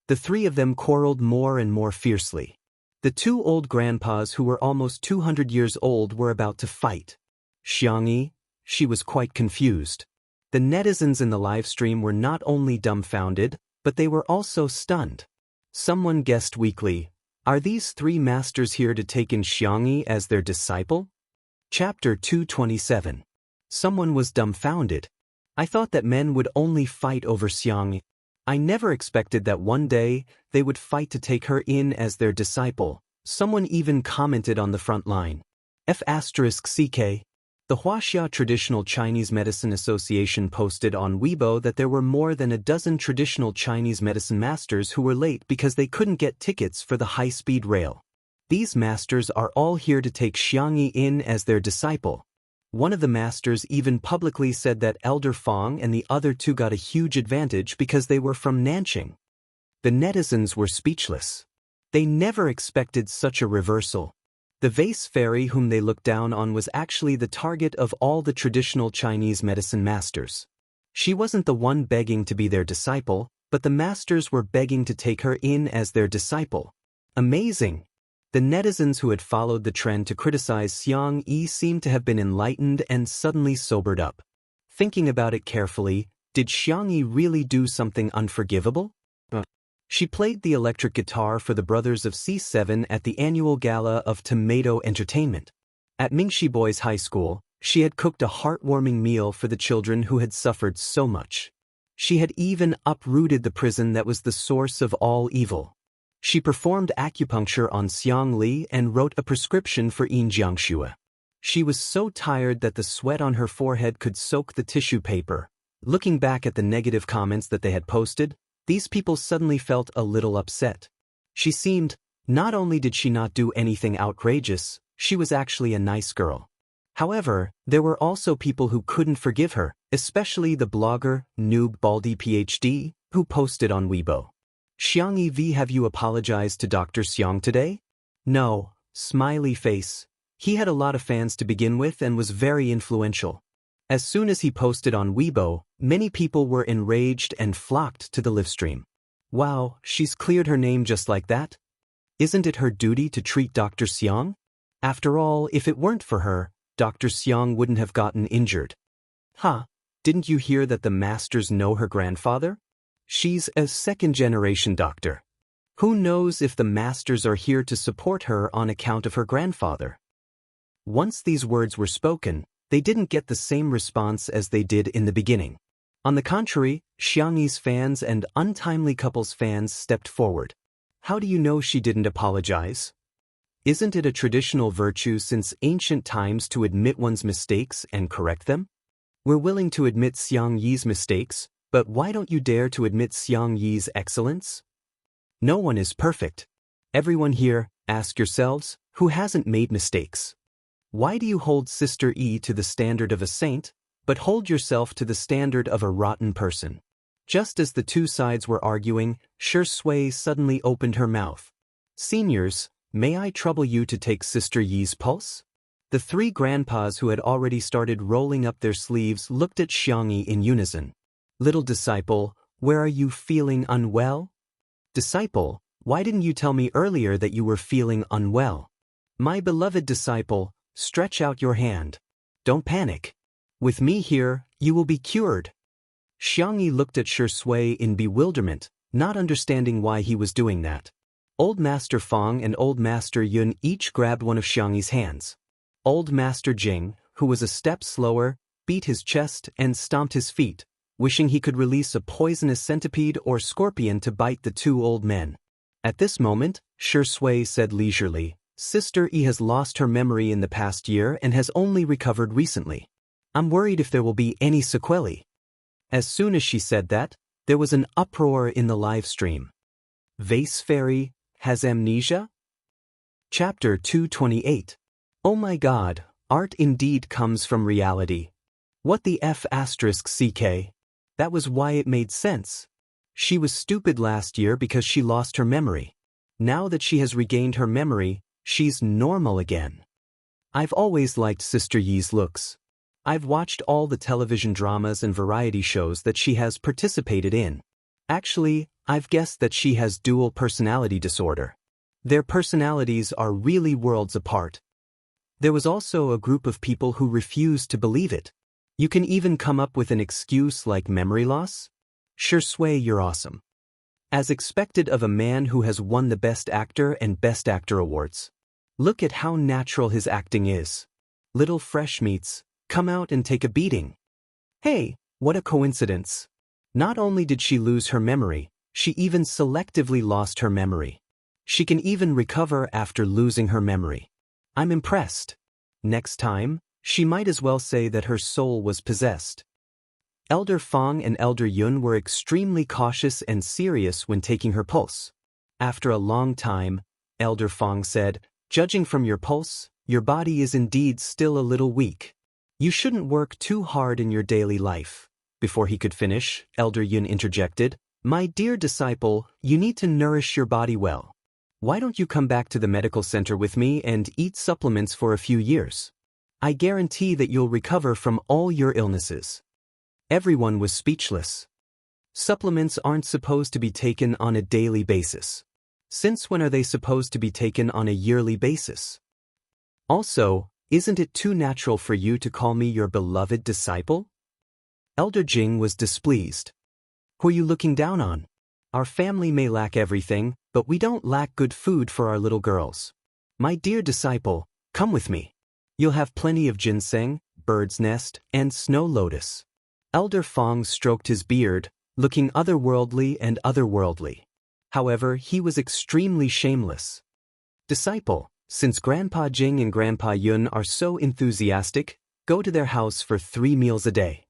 The three of them quarreled more and more fiercely. The two old grandpas who were almost 200 years old were about to fight. Xiangyi, she was quite confused. The netizens in the live stream were not only dumbfounded, but they were also stunned. Someone guessed weakly, are these three masters here to take in Xiangyi as their disciple? Chapter 227. Someone was dumbfounded. I thought that men would only fight over Xiangyi. I never expected that one day they would fight to take her in as their disciple. Someone even commented on the front line. F***CK. The Wuxia Traditional Chinese Medicine Association posted on Weibo that there were more than a dozen traditional Chinese medicine masters who were late because they couldn't get tickets for the high-speed rail. These masters are all here to take Xiangyi in as their disciple. One of the masters even publicly said that Elder Fong and the other two got a huge advantage because they were from Nanqing. The netizens were speechless. They never expected such a reversal. The vase fairy whom they looked down on was actually the target of all the traditional Chinese medicine masters. She wasn't the one begging to be their disciple, but the masters were begging to take her in as their disciple. Amazing! The netizens who had followed the trend to criticize Xiangyi seemed to have been enlightened and suddenly sobered up. Thinking about it carefully, did Xiangyi really do something unforgivable? She played the electric guitar for the brothers of C7 at the annual gala of Tomato Entertainment. At Mingxi Boys High School, she had cooked a heartwarming meal for the children who had suffered so much. She had even uprooted the prison that was the source of all evil. She performed acupuncture on Xiang Li and wrote a prescription for Xianxia. She was so tired that the sweat on her forehead could soak the tissue paper. Looking back at the negative comments that they had posted, these people suddenly felt a little upset. She seemed, not only did she not do anything outrageous, she was actually a nice girl. However, there were also people who couldn't forgive her, especially the blogger, Noob Baldy PhD, who posted on Weibo. Xiang Yi, have you apologized to Dr. Xiang today? No, smiley face. He had a lot of fans to begin with and was very influential. As soon as he posted on Weibo, many people were enraged and flocked to the livestream. Wow, she's cleared her name just like that? Isn't it her duty to treat Dr. Xiang? After all, if it weren't for her, Dr. Xiang wouldn't have gotten injured. Huh, didn't you hear that the masters know her grandfather? She's a second-generation doctor. Who knows if the masters are here to support her on account of her grandfather? Once these words were spoken, they didn't get the same response as they did in the beginning. On the contrary, Xiang Yi's fans and Untimely Couple's fans stepped forward. How do you know she didn't apologize? Isn't it a traditional virtue since ancient times to admit one's mistakes and correct them? We're willing to admit Xiang Yi's mistakes, but why don't you dare to admit Xiang Yi's excellence? No one is perfect. Everyone here, ask yourselves, who hasn't made mistakes? Why do you hold Sister E to the standard of a saint, but hold yourself to the standard of a rotten person? Just as the two sides were arguing, Shui suddenly opened her mouth. Seniors, may I trouble you to take Sister Yi's pulse? The three grandpas who had already started rolling up their sleeves looked at Xiang Yi in unison. Little disciple, where are you feeling unwell? Disciple, why didn't you tell me earlier that you were feeling unwell? My beloved disciple, stretch out your hand. Don't panic. With me here, you will be cured. Xiang Yi looked at Shui in bewilderment, not understanding why he was doing that. Old Master Fang and Old Master Yun each grabbed one of Xiang Yi's hands. Old Master Jing, who was a step slower, beat his chest and stomped his feet, wishing he could release a poisonous centipede or scorpion to bite the two old men. At this moment, Shui said leisurely, Sister E has lost her memory in the past year and has only recovered recently. I'm worried if there will be any sequelae. As soon as she said that, there was an uproar in the live stream. Vase Fairy has amnesia? Chapter 228. Oh my god, art indeed comes from reality. What the F***CK? That was why it made sense. She was stupid last year because she lost her memory. Now that she has regained her memory, she's normal again. I've always liked Sister Yi's looks. I've watched all the television dramas and variety shows that she has participated in. Actually, I've guessed that she has dual personality disorder. Their personalities are really worlds apart. There was also a group of people who refused to believe it. You can even come up with an excuse like memory loss? Shui, you're awesome. As expected of a man who has won the Best Actor and Best Actor awards. Look at how natural his acting is. Little fresh meats, come out and take a beating. Hey, what a coincidence. Not only did she lose her memory, she even selectively lost her memory. She can even recover after losing her memory. I'm impressed. Next time, she might as well say that her soul was possessed. Elder Fang and Elder Yun were extremely cautious and serious when taking her pulse. After a long time, Elder Fang said, judging from your pulse, your body is indeed still a little weak. You shouldn't work too hard in your daily life. Before he could finish, Elder Yun interjected, my dear disciple, you need to nourish your body well. Why don't you come back to the medical center with me and eat supplements for a few years? I guarantee that you'll recover from all your illnesses. Everyone was speechless. Supplements aren't supposed to be taken on a daily basis. Since when are they supposed to be taken on a yearly basis? Also, isn't it too natural for you to call me your beloved disciple? Elder Jing was displeased. Who are you looking down on? Our family may lack everything, but we don't lack good food for our little girls. My dear disciple, come with me. You'll have plenty of ginseng, bird's nest, and snow lotus. Elder Fong stroked his beard, looking otherworldly and otherworldly. However, he was extremely shameless. Disciple, since Grandpa Jing and Grandpa Yun are so enthusiastic, go to their house for 3 meals a day.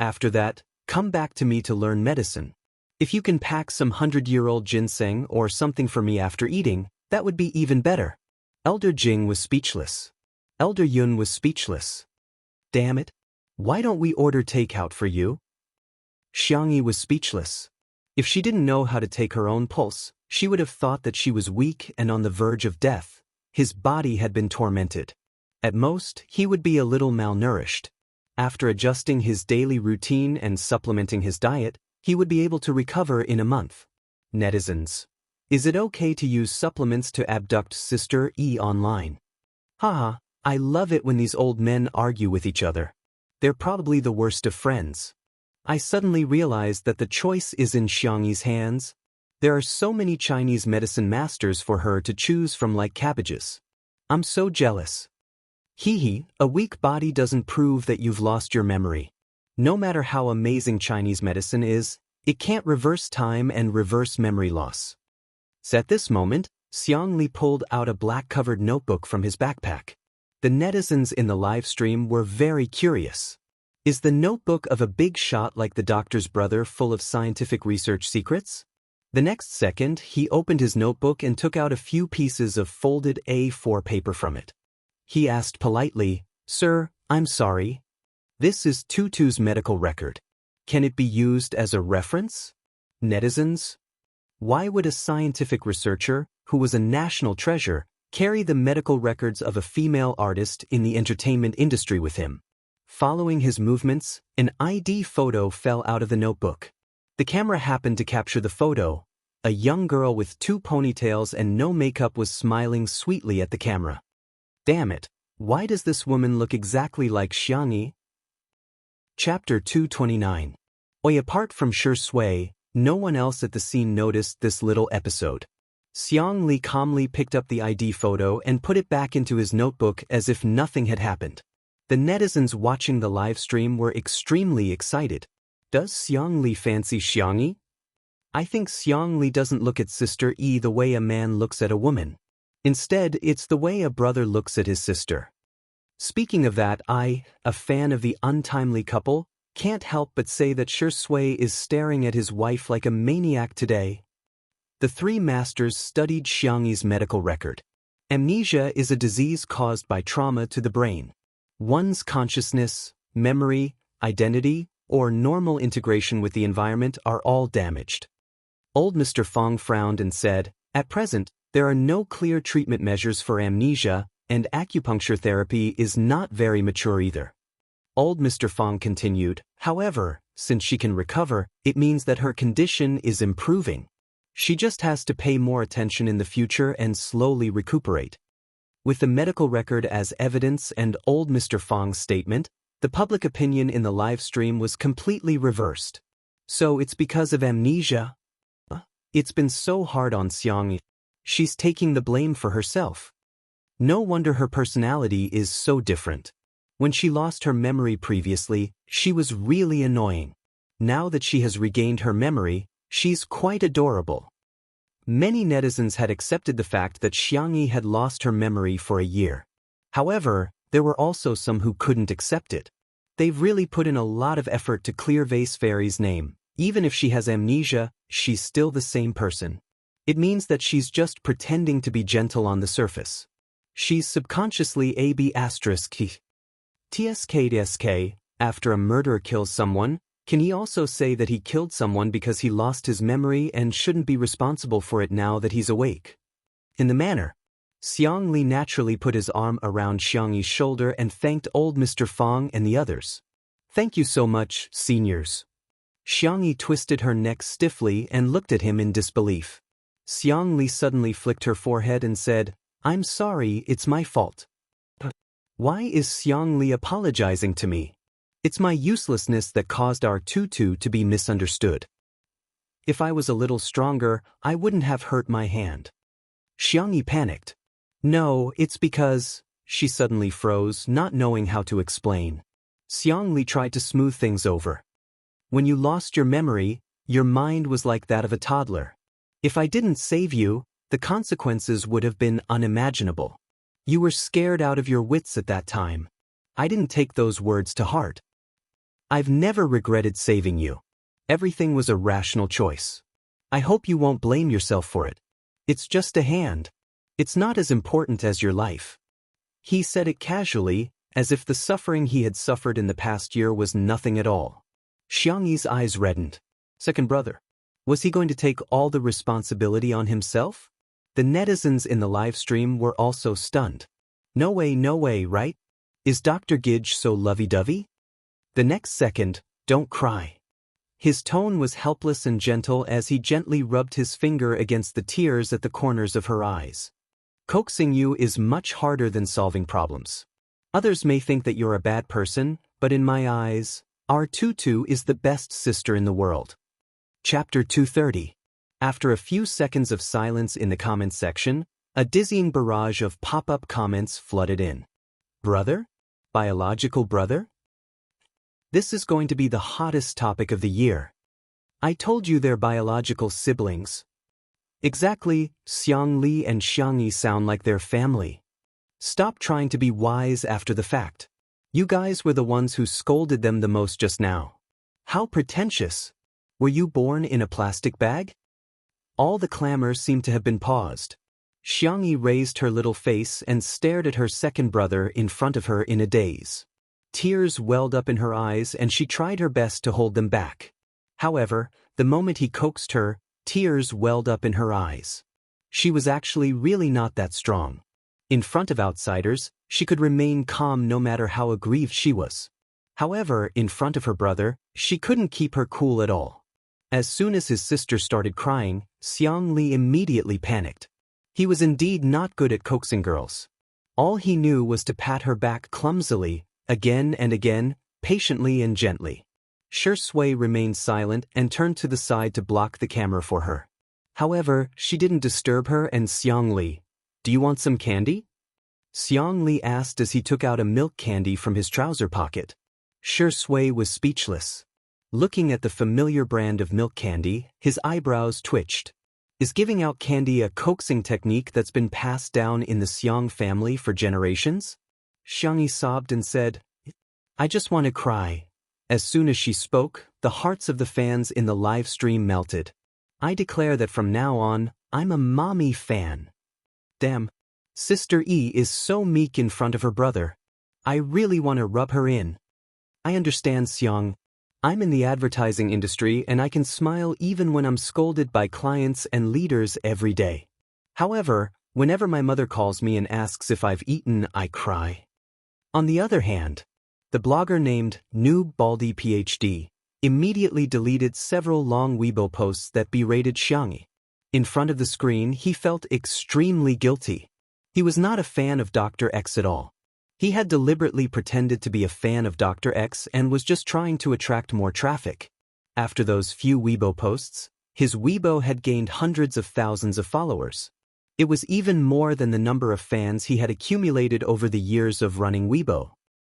After that, come back to me to learn medicine. If you can pack some 100-year-old ginseng or something for me after eating, that would be even better. Elder Jing was speechless. Elder Yun was speechless. Damn it. Why don't we order takeout for you? Xianxia was speechless. If she didn't know how to take her own pulse, she would have thought that she was weak and on the verge of death. His body had been tormented. At most, he would be a little malnourished. After adjusting his daily routine and supplementing his diet, he would be able to recover in a month. Netizens. Is it okay to use supplements to abduct Sister E online? Haha, I love it when these old men argue with each other. They're probably the worst of friends. I suddenly realized that the choice is in Xianxi's hands. There are so many Chinese medicine masters for her to choose from like cabbages. I'm so jealous. Hee, a weak body doesn't prove that you've lost your memory. No matter how amazing Chinese medicine is, it can't reverse time and reverse memory loss. So at this moment, Xianxia pulled out a black-covered notebook from his backpack. The netizens in the live stream were very curious. Is the notebook of a big shot like the doctor's brother full of scientific research secrets? The next second, he opened his notebook and took out a few pieces of folded A4 paper from it. He asked politely, "Sir, I'm sorry. This is Tutu's medical record. Can it be used as a reference?" Netizens? Why would a scientific researcher, who was a national treasure, carry the medical records of a female artist in the entertainment industry with him? Following his movements, an ID photo fell out of the notebook. The camera happened to capture the photo. A young girl with 2 ponytails and no makeup was smiling sweetly at the camera. Damn it, why does this woman look exactly like Xianxia? Chapter 229. Apart from Shui, no one else at the scene noticed this little episode. Xianxia calmly picked up the ID photo and put it back into his notebook as if nothing had happened. The netizens watching the live stream were extremely excited. Does Xianxia fancy Xianxia? I think Xianxia doesn't look at Sister E the way a man looks at a woman. Instead, it's the way a brother looks at his sister. Speaking of that, I, a fan of the untimely couple, can't help but say that Shui is staring at his wife like a maniac today. The 3 masters studied Xianxi's medical record. Amnesia is a disease caused by trauma to the brain. One's consciousness, memory, identity, or normal integration with the environment are all damaged. Old Mr. Fong frowned and said, "At present, there are no clear treatment measures for amnesia, and acupuncture therapy is not very mature either." Old Mr. Fong continued, "However, since she can recover, it means that her condition is improving. She just has to pay more attention in the future and slowly recuperate." With the medical record as evidence and old Mr. Fong's statement, the public opinion in the live stream was completely reversed. So it's because of amnesia? It's been so hard on Xianxia. She's taking the blame for herself. No wonder her personality is so different. When she lost her memory previously, she was really annoying. Now that she has regained her memory, she's quite adorable. Many netizens had accepted the fact that Xianxia had lost her memory for a year. However, there were also some who couldn't accept it. They've really put in a lot of effort to clear Vase Fairy's name. Even if she has amnesia, she's still the same person. It means that she's just pretending to be gentle on the surface. She's subconsciously AB***. TSK. After a murderer kills someone, can he also say that he killed someone because he lost his memory and shouldn't be responsible for it now that he's awake? In the manner, Xianxia naturally put his arm around Xianxi's shoulder and thanked old Mr. Fong and the others. "Thank you so much, seniors." Xianxia twisted her neck stiffly and looked at him in disbelief. Xianxia suddenly flicked her forehead and said, "I'm sorry, it's my fault." Why is Xianxia apologizing to me? It's my uselessness that caused our Tutu to be misunderstood. If I was a little stronger, I wouldn't have hurt my hand. Xianxia panicked. No, it's because… She suddenly froze, not knowing how to explain. Xianxia tried to smooth things over. When you lost your memory, your mind was like that of a toddler. If I didn't save you, the consequences would have been unimaginable. You were scared out of your wits at that time. I didn't take those words to heart. I've never regretted saving you. Everything was a rational choice. I hope you won't blame yourself for it. It's just a hand. It's not as important as your life. He said it casually, as if the suffering he had suffered in the past year was nothing at all. Xianxi's eyes reddened. Second brother. Was he going to take all the responsibility on himself? The netizens in the live stream were also stunned. No way, right? Is Dr. Gidge so lovey-dovey? The next second, don't cry. His tone was helpless and gentle as he gently rubbed his finger against the tears at the corners of her eyes. Coaxing you is much harder than solving problems. Others may think that you're a bad person, but in my eyes, our Tutu is the best sister in the world. Chapter 230. After a few seconds of silence in the comments section, a dizzying barrage of pop-up comments flooded in. Brother? Biological brother? This is going to be the hottest topic of the year. I told you they're biological siblings. Exactly, Xianxia and Xianxia sound like they're family. Stop trying to be wise after the fact. You guys were the ones who scolded them the most just now. How pretentious. Were you born in a plastic bag? All the clamor seemed to have been paused. Xianxia raised her little face and stared at her second brother in front of her in a daze. Tears welled up in her eyes and she tried her best to hold them back. However, the moment he coaxed her, tears welled up in her eyes. She was actually really not that strong. In front of outsiders, she could remain calm no matter how aggrieved she was. However, in front of her brother, she couldn't keep her cool at all. As soon as his sister started crying, Xianxia immediately panicked. He was indeed not good at coaxing girls. All he knew was to pat her back clumsily, again and again, patiently and gently. Shui remained silent and turned to the side to block the camera for her. However, she didn't disturb her and Xianxia. Do you want some candy? Xianxia asked as he took out a milk candy from his trouser pocket. Shui was speechless. Looking at the familiar brand of milk candy, his eyebrows twitched. Is giving out candy a coaxing technique that's been passed down in the Xiang family for generations? Xianxia sobbed and said, I just want to cry. As soon as she spoke, the hearts of the fans in the live stream melted. I declare that from now on, I'm a mommy fan. Damn, Sister E is so meek in front of her brother. I really want to rub her in. I understand, Xiang. I'm in the advertising industry and I can smile even when I'm scolded by clients and leaders every day. However, whenever my mother calls me and asks if I've eaten, I cry. On the other hand, the blogger named Noob Baldy PhD immediately deleted several long Weibo posts that berated Xianxia. In front of the screen, he felt extremely guilty. He was not a fan of Dr. X at all. He had deliberately pretended to be a fan of Dr. X and was just trying to attract more traffic. After those few Weibo posts, his Weibo had gained hundreds of thousands of followers. It was even more than the number of fans he had accumulated over the years of running Weibo.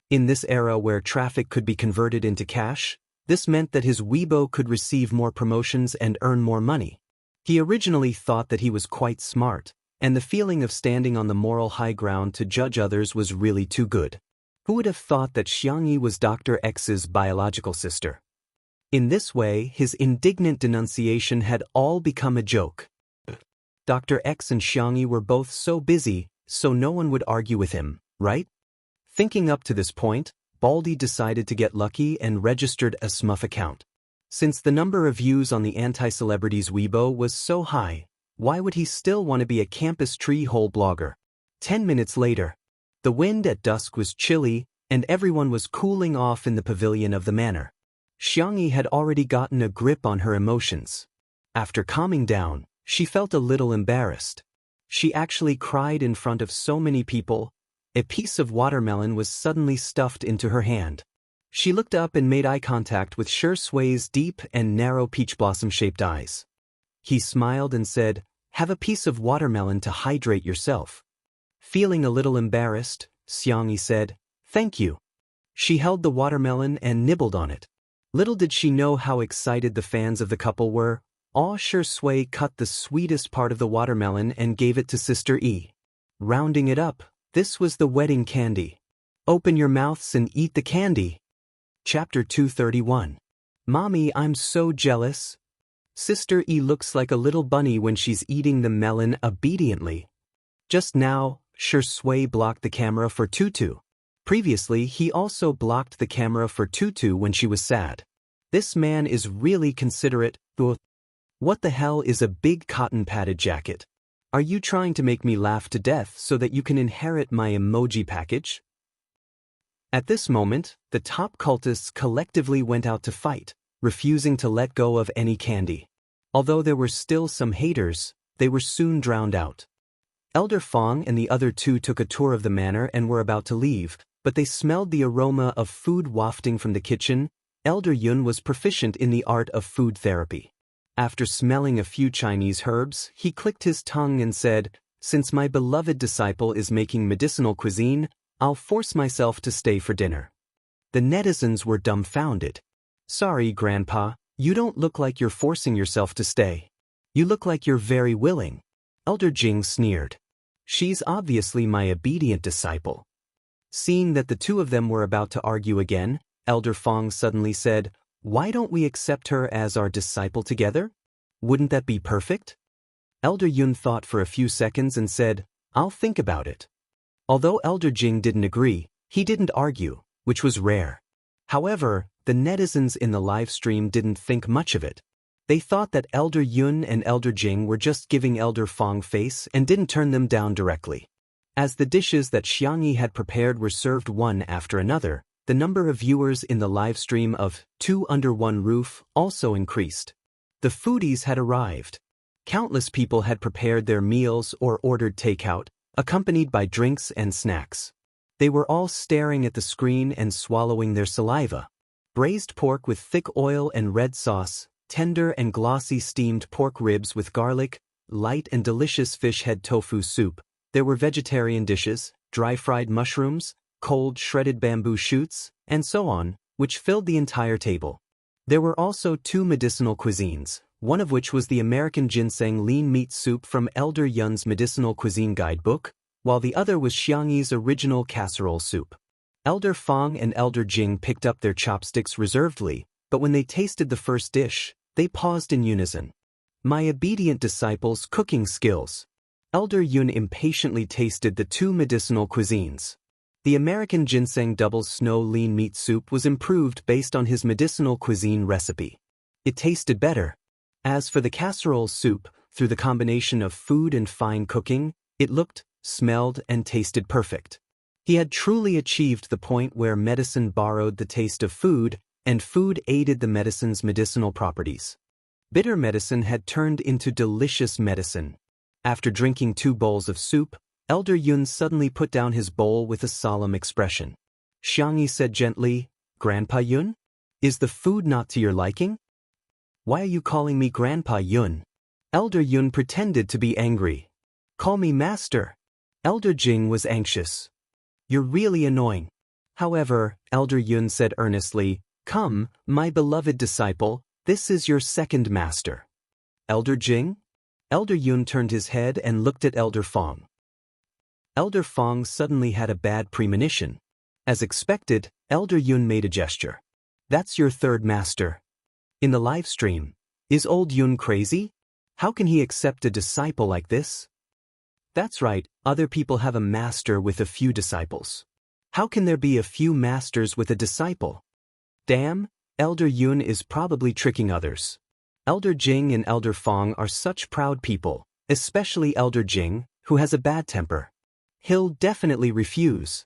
In this era where traffic could be converted into cash, this meant that his Weibo could receive more promotions and earn more money. He originally thought that he was quite smart, and the feeling of standing on the moral high ground to judge others was really too good. Who would have thought that Xianxia was Dr. X's biological sister? In this way, his indignant denunciation had all become a joke. Dr. X and Xianxia were both so busy, so no one would argue with him, right? Thinking up to this point, Baldy decided to get lucky and registered a Smurf account. Since the number of views on the anti-celebrities Weibo was so high, why would he still want to be a campus tree hole blogger? 10 minutes later, the wind at dusk was chilly, and everyone was cooling off in the pavilion of the manor. Xianxia had already gotten a grip on her emotions. After calming down, she felt a little embarrassed. She actually cried in front of so many people. A piece of watermelon was suddenly stuffed into her hand. She looked up and made eye contact with Sui's deep and narrow peach blossom-shaped eyes. He smiled and said, "Have a piece of watermelon to hydrate yourself." Feeling a little embarrassed, Xianxia said, "Thank you." She held the watermelon and nibbled on it. Little did she know how excited the fans of the couple were. Shui cut the sweetest part of the watermelon and gave it to Sister E. Rounding it up, this was the wedding candy. Open your mouths and eat the candy. Chapter 231. Mommy, I'm so jealous. Sister E looks like a little bunny when she's eating the melon obediently. Just now, Shui blocked the camera for Tutu. Previously, he also blocked the camera for Tutu when she was sad. This man is really considerate. What the hell is a big cotton padded jacket? Are you trying to make me laugh to death so that you can inherit my emoji package? At this moment, the top cultists collectively went out to fight, refusing to let go of any candy. Although there were still some haters, they were soon drowned out. Elder Fong and the other two took a tour of the manor and were about to leave, but they smelled the aroma of food wafting from the kitchen. Elder Yun was proficient in the art of food therapy. After smelling a few Chinese herbs, he clicked his tongue and said, "Since my beloved disciple is making medicinal cuisine, I'll force myself to stay for dinner." The netizens were dumbfounded. "Sorry, Grandpa, you don't look like you're forcing yourself to stay. You look like you're very willing." Elder Jing sneered. "She's obviously my obedient disciple." Seeing that the two of them were about to argue again, Elder Fong suddenly said, "Why don't we accept her as our disciple together? Wouldn't that be perfect?" Elder Yun thought for a few seconds and said, "I'll think about it." Although Elder Jing didn't agree, he didn't argue, which was rare. However, the netizens in the live stream didn't think much of it. They thought that Elder Yun and Elder Jing were just giving Elder Fong face and didn't turn them down directly. As the dishes that Xianxia had prepared were served one after another, the number of viewers in the live stream of Two Under One Roof also increased. The foodies had arrived. Countless people had prepared their meals or ordered takeout, accompanied by drinks and snacks. They were all staring at the screen and swallowing their saliva. Braised pork with thick oil and red sauce, tender and glossy steamed pork ribs with garlic, light and delicious fish head tofu soup. There were vegetarian dishes, dry-fried mushrooms, cold shredded bamboo shoots, and so on, which filled the entire table. There were also two medicinal cuisines, one of which was the American ginseng lean meat soup from Elder Yun's medicinal cuisine guidebook, while the other was Xianxi's original casserole soup. Elder Fong and Elder Jing picked up their chopsticks reservedly, but when they tasted the first dish, they paused in unison. "My obedient disciple's cooking skills." Elder Yun impatiently tasted the two medicinal cuisines. The American ginseng double snow lean meat soup was improved based on his medicinal cuisine recipe. It tasted better. As for the casserole soup, through the combination of food and fine cooking, it looked, smelled, and tasted perfect. He had truly achieved the point where medicine borrowed the taste of food, and food aided the medicine's medicinal properties. Bitter medicine had turned into delicious medicine. After drinking 2 bowls of soup, Elder Yun suddenly put down his bowl with a solemn expression. Xianxia said gently, "Grandpa Yun? Is the food not to your liking? Why are you calling me Grandpa Yun?" Elder Yun pretended to be angry. "Call me Master." Elder Jing was anxious. "You're really annoying." However, Elder Yun said earnestly, "Come, my beloved disciple, this is your second master." "Elder Jing?" Elder Yun turned his head and looked at Elder Fong. Elder Fong suddenly had a bad premonition. As expected, Elder Yun made a gesture. "That's your third master." In the live stream, "Is old Yun crazy? How can he accept a disciple like this?" "That's right, other people have a master with a few disciples. How can there be a few masters with a disciple? Damn, Elder Yun is probably tricking others." Elder Jing and Elder Fong are such proud people, especially Elder Jing, who has a bad temper. He'll definitely refuse.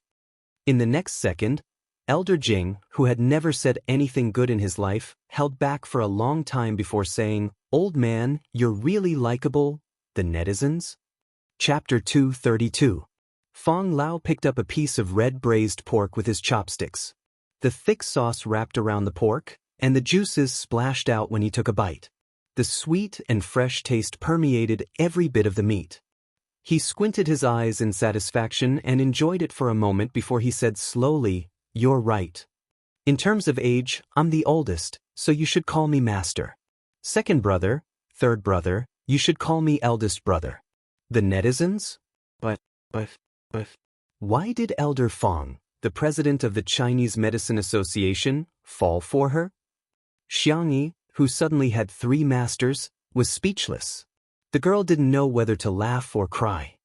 In the next second, Elder Jing, who had never said anything good in his life, held back for a long time before saying, "Old man, you're really likable." The netizens? Chapter 232. Fong Lao picked up a piece of red braised pork with his chopsticks. The thick sauce wrapped around the pork, and the juices splashed out when he took a bite. The sweet and fresh taste permeated every bit of the meat. He squinted his eyes in satisfaction and enjoyed it for a moment before he said slowly, "You're right. In terms of age, I'm the oldest, so you should call me master. Second brother, third brother, you should call me eldest brother." The netizens? But. Why did Elder Fong, the president of the Chinese Medicine Association, fall for her? Xianxia, who suddenly had 3 masters, was speechless. The girl didn't know whether to laugh or cry.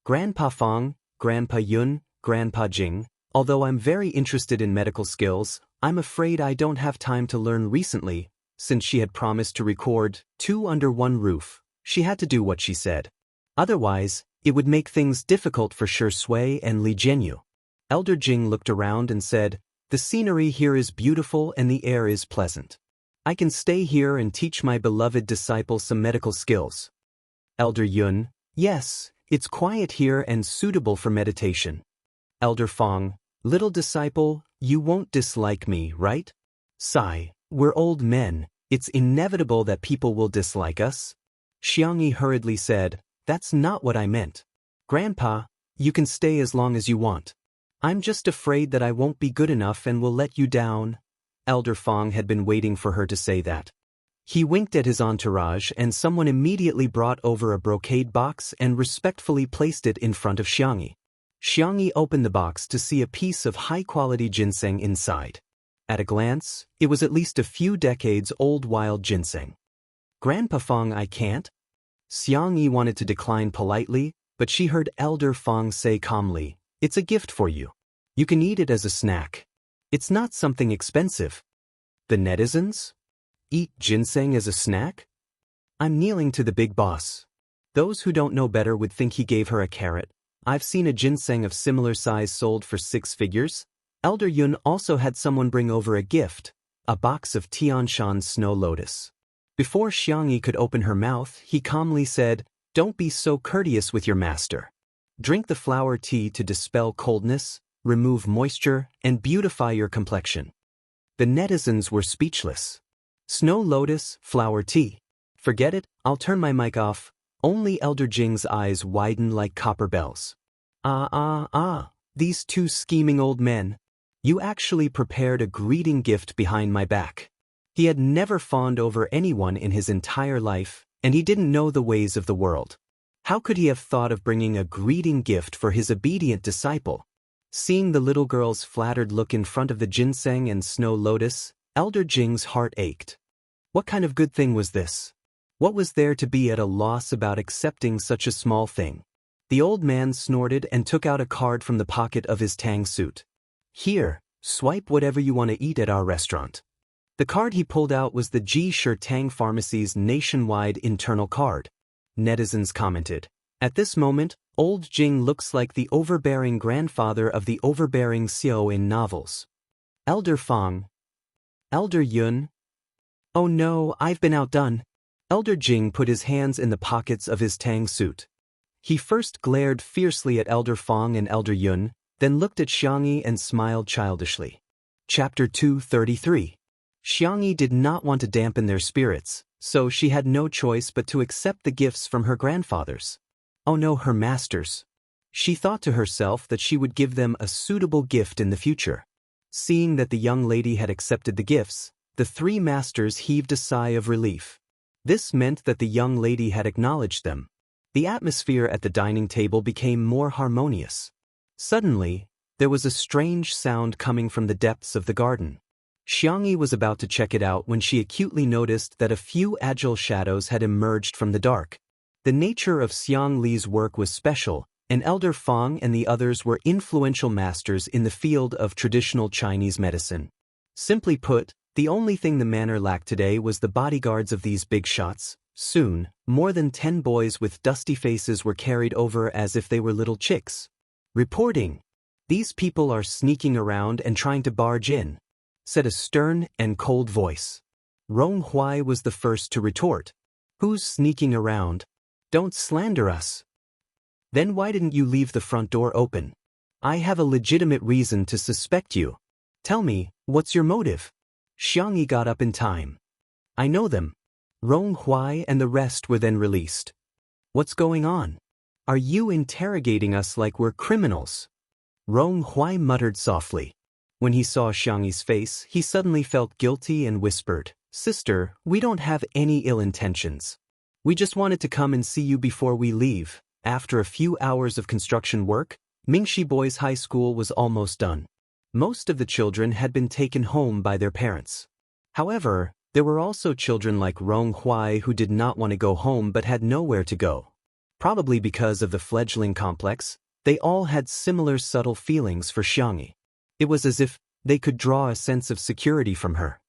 Grandpa Fong, Grandpa Yun, Grandpa Jing, although I'm very interested in medical skills, I'm afraid I don't have time to learn recently. Since she had promised to record 2 under 1 roof, she had to do what she said. Otherwise, it would make things difficult for Shui and Li Jianyu. Elder Jing looked around and said, "The scenery here is beautiful and the air is pleasant. I can stay here and teach my beloved disciple some medical skills." Elder Yun, "Yes, it's quiet here and suitable for meditation." Elder Fong, "Little disciple, you won't dislike me, right?" Sigh, "We're old men, it's inevitable that people will dislike us." Xianxia hurriedly said, "That's not what I meant. Grandpa, you can stay as long as you want. I'm just afraid that I won't be good enough and will let you down." Elder Fong had been waiting for her to say that. He winked at his entourage and someone immediately brought over a brocade box and respectfully placed it in front of Xianxia. Xianxia opened the box to see a piece of high-quality ginseng inside. At a glance, it was at least a few decades old wild ginseng. "Grandpa Fong, I can't." Xianxia wanted to decline politely, but she heard Elder Fong say calmly, "It's a gift for you. You can eat it as a snack. It's not something expensive." The netizens? Eat ginseng as a snack? I'm kneeling to the big boss. Those who don't know better would think he gave her a carrot. I've seen a ginseng of similar size sold for 6 figures. Elder Yun also had someone bring over a gift, a box of Tianshan snow lotus. Before Xianxia could open her mouth, he calmly said, "Don't be so courteous with your master. Drink the flower tea to dispel coldness, remove moisture, and beautify your complexion." The netizens were speechless. Snow lotus, flower tea. Forget it, I'll turn my mic off. Only Elder Jing's eyes widened like copper bells. These 2 scheming old men. You actually prepared a greeting gift behind my back. He had never fawned over anyone in his entire life, and he didn't know the ways of the world. How could he have thought of bringing a greeting gift for his obedient disciple? Seeing the little girl's flattered look in front of the ginseng and snow lotus, Elder Jing's heart ached. What kind of good thing was this? What was there to be at a loss about accepting such a small thing? The old man snorted and took out a card from the pocket of his tang suit. "Here, swipe whatever you want to eat at our restaurant." The card he pulled out was the Ji Shi Tang Pharmacy's nationwide internal card. Netizens commented, "At this moment, old Jing looks like the overbearing grandfather of the overbearing Xiao in novels." Elder Fong. Elder Yun. "Oh no, I've been outdone." Elder Jing put his hands in the pockets of his tang suit. He first glared fiercely at Elder Fong and Elder Yun, then looked at Xianxia and smiled childishly. Chapter 233. Xianxia did not want to dampen their spirits, so she had no choice but to accept the gifts from her grandfathers. Oh no, her masters. She thought to herself that she would give them a suitable gift in the future. Seeing that the young lady had accepted the gifts, the 3 masters heaved a sigh of relief. This meant that the young lady had acknowledged them. The atmosphere at the dining table became more harmonious. Suddenly, there was a strange sound coming from the depths of the garden. Xianxia was about to check it out when she acutely noticed that a few agile shadows had emerged from the dark. The nature of Xiang Li's work was special, and Elder Fong and the others were influential masters in the field of traditional Chinese medicine. Simply put, the only thing the manor lacked today was the bodyguards of these big shots. Soon, more than 10 boys with dusty faces were carried over as if they were little chicks. "Reporting. These people are sneaking around and trying to barge in," said a stern and cold voice. Rong Huai was the first to retort. "Who's sneaking around? Don't slander us." "Then why didn't you leave the front door open? I have a legitimate reason to suspect you." Tell me, what's your motive? Xianxia got up in time. I know them. Rong Huai and the rest were then released. What's going on? Are you interrogating us like we're criminals? Rong Huai muttered softly. When he saw Xianxi's face, he suddenly felt guilty and whispered, Sister, we don't have any ill intentions. We just wanted to come and see you before we leave. After a few hours of construction work, Mingxi Boys High School was almost done. Most of the children had been taken home by their parents. However, there were also children like Rong Huai who did not want to go home but had nowhere to go. Probably because of the fledgling complex, they all had similar subtle feelings for Xianxia. It was as if they could draw a sense of security from her.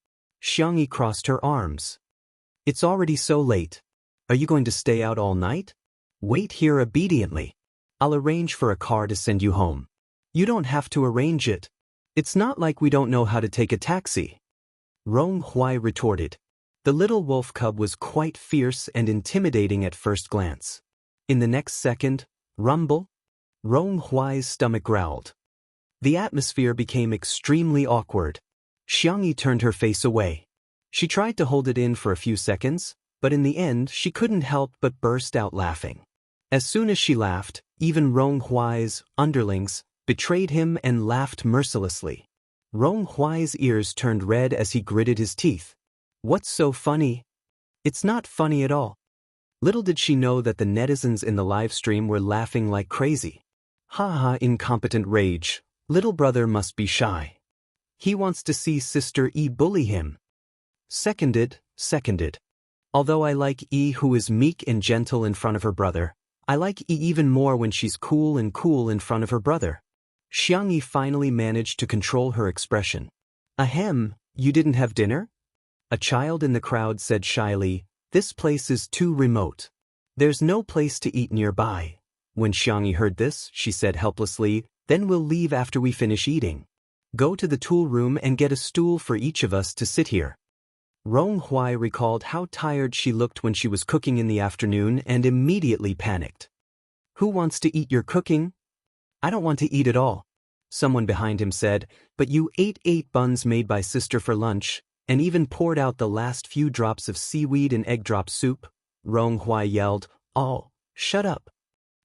Xianxia crossed her arms. It's already so late. Are you going to stay out all night? Wait here obediently. I'll arrange for a car to send you home. You don't have to arrange it. It's not like we don't know how to take a taxi. Rong Huai retorted. The little wolf cub was quite fierce and intimidating at first glance. In the next second, rumble. Rong Huai's stomach growled. The atmosphere became extremely awkward. Xianxia turned her face away. She tried to hold it in for a few seconds, but in the end she couldn't help but burst out laughing. As soon as she laughed, even Rong Huai's underlings betrayed him and laughed mercilessly. Rong Huai's ears turned red as he gritted his teeth. What's so funny? It's not funny at all. Little did she know that the netizens in the live stream were laughing like crazy. Ha ha, incompetent rage. Little brother must be shy. He wants to see Sister E bully him. Seconded. Although I like E who is meek and gentle in front of her brother, I like E even more when she's cool in front of her brother. Xianxia finally managed to control her expression. Ahem, you didn't have dinner? A child in the crowd said shyly, this place is too remote. There's no place to eat nearby. When Xianxia heard this, she said helplessly, then we'll leave after we finish eating. Go to the tool room and get a stool for each of us to sit here. Rong Huai recalled how tired she looked when she was cooking in the afternoon and immediately panicked. Who wants to eat your cooking? I don't want to eat at all. Someone behind him said, but you ate 8 buns made by Sister for lunch, and even poured out the last few drops of seaweed and egg drop soup. Rong Huai yelled, oh, shut up.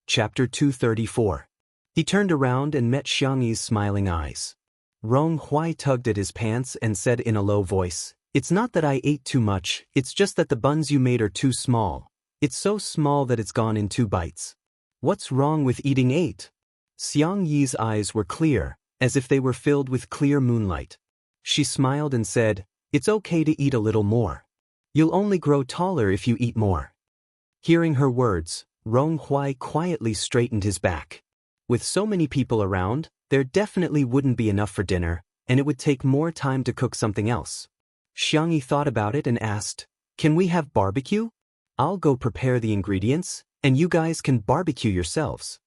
Chapter 234. He turned around and met Xianxi's smiling eyes. Rong Huai tugged at his pants and said in a low voice, it's not that I ate too much, it's just that the buns you made are too small. It's so small that it's gone in 2 bites. What's wrong with eating 8? Xiangyi's eyes were clear, as if they were filled with clear moonlight. She smiled and said, it's okay to eat a little more. You'll only grow taller if you eat more. Hearing her words, Rong Huai quietly straightened his back. With so many people around, there definitely wouldn't be enough for dinner, and it would take more time to cook something else. Xianxia thought about it and asked, can we have barbecue? I'll go prepare the ingredients, and you guys can barbecue yourselves.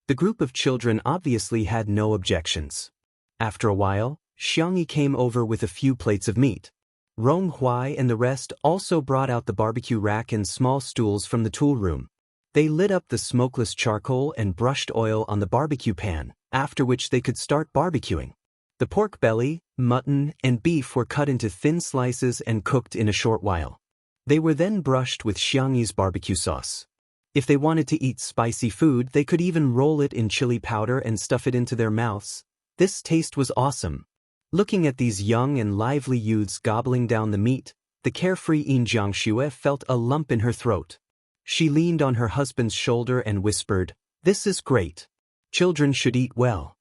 The group of children obviously had no objections. After a while, Xianxia came over with a few plates of meat. Rong Huai and the rest also brought out the barbecue rack and small stools from the tool room. They lit up the smokeless charcoal and brushed oil on the barbecue pan, after which they could start barbecuing. The pork belly, mutton, and beef were cut into thin slices and cooked in a short while. They were then brushed with Xiangyi's barbecue sauce. If they wanted to eat spicy food, they could even roll it in chili powder and stuff it into their mouths. This taste was awesome. Looking at these young and lively youths gobbling down the meat, the carefree Xianxia felt a lump in her throat. She leaned on her husband's shoulder and whispered, this is great. Children should eat well.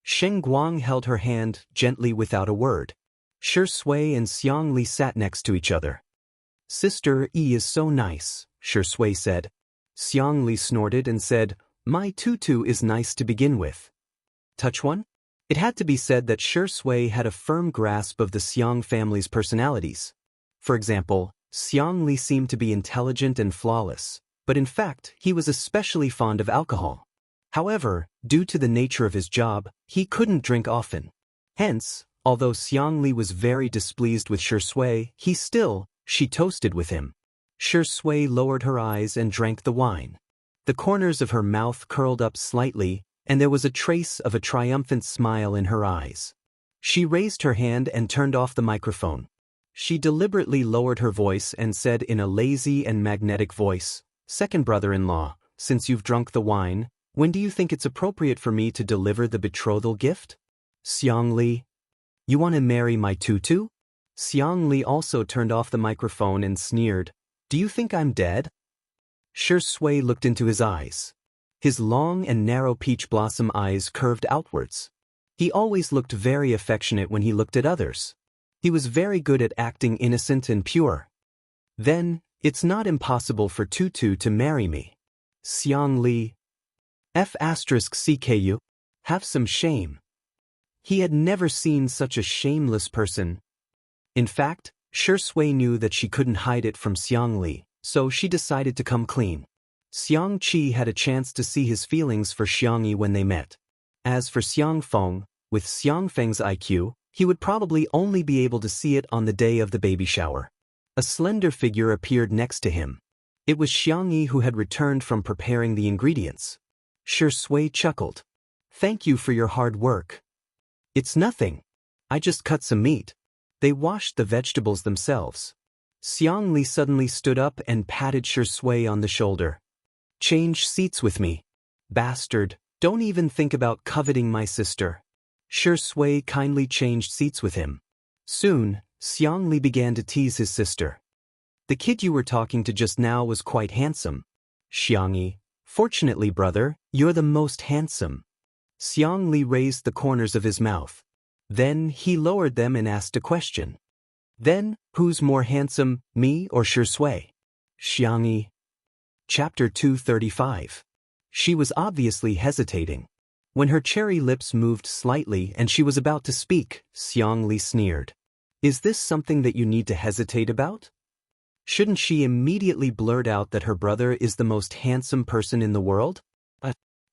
Sheng Guang held her hand gently without a word. Shi Sui and Xiang Li sat next to each other. Sister E is so nice, Shi Sui said. Xiang Li snorted and said, my tutu is nice to begin with. Touch one? It had to be said that Shi Sui had a firm grasp of the Xiang family's personalities. For example, Xiang Li seemed to be intelligent and flawless, but in fact, he was especially fond of alcohol. However, due to the nature of his job, he couldn't drink often. Hence, although Xiang Li was very displeased with Shi Sui, she toasted with him. Shi Sui lowered her eyes and drank the wine. The corners of her mouth curled up slightly, and there was a trace of a triumphant smile in her eyes. She raised her hand and turned off the microphone. She deliberately lowered her voice and said in a lazy and magnetic voice, "Second brother-in-law, since you've drunk the wine, when do you think it's appropriate for me to deliver the betrothal gift?" Xianxia. You want to marry my tutu? Xianxia also turned off the microphone and sneered, "Do you think I'm dead?" Shui looked into his eyes. His long and narrow peach blossom eyes curved outwards. He always looked very affectionate when he looked at others. He was very good at acting innocent and pure. "Then, it's not impossible for Tutu to marry me." Xianxia. F*CKU. Have some shame. He had never seen such a shameless person. In fact, Shui knew that she couldn't hide it from Xianxia, so she decided to come clean. Xiangqi had a chance to see his feelings for Xianxia when they met. As for Xiangfeng, with Xiangfeng's IQ, he would probably only be able to see it on the day of the baby shower. A slender figure appeared next to him. It was Xianxia who had returned from preparing the ingredients. Shui chuckled. "Thank you for your hard work." "It's nothing. I just cut some meat." They washed the vegetables themselves. Xianxia suddenly stood up and patted Shui on the shoulder. "Change seats with me. Bastard, don't even think about coveting my sister." Shui kindly changed seats with him. Soon, Xianxia began to tease his sister. "The kid you were talking to just now was quite handsome." Xianxia. "Fortunately, brother, you're the most handsome." Xianxia raised the corners of his mouth. Then he lowered them and asked a question. "Then, who's more handsome, me or Shui?" Xianxia. Chapter 235. She was obviously hesitating. When her cherry lips moved slightly and she was about to speak, Xianxia sneered. "Is this something that you need to hesitate about? Shouldn't she immediately blurt out that her brother is the most handsome person in the world?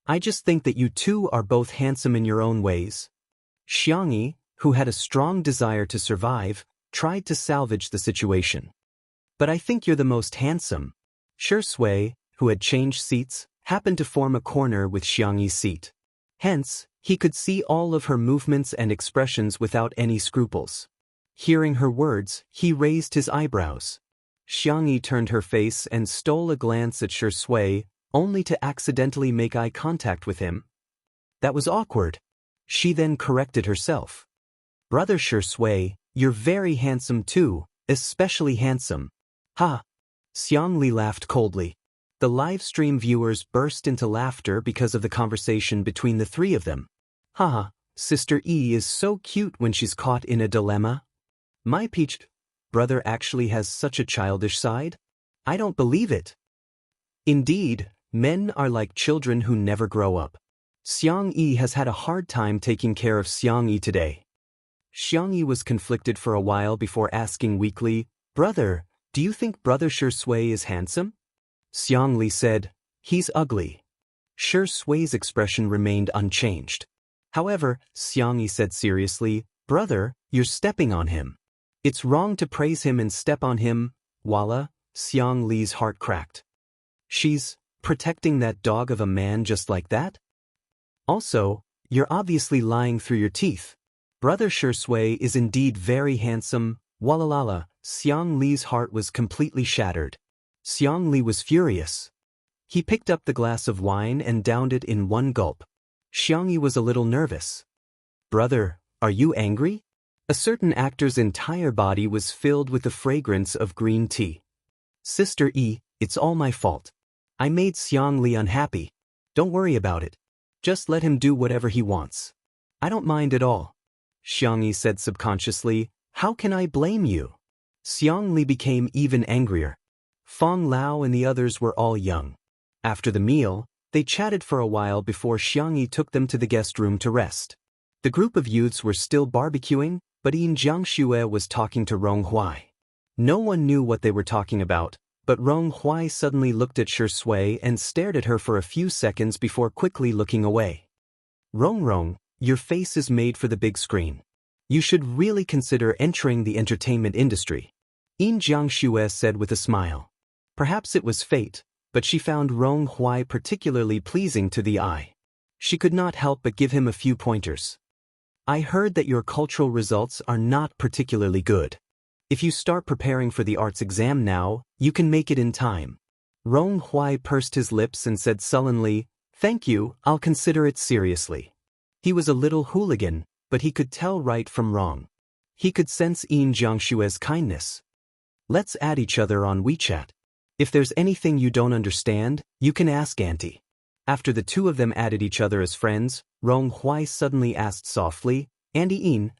I just think that you two are both handsome in your own ways." Xianxia, who had a strong desire to survive, tried to salvage the situation. "But I think you're the most handsome." Shui, who had changed seats, happened to form a corner with Xiangyi's seat. Hence, he could see all of her movements and expressions without any scruples. Hearing her words, he raised his eyebrows. Xiangxia turned her face and stole a glance at Shui, only to accidentally make eye contact with him. That was awkward. She then corrected herself. "Brother Shui, you're very handsome too, especially handsome." "Ha!" Xianxia laughed coldly. The live stream viewers burst into laughter because of the conversation between the three of them. "Haha, Sister E is so cute when she's caught in a dilemma. My peach brother actually has such a childish side? I don't believe it." Indeed, men are like children who never grow up. Xiangxia has had a hard time taking care of Xiangxia today. Xiangxia was conflicted for a while before asking weakly, "Brother, do you think Brother Shui is handsome?" Xiangxia said, "He's ugly." Shui's expression remained unchanged. However, Xiangxia said seriously, "Brother, you're stepping on him. It's wrong to praise him and step on him." Voila, Xiangxia's heart cracked. She's protecting that dog of a man just like that? Also, you're obviously lying through your teeth. Brother Shui is indeed very handsome. Walalala, Xiangxia's heart was completely shattered. Xiangxia was furious. He picked up the glass of wine and downed it in one gulp. Xiangxia was a little nervous. "Brother, are you angry?" A certain actor's entire body was filled with the fragrance of green tea. "Sister E, it's all my fault. I made Xiangxia unhappy. Don't worry about it. Just let him do whatever he wants. I don't mind at all." Xiangxia said subconsciously, "How can I blame you?" Xiangxia became even angrier. Feng Lao and the others were all young. After the meal, they chatted for a while before Xiangxia took them to the guest room to rest. The group of youths were still barbecuing, but Jiangxue was talking to Rong Huai. No one knew what they were talking about, but Rong Huai suddenly looked at Shui and stared at her for a few seconds before quickly looking away. "Rong, your face is made for the big screen. You should really consider entering the entertainment industry," Jiangxue said with a smile. Perhaps it was fate, but she found Rong Huai particularly pleasing to the eye. She could not help but give him a few pointers. I heard that your cultural results are not particularly good. If you start preparing for the arts exam now, you can make it in time. Rong Hui pursed his lips and said sullenly, "Thank you, I'll consider it seriously." He was a little hooligan, but he could tell right from wrong. He could sense Xianxia's kindness. "Let's add each other on WeChat. If there's anything you don't understand, you can ask Auntie." After the two of them added each other as friends, Rong Hui suddenly asked softly, "Auntie Yin,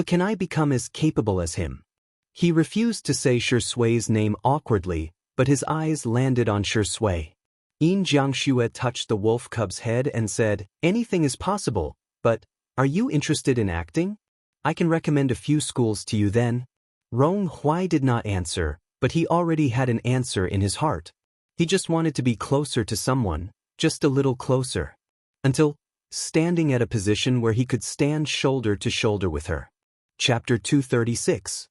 can I become as capable as him?" He refused to say Shui's name awkwardly, but his eyes landed on Shui. Xianxia touched the wolf cub's head and said, "Anything is possible, but are you interested in acting? I can recommend a few schools to you then." Rong Hui did not answer, but he already had an answer in his heart. He just wanted to be closer to someone, just a little closer. Until standing at a position where he could stand shoulder to shoulder with her. Chapter 236.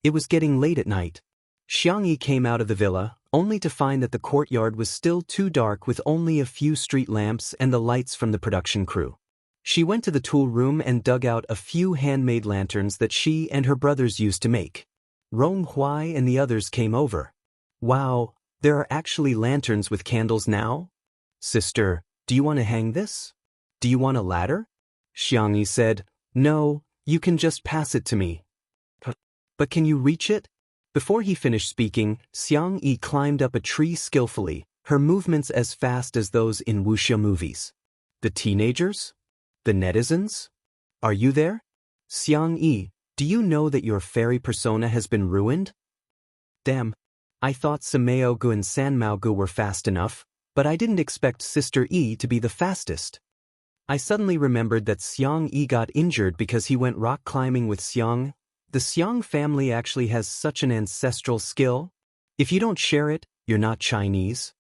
It was getting late at night. Xianxia came out of the villa, only to find that the courtyard was still too dark with only a few street lamps and the lights from the production crew. She went to the tool room and dug out a few handmade lanterns that she and her brothers used to make. Rong Hui and the others came over. "Wow, there are actually lanterns with candles now? Sister, do you want to hang this? Do you want a ladder?" Xianxia said, "No, you can just pass it to me." But can you reach it?" Before he finished speaking, Xianxia climbed up a tree skillfully, her movements as fast as those in Wuxia movies. "The teenagers? The netizens? Are you there? Xianxia, do you know that your fairy persona has been ruined?" "Damn, I thought Samaogu and Sanmaogu were fast enough, but I didn't expect Sister Yi to be the fastest." I suddenly remembered that Xianxia got injured because he went rock climbing with Xiang. The Xiang family actually has such an ancestral skill. If you don't share it, you're not Chinese.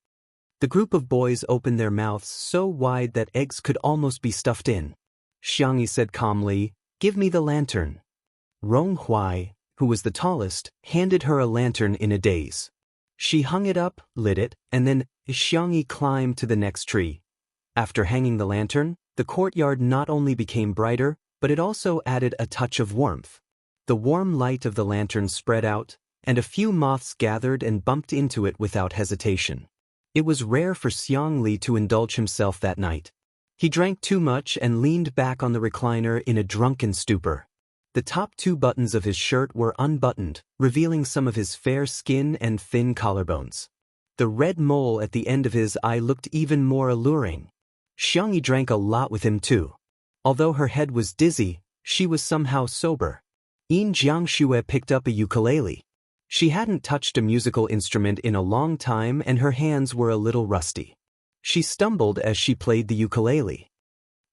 The group of boys opened their mouths so wide that eggs could almost be stuffed in. Xianxia said calmly, "Give me the lantern." Rong Hui, who was the tallest, handed her a lantern in a daze. She hung it up, lit it, and then Xianxia climbed to the next tree. After hanging the lantern, the courtyard not only became brighter, but it also added a touch of warmth. The warm light of the lantern spread out, and a few moths gathered and bumped into it without hesitation. It was rare for Xiangli to indulge himself that night. He drank too much and leaned back on the recliner in a drunken stupor. The top two buttons of his shirt were unbuttoned, revealing some of his fair skin and thin collarbones. The red mole at the end of his eye looked even more alluring. Xiangli drank a lot with him too. Although her head was dizzy, she was somehow sober. Xianxia picked up a ukulele. She hadn't touched a musical instrument in a long time and her hands were a little rusty. She stumbled as she played the ukulele.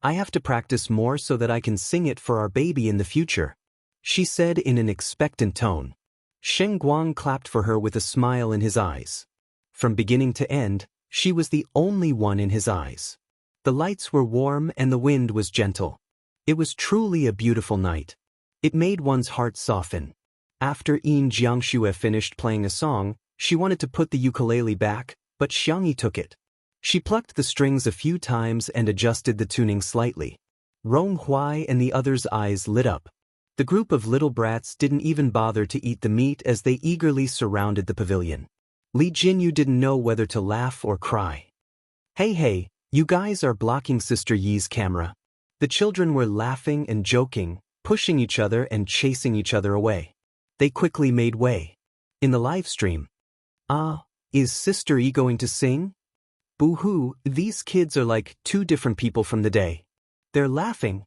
"I have to practice more so that I can sing it for our baby in the future," she said in an expectant tone. Shen Guang clapped for her with a smile in his eyes. From beginning to end, she was the only one in his eyes. The lights were warm and the wind was gentle. It was truly a beautiful night. It made one's heart soften. After Xianxia finished playing a song, she wanted to put the ukulele back, but Xianxia took it. She plucked the strings a few times and adjusted the tuning slightly. Rong Hui and the others' eyes lit up. The group of little brats didn't even bother to eat the meat as they eagerly surrounded the pavilion. Li Jinyu didn't know whether to laugh or cry. Hey, you guys are blocking Sister Yi's camera." The children were laughing and joking, pushing each other and chasing each other away. They quickly made way. In the live stream, is Sister Yi going to sing? Boo-hoo, these kids are like two different people from the day. They're laughing.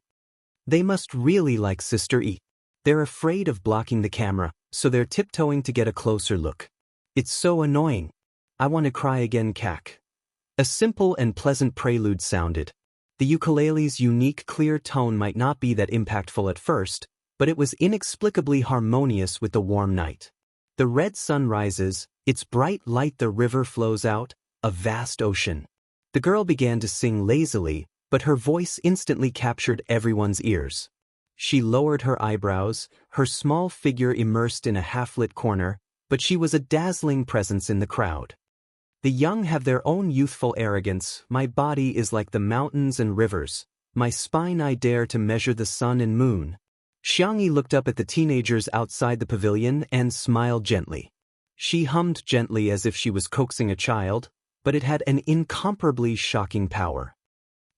They must really like Sister Yi. They're afraid of blocking the camera, so they're tiptoeing to get a closer look. It's so annoying. I want to cry again, cack. A simple and pleasant prelude sounded. The ukulele's unique clear tone might not be that impactful at first, but it was inexplicably harmonious with the warm night. The red sun rises, its bright light the river flows out, a vast ocean. The girl began to sing lazily, but her voice instantly captured everyone's ears. She lowered her eyebrows, her small figure immersed in a half-lit corner, but she was a dazzling presence in the crowd. "The young have their own youthful arrogance. My body is like the mountains and rivers. My spine I dare to measure the sun and moon. Xianxia looked up at the teenagers outside the pavilion and smiled gently. She hummed gently as if she was coaxing a child, but it had an incomparably shocking power.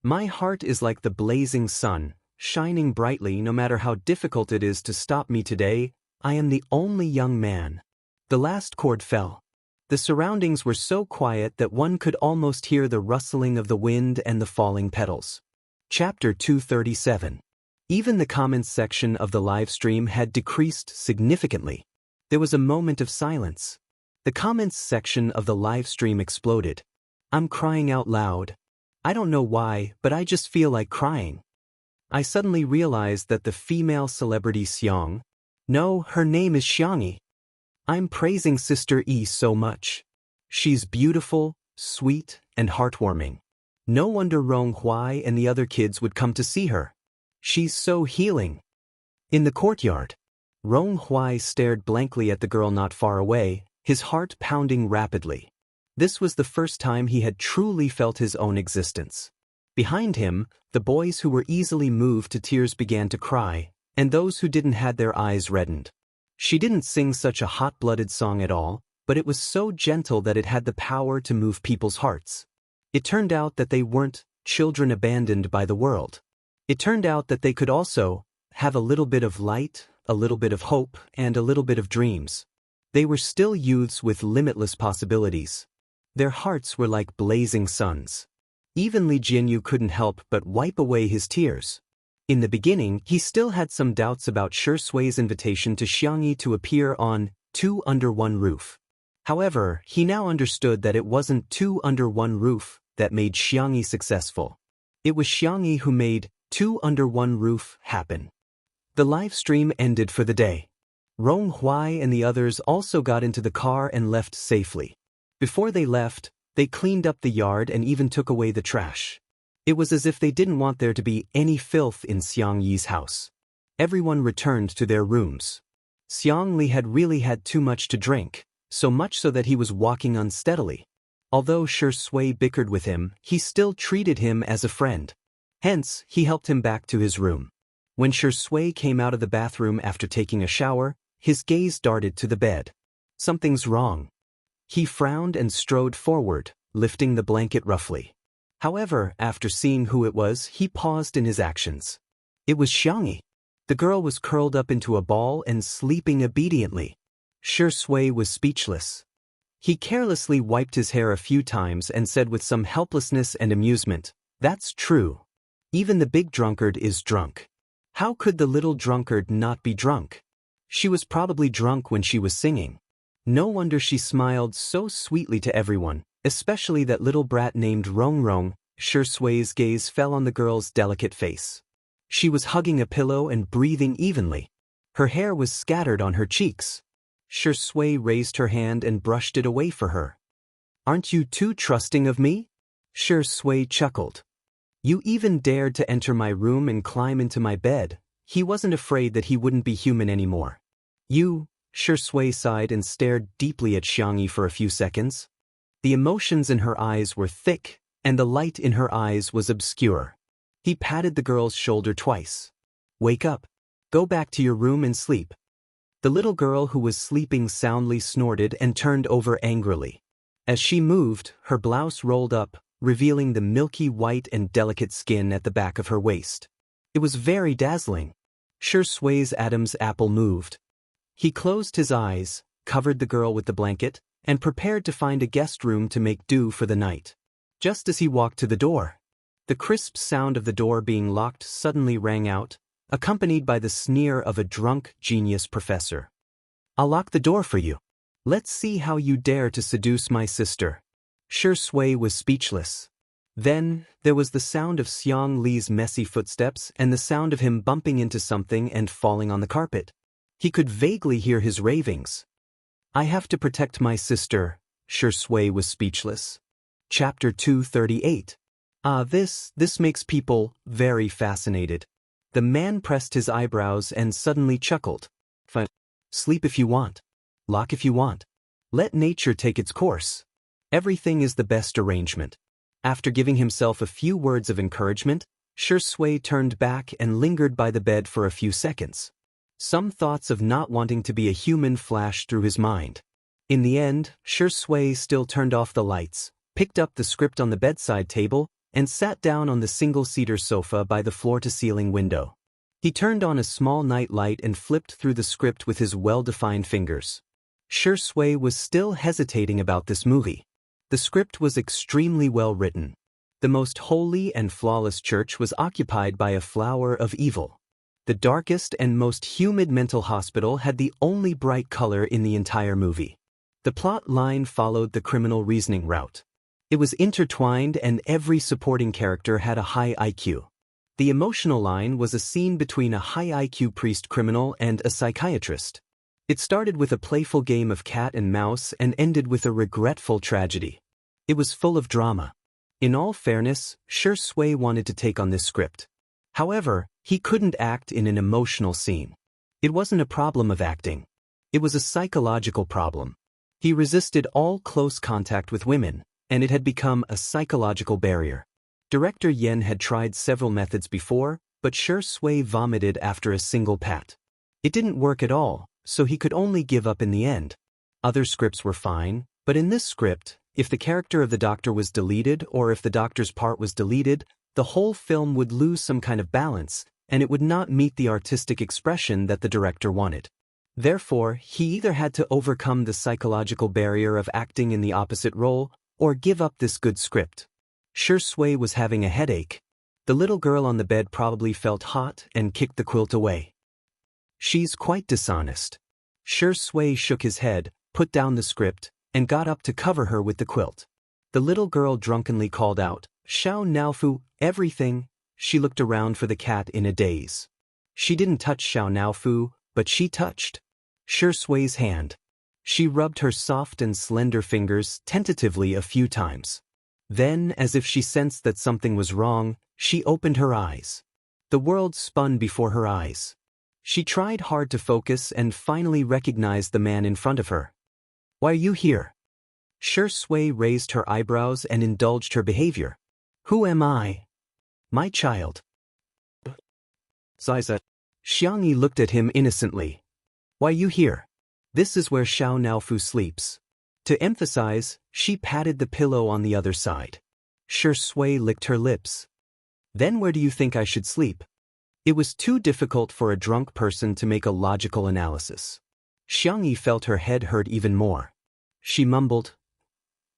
My heart is like the blazing sun, shining brightly no matter how difficult it is to stop me today. I am the only young man. The last chord fell. The surroundings were so quiet that one could almost hear the rustling of the wind and the falling petals. Chapter 237. Even the comments section of the live stream had decreased significantly. There was a moment of silence. The comments section of the live stream exploded. I'm crying out loud. I don't know why, but I just feel like crying. I suddenly realized that the female celebrity no, her name is Xianxia. I'm praising Sister E so much. She's beautiful, sweet, and heartwarming. No wonder Rong Huai and the other kids would come to see her. She's so healing. In the courtyard, Rong Huai stared blankly at the girl not far away, his heart pounding rapidly. This was the first time he had truly felt his own existence. Behind him, the boys who were easily moved to tears began to cry, and those who didn't had their eyes reddened. She didn't sing such a hot-blooded song at all, but it was so gentle that it had the power to move people's hearts. It turned out that they weren't children abandoned by the world. It turned out that they could also have a little bit of light, a little bit of hope, and a little bit of dreams. They were still youths with limitless possibilities. Their hearts were like blazing suns. Even Li Jianyu couldn't help but wipe away his tears. In the beginning, he still had some doubts about Shi Sui's invitation to Xianxia to appear on Two Under One Roof. However, he now understood that it wasn't Two Under One Roof that made Xianxia successful. It was Xianxia who made Two Under One Roof happen. The live stream ended for the day. Rong Huai and the others also got into the car and left safely. Before they left, they cleaned up the yard and even took away the trash. It was as if they didn't want there to be any filth in Xiangyi's house. Everyone returned to their rooms. Xiangli had really had too much to drink, so much so that he was walking unsteadily. Although Shi Sui bickered with him, he still treated him as a friend. Hence, he helped him back to his room. When Shi Sui came out of the bathroom after taking a shower, his gaze darted to the bed. Something's wrong. He frowned and strode forward, lifting the blanket roughly. However, after seeing who it was, he paused in his actions. It was Xianxia. The girl was curled up into a ball and sleeping obediently. Shi Sui was speechless. He carelessly wiped his hair a few times and said with some helplessness and amusement, "That's true. Even the big drunkard is drunk. How could the little drunkard not be drunk? She was probably drunk when she was singing." No wonder she smiled so sweetly to everyone, especially that little brat named Rong Rong. Shi Sui's gaze fell on the girl's delicate face. She was hugging a pillow and breathing evenly. Her hair was scattered on her cheeks. Shi Sui raised her hand and brushed it away for her. "Aren't you too trusting of me?" Shi Sui chuckled. "You even dared to enter my room and climb into my bed." He wasn't afraid that he wouldn't be human anymore. "You..." Shi Sui sighed and stared deeply at Xianxia for a few seconds. The emotions in her eyes were thick, and the light in her eyes was obscure. He patted the girl's shoulder twice. "Wake up. Go back to your room and sleep." The little girl who was sleeping soundly snorted and turned over angrily. As she moved, her blouse rolled up, revealing the milky white and delicate skin at the back of her waist. It was very dazzling. Shi Sui's Adam's apple moved. He closed his eyes, covered the girl with the blanket, and prepared to find a guest room to make do for the night. Just as he walked to the door, the crisp sound of the door being locked suddenly rang out, accompanied by the sneer of a drunk genius professor. "I'll lock the door for you. Let's see how you dare to seduce my sister." Shi Sui was speechless. Then, there was the sound of Xiang Li's messy footsteps and the sound of him bumping into something and falling on the carpet. He could vaguely hear his ravings. "I have to protect my sister." Shi Sui was speechless. Chapter 238. This makes people very fascinated. The man pressed his eyebrows and suddenly chuckled. "Fine. Sleep if you want. Lock if you want. Let nature take its course. Everything is the best arrangement." After giving himself a few words of encouragement, Shui turned back and lingered by the bed for a few seconds. Some thoughts of not wanting to be a human flashed through his mind. In the end, Shui still turned off the lights, picked up the script on the bedside table, and sat down on the single-seater sofa by the floor-to-ceiling window. He turned on a small night light and flipped through the script with his well-defined fingers. Shui was still hesitating about this movie. The script was extremely well written. The most holy and flawless church was occupied by a flower of evil. The darkest and most humid mental hospital had the only bright color in the entire movie. The plot line followed the criminal reasoning route. It was intertwined and every supporting character had a high IQ. The emotional line was a scene between a high IQ priest criminal and a psychiatrist. It started with a playful game of cat and mouse and ended with a regretful tragedy. It was full of drama. In all fairness, Shui wanted to take on this script. However, he couldn't act in an emotional scene. It wasn't a problem of acting. It was a psychological problem. He resisted all close contact with women, and it had become a psychological barrier. Director Yen had tried several methods before, but Shui vomited after a single pat. It didn't work at all, so he could only give up in the end. Other scripts were fine, but in this script, if the character of the doctor was deleted or if the doctor's part was deleted, the whole film would lose some kind of balance, and it would not meet the artistic expression that the director wanted. Therefore, he either had to overcome the psychological barrier of acting in the opposite role, or give up this good script. Shui was having a headache. The little girl on the bed probably felt hot and kicked the quilt away. She's quite dishonest. Shui shook his head, put down the script, and got up to cover her with the quilt. The little girl drunkenly called out, "Xiao Naofu, everything." She looked around for the cat in a daze. She didn't touch Xiao Naofu, but she touched Shui's hand. She rubbed her soft and slender fingers tentatively a few times. Then, as if she sensed that something was wrong, she opened her eyes. The world spun before her eyes. She tried hard to focus and finally recognized the man in front of her. "Why are you here?" Shui raised her eyebrows and indulged her behavior. "Who am I?" "My child." Ziza. Xianxia looked at him innocently. "Why are you here?" "This is where Xiao Naofu sleeps." To emphasize, she patted the pillow on the other side. Shui licked her lips. "Then where do you think I should sleep?" It was too difficult for a drunk person to make a logical analysis. Xianxia felt her head hurt even more. She mumbled,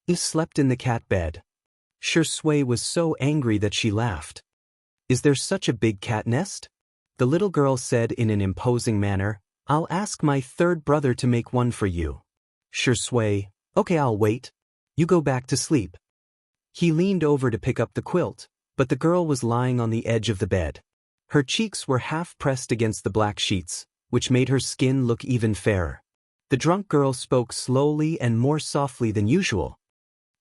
"You slept in the cat bed." Shui was so angry that she laughed. "Is there such a big cat nest?" The little girl said in an imposing manner, "I'll ask my third brother to make one for you." Shui, "Okay, I'll wait. You go back to sleep." He leaned over to pick up the quilt, but the girl was lying on the edge of the bed. Her cheeks were half pressed against the black sheets, which made her skin look even fairer. The drunk girl spoke slowly and more softly than usual.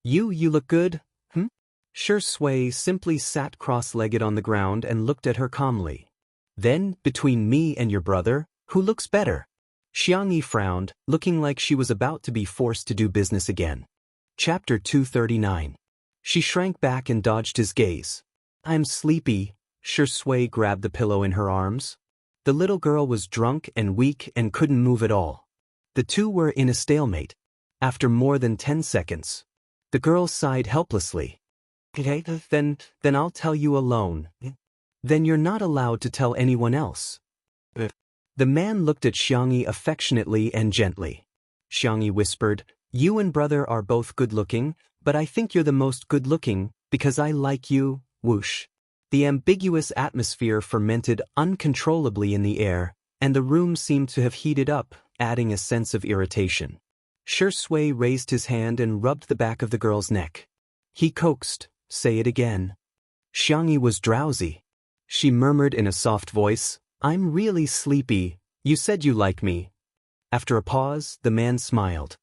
You look good, hm?" Shui simply sat cross-legged on the ground and looked at her calmly. "Then, between me and your brother, who looks better?" Xianxia frowned, looking like she was about to be forced to do business again. Chapter 239. She shrank back and dodged his gaze. "I'm sleepy." Shui grabbed the pillow in her arms. The little girl was drunk and weak and couldn't move at all. The two were in a stalemate. After more than 10 seconds, the girl sighed helplessly. "Okay, then I'll tell you alone." "Then you're not allowed to tell anyone else." The man looked at Xianxia affectionately and gently. Xianxia whispered, "You and brother are both good-looking, but I think you're the most good-looking, because I like you." Whoosh. The ambiguous atmosphere fermented uncontrollably in the air, and the room seemed to have heated up, adding a sense of irritation. Shui raised his hand and rubbed the back of the girl's neck. He coaxed, "Say it again." Xianxia was drowsy. She murmured in a soft voice, "I'm really sleepy. You said you like me." After a pause, the man smiled.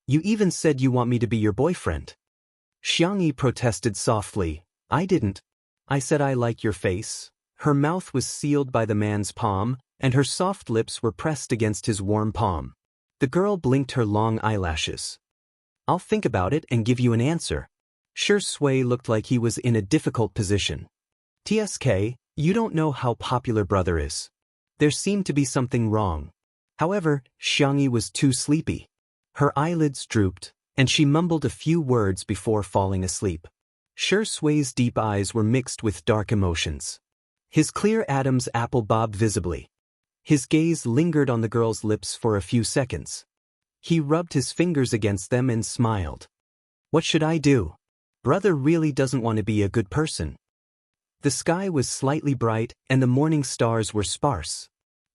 "You even said you want me to be your boyfriend." Xianxia protested softly, "I didn't. I said I like your face." Her mouth was sealed by the man's palm, and her soft lips were pressed against his warm palm. The girl blinked her long eyelashes. "I'll think about it and give you an answer." Shui looked like he was in a difficult position. TSK, you don't know how popular brother is. There seemed to be something wrong. However, Xianxia was too sleepy. Her eyelids drooped, and she mumbled a few words before falling asleep. Sui's deep eyes were mixed with dark emotions. His clear Adam's apple bobbed visibly. His gaze lingered on the girl's lips for a few seconds. He rubbed his fingers against them and smiled. What should I do? Brother really doesn't want to be a good person. The sky was slightly bright and the morning stars were sparse.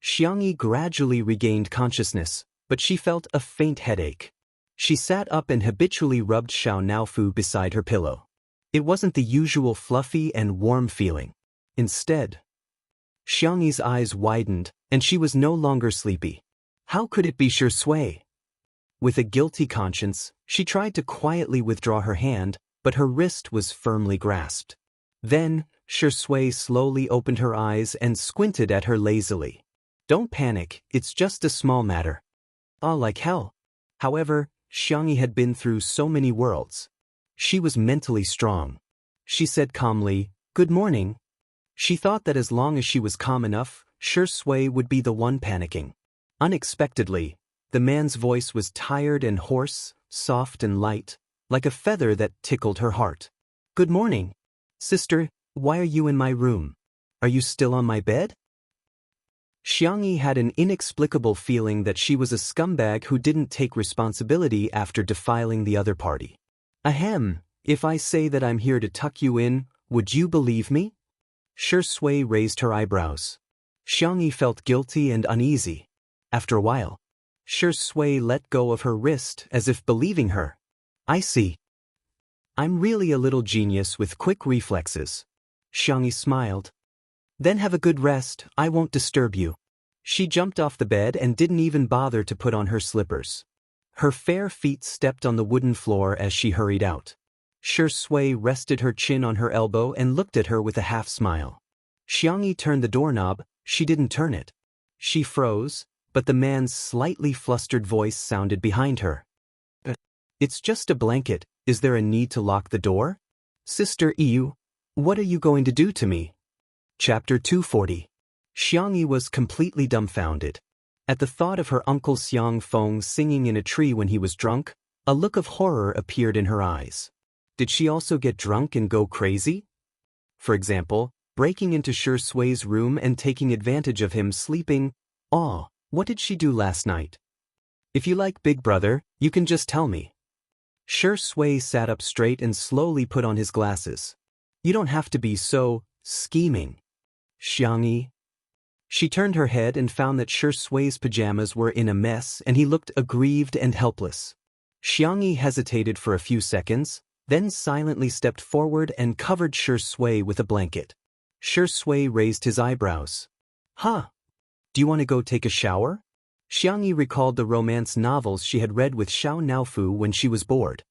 Xianxia gradually regained consciousness, but she felt a faint headache. She sat up and habitually rubbed Xiao beside her pillow. It wasn't the usual fluffy and warm feeling. Instead, Xianxia's eyes widened, and she was no longer sleepy. How could it be Shui? With a guilty conscience, she tried to quietly withdraw her hand, but her wrist was firmly grasped. Then, Shui slowly opened her eyes and squinted at her lazily. Don't panic, it's just a small matter. Ah, like hell. However, Xianxia had been through so many worlds. She was mentally strong. She said calmly, "Good morning." She thought that as long as she was calm enough, Shui would be the one panicking. Unexpectedly, the man's voice was tired and hoarse, soft and light, like a feather that tickled her heart. "Good morning. Sister, why are you in my room? Are you still on my bed?" Xianxia had an inexplicable feeling that she was a scumbag who didn't take responsibility after defiling the other party. Ahem, if I say that I'm here to tuck you in, would you believe me? Shui raised her eyebrows. Xianxia felt guilty and uneasy. After a while, Shui let go of her wrist as if believing her. I see. I'm really a little genius with quick reflexes. Xianxia smiled. Then have a good rest, I won't disturb you. She jumped off the bed and didn't even bother to put on her slippers. Her fair feet stepped on the wooden floor as she hurried out. Shui rested her chin on her elbow and looked at her with a half-smile. Xianxia turned the doorknob, she didn't turn it. She froze, but the man's slightly flustered voice sounded behind her. It's just a blanket, is there a need to lock the door? Sister Yu, what are you going to do to me? Chapter 240. Xianxia was completely dumbfounded. At the thought of her uncle Xiang Feng singing in a tree when he was drunk, a look of horror appeared in her eyes. Did she also get drunk and go crazy? For example, breaking into Sui's room and taking advantage of him sleeping. What did she do last night? If you like Big Brother, you can just tell me. Shui sat up straight and slowly put on his glasses. You don't have to be so scheming. Xianxia. She turned her head and found that Shui's pajamas were in a mess and he looked aggrieved and helpless. Xianxia hesitated for a few seconds, then silently stepped forward and covered Shui with a blanket. Shui raised his eyebrows. Huh? Do you want to go take a shower? Xianxia recalled the romance novels she had read with Xiao when she was bored.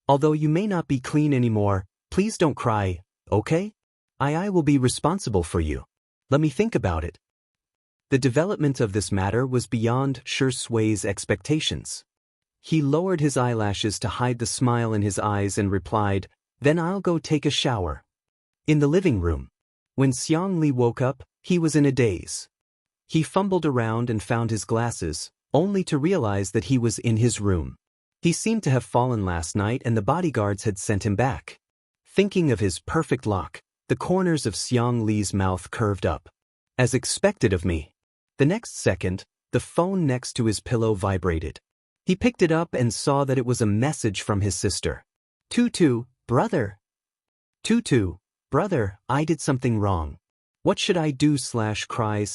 Although you may not be clean anymore, please don't cry, okay? I will be responsible for you. Let me think about it. The development of this matter was beyond Shui's expectations. He lowered his eyelashes to hide the smile in his eyes and replied, Then I'll go take a shower. In the living room. When Xianxia woke up, he was in a daze. He fumbled around and found his glasses, only to realize that he was in his room. He seemed to have fallen last night and the bodyguards had sent him back. Thinking of his perfect lock, the corners of Xianxia's mouth curved up. As expected of me. The next second, the phone next to his pillow vibrated. He picked it up and saw that it was a message from his sister. Tutu, brother. Tutu, brother, I did something wrong. What should I do /cry.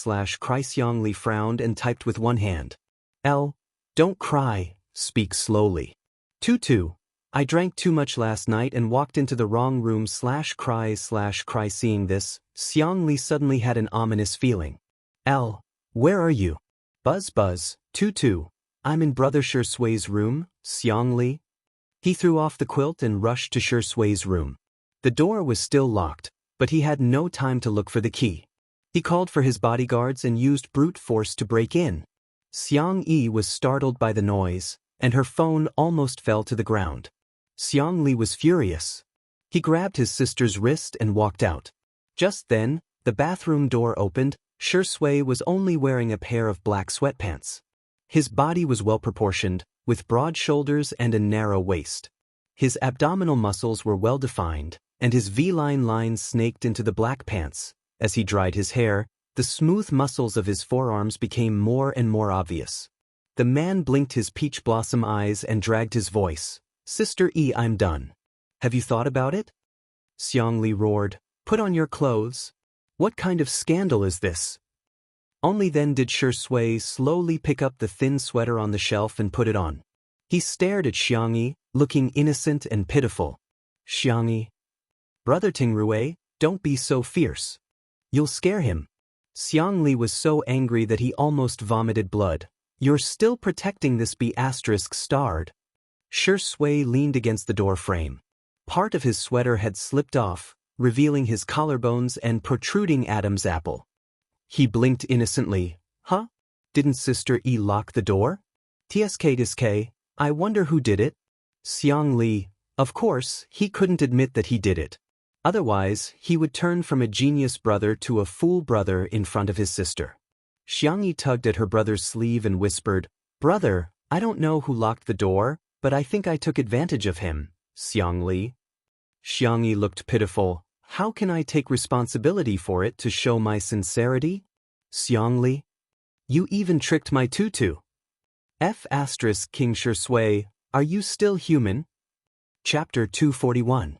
Xianxia frowned and typed with one hand. Don't cry, speak slowly. Tutu, I drank too much last night and walked into the wrong room /cry. Seeing this, Xianxia suddenly had an ominous feeling. Where are you? Buzz, Tutu, I'm in Brother Shui's room, Xianxia. He threw off the quilt and rushed to Shui's room. The door was still locked, but he had no time to look for the key. He called for his bodyguards and used brute force to break in. Xianxia was startled by the noise, and her phone almost fell to the ground. Xianxia was furious. He grabbed his sister's wrist and walked out. Just then, the bathroom door opened. Shui was only wearing a pair of black sweatpants. His body was well-proportioned, with broad shoulders and a narrow waist. His abdominal muscles were well-defined, and his V-line lines snaked into the black pants. As he dried his hair, the smooth muscles of his forearms became more and more obvious. The man blinked his peach blossom eyes and dragged his voice. "Sister E, I'm done. Have you thought about it?" Xianxia roared. "Put on your clothes. What kind of scandal is this?" Only then did Shui slowly pick up the thin sweater on the shelf and put it on. He stared at Xianxia, looking innocent and pitiful. "Xianxia. Brother Tingrui, don't be so fierce. You'll scare him." Xianxia was so angry that he almost vomited blood. "You're still protecting this B***starred. Shui leaned against the door frame. Part of his sweater had slipped off, revealing his collarbones and protruding Adam's apple. He blinked innocently. "Huh? Didn't Sister E lock the door? Tsk, I wonder who did it?" Xianxia. Of course, he couldn't admit that he did it. Otherwise, he would turn from a genius brother to a fool brother in front of his sister. Xianxia tugged at her brother's sleeve and whispered, "Brother, I don't know who locked the door, but I think I took advantage of him." Xianxia. Xianxia looked pitiful. "How can I take responsibility for it to show my sincerity?" Xianxia. "You even tricked my tutu." King Shui, are you still human? Chapter 241.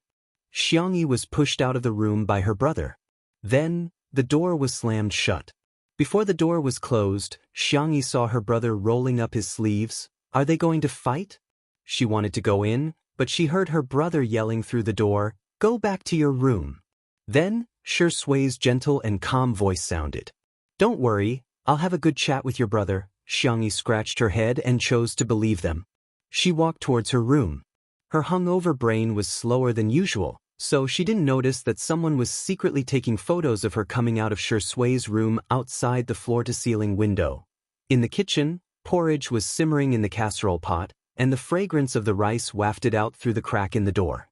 Xianxia was pushed out of the room by her brother. Then, the door was slammed shut. Before the door was closed, Xianxia saw her brother rolling up his sleeves. Are they going to fight? She wanted to go in, but she heard her brother yelling through the door, "Go back to your room." Then, Shui's gentle and calm voice sounded. "Don't worry, I'll have a good chat with your brother." Xianxia scratched her head and chose to believe them. She walked towards her room. Her hungover brain was slower than usual, so she didn't notice that someone was secretly taking photos of her coming out of Shui's room outside the floor-to-ceiling window. In the kitchen, porridge was simmering in the casserole pot, and the fragrance of the rice wafted out through the crack in the door.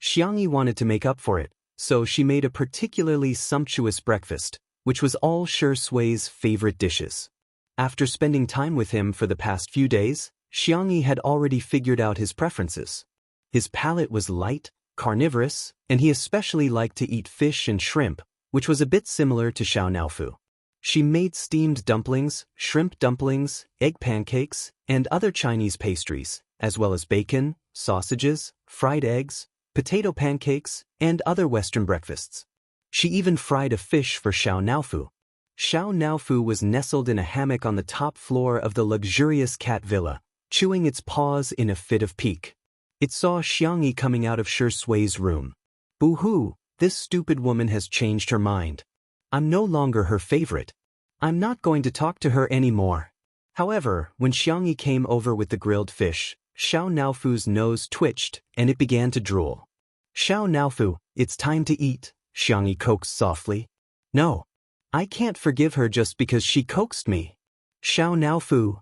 Xianxia wanted to make up for it, so she made a particularly sumptuous breakfast, which was all Shui's favorite dishes. After spending time with him for the past few days, Xianxia had already figured out his preferences. His palate was light, carnivorous, and he especially liked to eat fish and shrimp, which was a bit similar to Xiao Naofu. She made steamed dumplings, shrimp dumplings, egg pancakes, and other Chinese pastries, as well as bacon, sausages, fried eggs, potato pancakes, and other Western breakfasts. She even fried a fish for Xiao Naofu. Xiao Naofu was nestled in a hammock on the top floor of the luxurious cat villa, chewing its paws in a fit of pique. It saw Xianxia coming out of Shui's room. "Boo-hoo, this stupid woman has changed her mind. I'm no longer her favorite. I'm not going to talk to her anymore." However, when Xianxia came over with the grilled fish, Xiao Naofu's nose twitched, and it began to drool. "Xiao Naofu, it's time to eat," Xianxia coaxed softly. "No. I can't forgive her just because she coaxed me." "Xiao Naofu."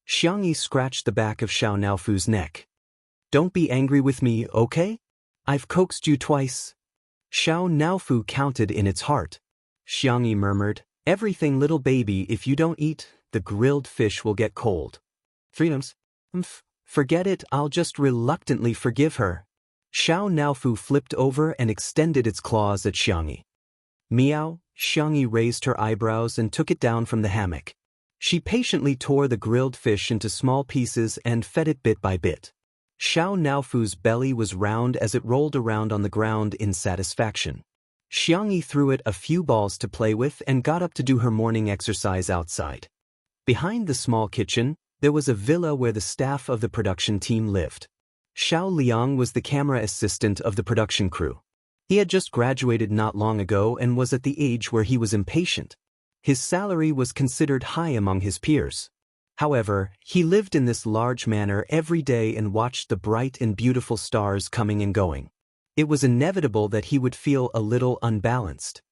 Xianxia scratched the back of Xiao Naofu's neck. "Don't be angry with me, okay? I've coaxed you twice." Xiao Naofu counted in its heart. Xianxia murmured, "Everything, little baby, if you don't eat, the grilled fish will get cold." "Freedoms? Forget it, I'll just reluctantly forgive her." Xiao Naofu flipped over and extended its claws at Xianxia. "Meow." Xianxia raised her eyebrows and took it down from the hammock. She patiently tore the grilled fish into small pieces and fed it bit by bit. Xiao Naofu's belly was round as it rolled around on the ground in satisfaction. Xianxia threw it a few balls to play with and got up to do her morning exercise outside. Behind the small kitchen, there was a villa where the staff of the production team lived. Xiao Liang was the camera assistant of the production crew. He had just graduated not long ago and was at the age where he was impatient. His salary was considered high among his peers. However, he lived in this large manor every day and watched the bright and beautiful stars coming and going. It was inevitable that he would feel a little unbalanced.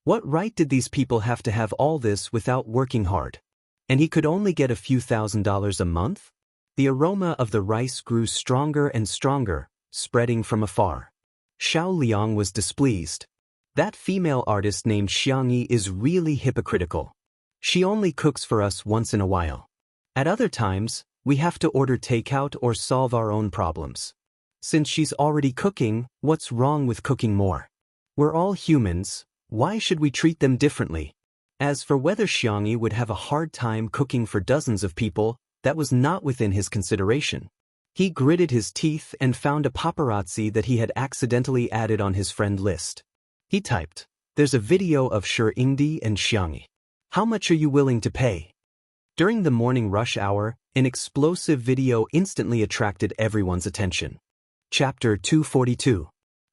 What right did these people have to have all this without working hard? And he could only get a few $1,000s a month? The aroma of the rice grew stronger and stronger, spreading from afar. Xiao Liang was displeased. That female artist named Xianxia is really hypocritical. She only cooks for us once in a while. At other times, we have to order takeout or solve our own problems. Since she's already cooking, what's wrong with cooking more? We're all humans, why should we treat them differently? As for whether Xianxia would have a hard time cooking for dozens of people, that was not within his consideration. He gritted his teeth and found a paparazzi that he had accidentally added on his friend list. He typed, "There's a video of Xianxia and Xianxia. How much are you willing to pay?" During the morning rush hour, an explosive video instantly attracted everyone's attention. Chapter 242.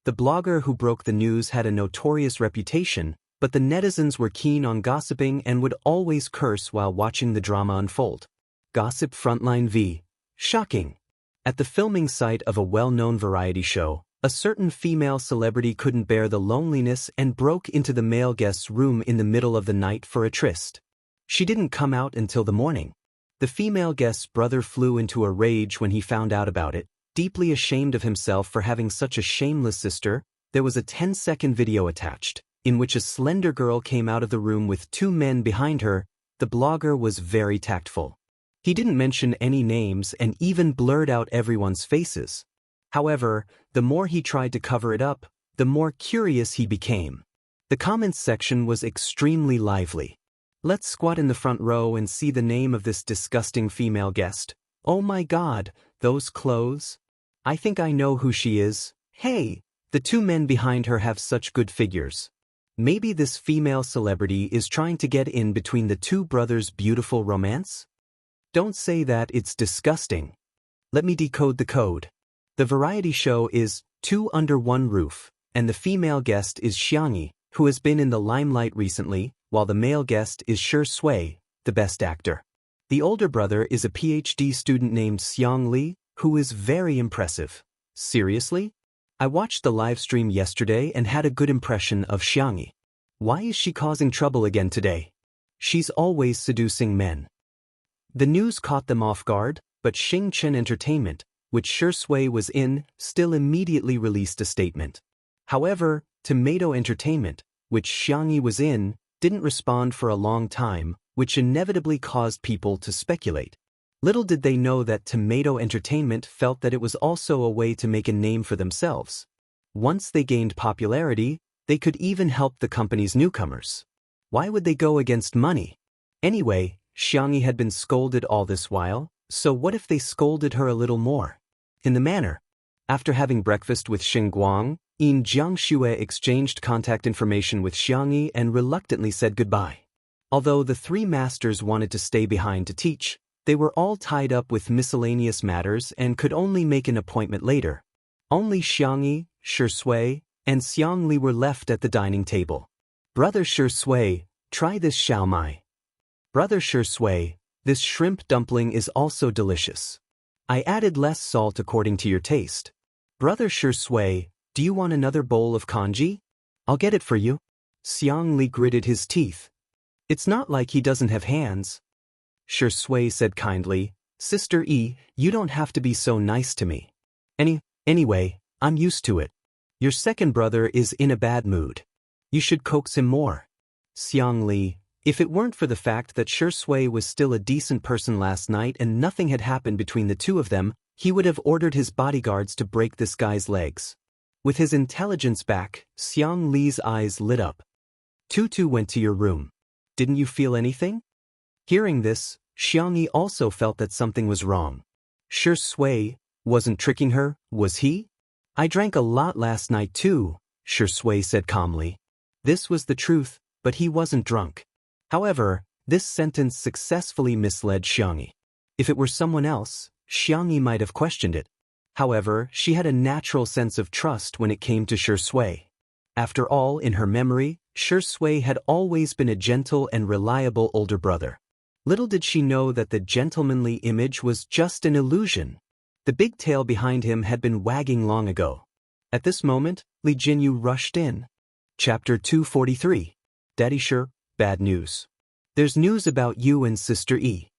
The blogger who broke the news had a notorious reputation, but the netizens were keen on gossiping and would always curse while watching the drama unfold. Gossip Frontline v. Shocking. At the filming site of a well-known variety show, a certain female celebrity couldn't bear the loneliness and broke into the male guest's room in the middle of the night for a tryst. She didn't come out until the morning. The female guest's brother flew into a rage when he found out about it. Deeply ashamed of himself for having such a shameless sister, there was a 10-second video attached, in which a slender girl came out of the room with two men behind her. The blogger was very tactful. He didn't mention any names and even blurred out everyone's faces. However, the more he tried to cover it up, the more curious he became. The comments section was extremely lively. "Let's squat in the front row and see the name of this disgusting female guest. Oh my God, those clothes. I think I know who she is. Hey, the two men behind her have such good figures. Maybe this female celebrity is trying to get in between the two brothers' beautiful romance? Don't say that, it's disgusting. Let me decode the code. The variety show is Two Under One Roof, and the female guest is Xianxia, who has been in the limelight recently, while the male guest is Shui, the best actor. The older brother is a PhD student named Xianxia, who is very impressive. Seriously? I watched the live stream yesterday and had a good impression of Xianxia. Why is she causing trouble again today? She's always seducing men." The news caught them off guard, but Xianxia Entertainment, which Shui was in, still immediately released a statement. However, Tomato Entertainment, which Xianxia was in, didn't respond for a long time, which inevitably caused people to speculate. Little did they know that Tomato Entertainment felt that it was also a way to make a name for themselves. Once they gained popularity, they could even help the company's newcomers. Why would they go against money? Anyway, Xianxia had been scolded all this while, so what if they scolded her a little more? In the manner. After having breakfast with Xinguang, Jiangxue exchanged contact information with Xianxia and reluctantly said goodbye. Although the three masters wanted to stay behind to teach, they were all tied up with miscellaneous matters and could only make an appointment later. Only Xianxia, Shui, and Xianxia were left at the dining table. "Brother Shui, try this xiaomai." "Brother Shui, this shrimp dumpling is also delicious. I added less salt according to your taste." "Brother Shui, do you want another bowl of congee? I'll get it for you." Xianxia gritted his teeth. "It's not like he doesn't have hands." Shui said kindly, "Sister E, you don't have to be so nice to me. Anyway, I'm used to it. Your second brother is in a bad mood. You should coax him more." Xianxia, if it weren't for the fact that Shui was still a decent person last night and nothing had happened between the two of them, he would have ordered his bodyguards to break this guy's legs. With his intelligence back, Xianxia's eyes lit up. "Tutu went to your room. Didn't you feel anything?" Hearing this, Xianxia also felt that something was wrong. Shui wasn't tricking her, was he? "I drank a lot last night too," Shui said calmly. This was the truth, but he wasn't drunk. However, this sentence successfully misled Xianxia. If it were someone else, Xianxia might have questioned it. However, she had a natural sense of trust when it came to Shui. After all, in her memory, Shui had always been a gentle and reliable older brother. Little did she know that the gentlemanly image was just an illusion. The big tail behind him had been wagging long ago. At this moment, Li Jinyu rushed in. Chapter 243. "Daddy sure, bad news. There's news about you and Sister E."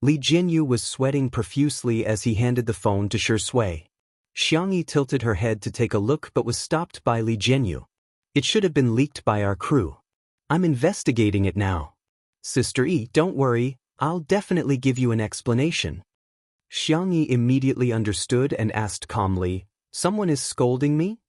Li Jinyu was sweating profusely as he handed the phone to Shui. Xianxia tilted her head to take a look but was stopped by Li Jinyu. It should have been leaked by our crew. I'm investigating it now. Sister E, don't worry, I'll definitely give you an explanation. Xianxia immediately understood and asked calmly, someone is scolding me?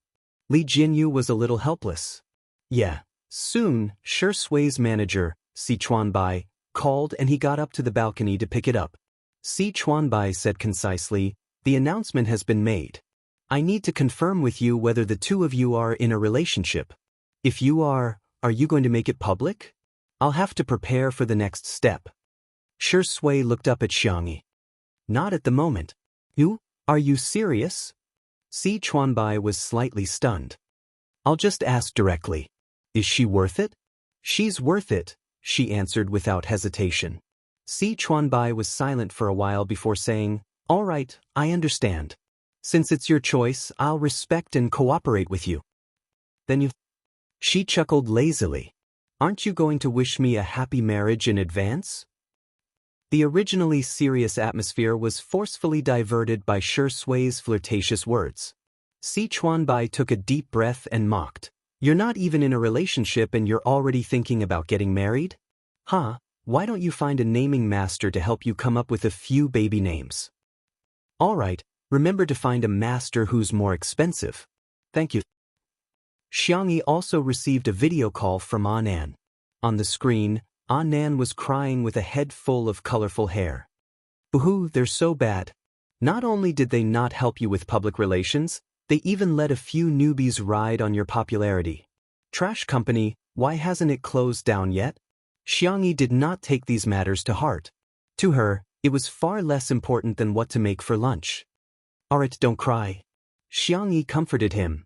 Li Jinyu was a little helpless. Yeah. Soon, Shui's manager, Si Chuanbai, called and he got up to the balcony to pick it up. Si Chuanbai said concisely, the announcement has been made. I need to confirm with you whether the two of you are in a relationship. If you are you going to make it public? I'll have to prepare for the next step. Shui looked up at Xianxia. Not at the moment. You? Are you serious? Si Chuanbai was slightly stunned. I'll just ask directly. Is she worth it? She's worth it, she answered without hesitation. Si Chuanbai was silent for a while before saying, all right, I understand. Since it's your choice, I'll respect and cooperate with you. Then you... She chuckled lazily. Aren't you going to wish me a happy marriage in advance? The originally serious atmosphere was forcefully diverted by Shui's flirtatious words. Si Chuanbai took a deep breath and mocked. You're not even in a relationship and you're already thinking about getting married? Huh, why don't you find a naming master to help you come up with a few baby names? All right, remember to find a master who's more expensive. Thank you. Xianxia also received a video call from Anan. On the screen, Anan was crying with a head full of colorful hair. Boo-hoo, they're so bad. Not only did they not help you with public relations, they even let a few newbies ride on your popularity. Trash company, why hasn't it closed down yet? Xianxia did not take these matters to heart. To her, it was far less important than what to make for lunch. Alright, don't cry. Xianxia comforted him.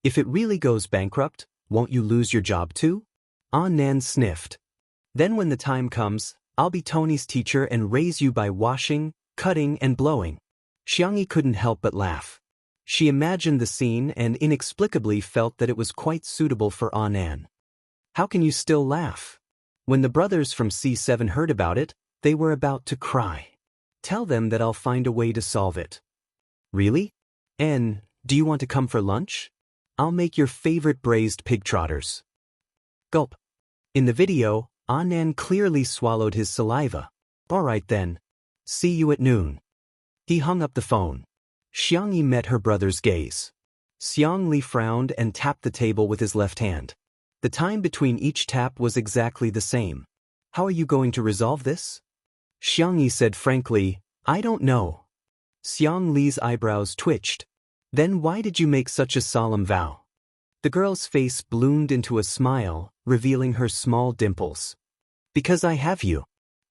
If it really goes bankrupt, won't you lose your job too? Anan sniffed. Then when the time comes, I'll be Tony's teacher and raise you by washing, cutting and blowing. Xianxia couldn't help but laugh. She imagined the scene and inexplicably felt that it was quite suitable for Anan. How can you still laugh? When the brothers from C7 heard about it, they were about to cry. Tell them that I'll find a way to solve it. Really? And, do you want to come for lunch? I'll make your favorite braised pig trotters. Gulp. In the video, Anan clearly swallowed his saliva. Alright then. See you at noon. He hung up the phone. Xianxia met her brother's gaze. Xiangli frowned and tapped the table with his left hand. The time between each tap was exactly the same. How are you going to resolve this? Xianxia said frankly, I don't know. Xiangli's eyebrows twitched. Then why did you make such a solemn vow? The girl's face bloomed into a smile, revealing her small dimples. Because I have you.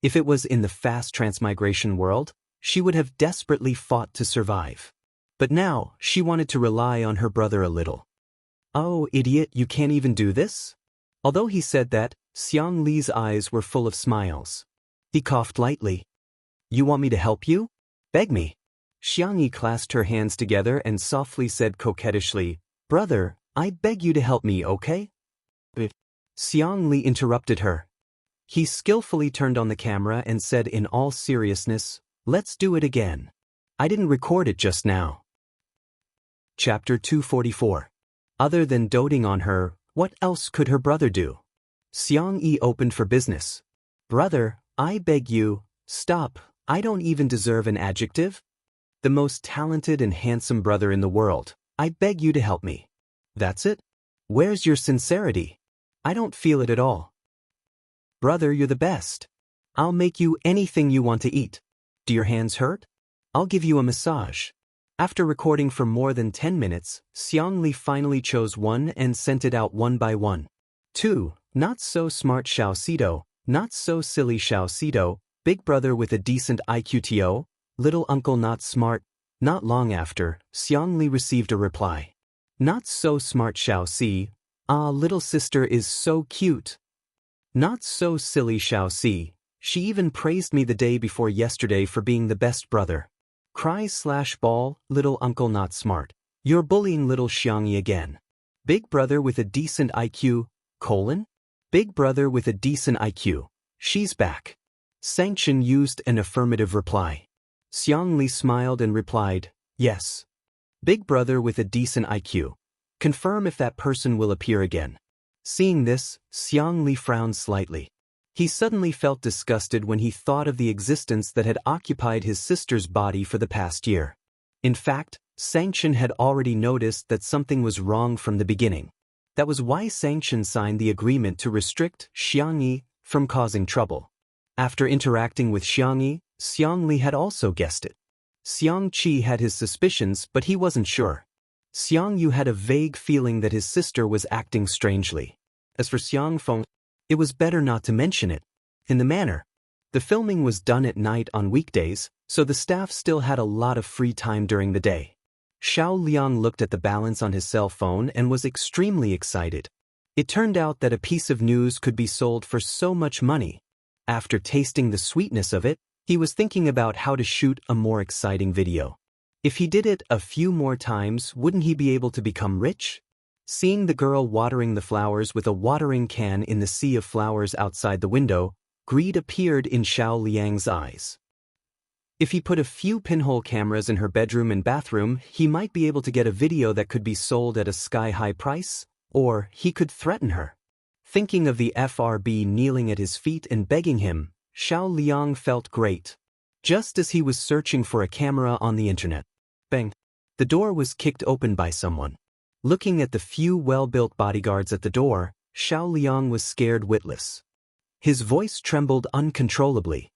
If it was in the fast transmigration world, she would have desperately fought to survive. But now, she wanted to rely on her brother a little. Oh, idiot, you can't even do this? Although he said that, Xiangli's eyes were full of smiles. He coughed lightly. You want me to help you? Beg me. Xianxia clasped her hands together and softly said coquettishly, Brother, I beg you to help me, okay? Xiangli interrupted her. He skillfully turned on the camera and said in all seriousness, Let's do it again. I didn't record it just now. Chapter 244. Other than doting on her, what else could her brother do? Xiangyi opened for business. Brother, I beg you, stop, I don't even deserve an adjective. The most talented and handsome brother in the world, I beg you to help me. That's it? Where's your sincerity? I don't feel it at all. Brother, you're the best. I'll make you anything you want to eat. Do your hands hurt? I'll give you a massage. After recording for more than 10 minutes, Xiangli finally chose one and sent it out one by one. 2. Not so smart Xiao Sido, not so silly Xiao Sido, big brother with a decent IQTO, little uncle not smart. Not long after, Xiangli received a reply. Not so smart Xiao Si, little sister is so cute. Not so silly Xiao Si, she even praised me the day before yesterday for being the best brother. Cries/ball, little uncle not smart. You're bullying little Xiangyi again. Big brother with a decent IQ, Big brother with a decent IQ. She's back. Sanction used an affirmative reply. Xiangli smiled and replied, yes. Big brother with a decent IQ. Confirm if that person will appear again. Seeing this, Xianxia frowned slightly. He suddenly felt disgusted when he thought of the existence that had occupied his sister's body for the past year. In fact, Xianxia had already noticed that something was wrong from the beginning. That was why Xianxia signed the agreement to restrict Xianxia from causing trouble. After interacting with Xianxia, Xianxia had also guessed it. Xianxia had his suspicions, but he wasn't sure. Xianxia had a vague feeling that his sister was acting strangely. As for Xianfeng, it was better not to mention it. In the manner, the filming was done at night on weekdays, so the staff still had a lot of free time during the day. Xiao Liang looked at the balance on his cell phone and was extremely excited. It turned out that a piece of news could be sold for so much money. After tasting the sweetness of it, he was thinking about how to shoot a more exciting video. If he did it a few more times, wouldn't he be able to become rich? Seeing the girl watering the flowers with a watering can in the sea of flowers outside the window, greed appeared in Xiao Liang's eyes. If he put a few pinhole cameras in her bedroom and bathroom, he might be able to get a video that could be sold at a sky-high price, or he could threaten her. Thinking of the FRB kneeling at his feet and begging him, Xiao Liang felt great. Just as he was searching for a camera on the internet. Bang! The door was kicked open by someone. Looking at the few well-built bodyguards at the door, Xiao Liang was scared witless. His voice trembled uncontrollably.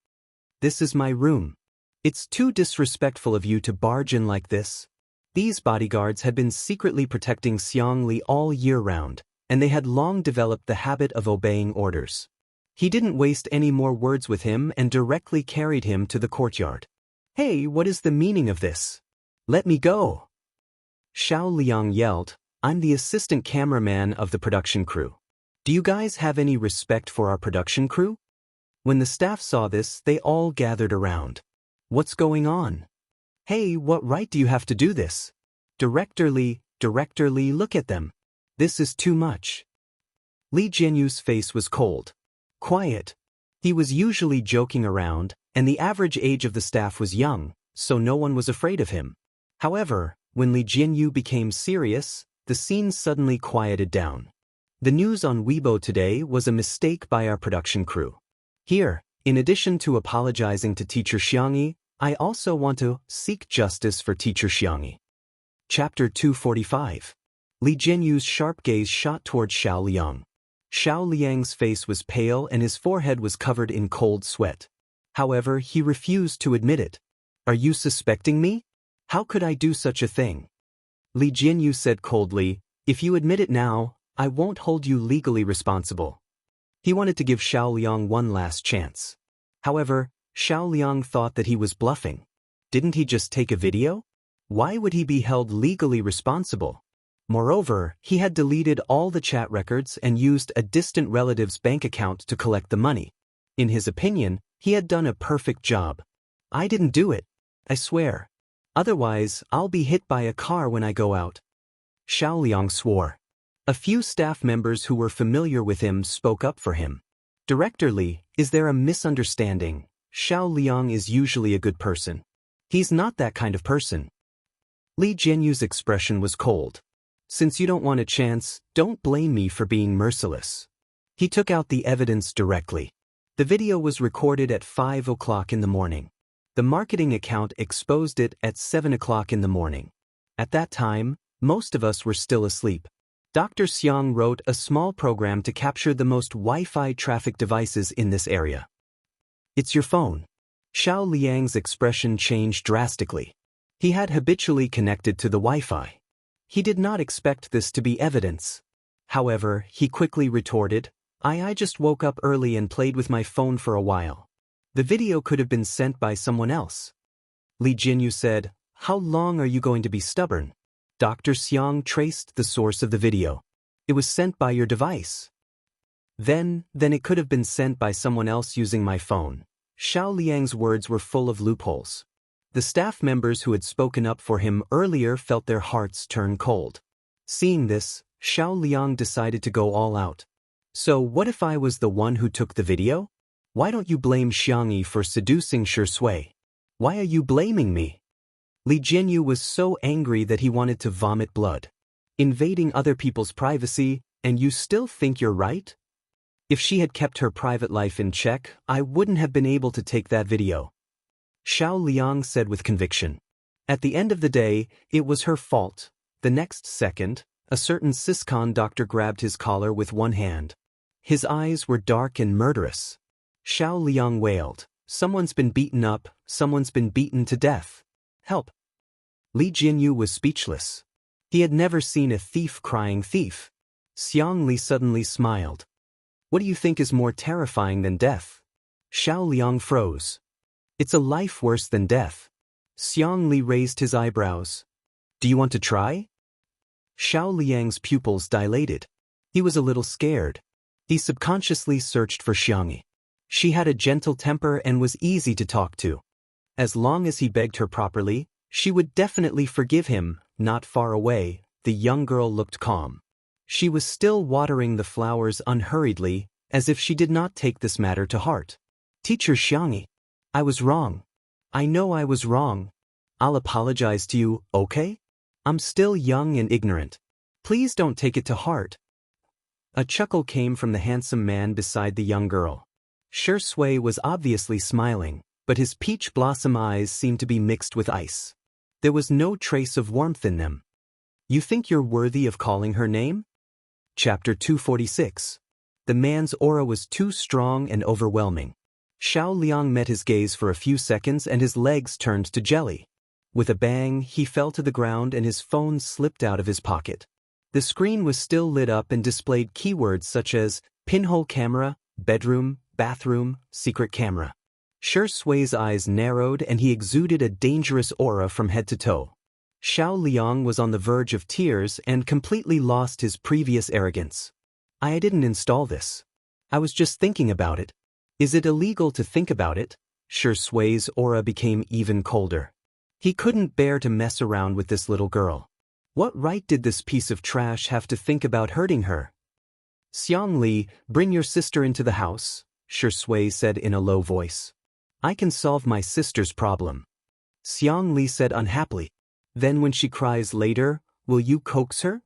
"This is my room. It's too disrespectful of you to barge in like this." These bodyguards had been secretly protecting Xianxia all year round, and they had long developed the habit of obeying orders. He didn't waste any more words with him and directly carried him to the courtyard. "Hey, what is the meaning of this? Let me go!" Xiao Liang yelled, "I'm the assistant cameraman of the production crew. Do you guys have any respect for our production crew?" When the staff saw this, they all gathered around. "What's going on? Hey, what right do you have to do this? Director Li, look at them. This is too much." Li Jianyu's face was cold. Quiet. He was usually joking around, and the average age of the staff was young, so no one was afraid of him. However, when Li Jianyu became serious, the scene suddenly quieted down. The news on Weibo today was a mistake by our production crew. Here, in addition to apologizing to Teacher Xianxia, I also want to seek justice for Teacher Xianxia. Chapter 245. Li Jianyu's sharp gaze shot towards Xiao Liang. Xiao Liang's face was pale and his forehead was covered in cold sweat. However, he refused to admit it. "Are you suspecting me? How could I do such a thing?" Li Jianyu said coldly, "If you admit it now, I won't hold you legally responsible." He wanted to give Xiao Liang one last chance. However, Xiao Liang thought that he was bluffing. Didn't he just take a video? Why would he be held legally responsible? Moreover, he had deleted all the chat records and used a distant relative's bank account to collect the money. In his opinion, he had done a perfect job. "I didn't do it. I swear. Otherwise, I'll be hit by a car when I go out." Xiao Liang swore. A few staff members who were familiar with him spoke up for him. "Director Li, is there a misunderstanding? Xiao Liang is usually a good person. He's not that kind of person." Li Jianyu's expression was cold. "Since you don't want a chance, don't blame me for being merciless." He took out the evidence directly. The video was recorded at 5 o'clock in the morning. The marketing account exposed it at 7 o'clock in the morning. At that time, most of us were still asleep. Dr. Xiang wrote a small program to capture the most Wi-Fi traffic devices in this area. "It's your phone." Xiao Liang's expression changed drastically. He had habitually connected to the Wi-Fi. He did not expect this to be evidence. However, he quickly retorted, I just woke up early and played with my phone for a while. The video could have been sent by someone else." Li Jianyu said, "How long are you going to be stubborn?" Dr. Xiang traced the source of the video. "It was sent by your device." Then it could have been sent by someone else using my phone." Xiao Liang's words were full of loopholes. The staff members who had spoken up for him earlier felt their hearts turn cold. Seeing this, Xiao Liang decided to go all out. "So what if I was the one who took the video? Why don't you blame Xianxia for seducing Shui? Why are you blaming me?" Li Jianyu was so angry that he wanted to vomit blood. Invading other people's privacy, and you still think you're right? If she had kept her private life in check, I wouldn't have been able to take that video. Xiao Liang said with conviction. At the end of the day, it was her fault. The next second, a certain Siscon doctor grabbed his collar with one hand. His eyes were dark and murderous. Xiao Liang wailed, "Someone's been beaten up, someone's been beaten to death. Help!" Li Jinyu was speechless. He had never seen a thief crying thief. Xiang Li suddenly smiled. "What do you think is more terrifying than death?" Xiao Liang froze. "It's a life worse than death." Xiang Li raised his eyebrows. "Do you want to try?" Xiao Liang's pupils dilated. He was a little scared. He subconsciously searched for Xiangyi. She had a gentle temper and was easy to talk to. As long as he begged her properly, she would definitely forgive him. Not far away, the young girl looked calm. She was still watering the flowers unhurriedly, as if she did not take this matter to heart. "Teacher Xiangyi, I was wrong. I know I was wrong. I'll apologize to you, okay? I'm still young and ignorant. Please don't take it to heart." A chuckle came from the handsome man beside the young girl. Shi Sui was obviously smiling, but his peach blossom eyes seemed to be mixed with ice. There was no trace of warmth in them. "You think you're worthy of calling her name?" Chapter 246. The man's aura was too strong and overwhelming. Xiao Liang met his gaze for a few seconds and his legs turned to jelly. With a bang, he fell to the ground and his phone slipped out of his pocket. The screen was still lit up and displayed keywords such as pinhole camera, bedroom, bathroom, secret camera. Shi Sui's eyes narrowed and he exuded a dangerous aura from head to toe. Xiao Liang was on the verge of tears and completely lost his previous arrogance. "I didn't install this. I was just thinking about it. Is it illegal to think about it?" Shi Sui's aura became even colder. He couldn't bear to mess around with this little girl. What right did this piece of trash have to think about hurting her? "Xiang Li, bring your sister into the house," Shi Sui said in a low voice. "I can solve my sister's problem." Xiang Li said unhappily. "Then when she cries later, will you coax her?"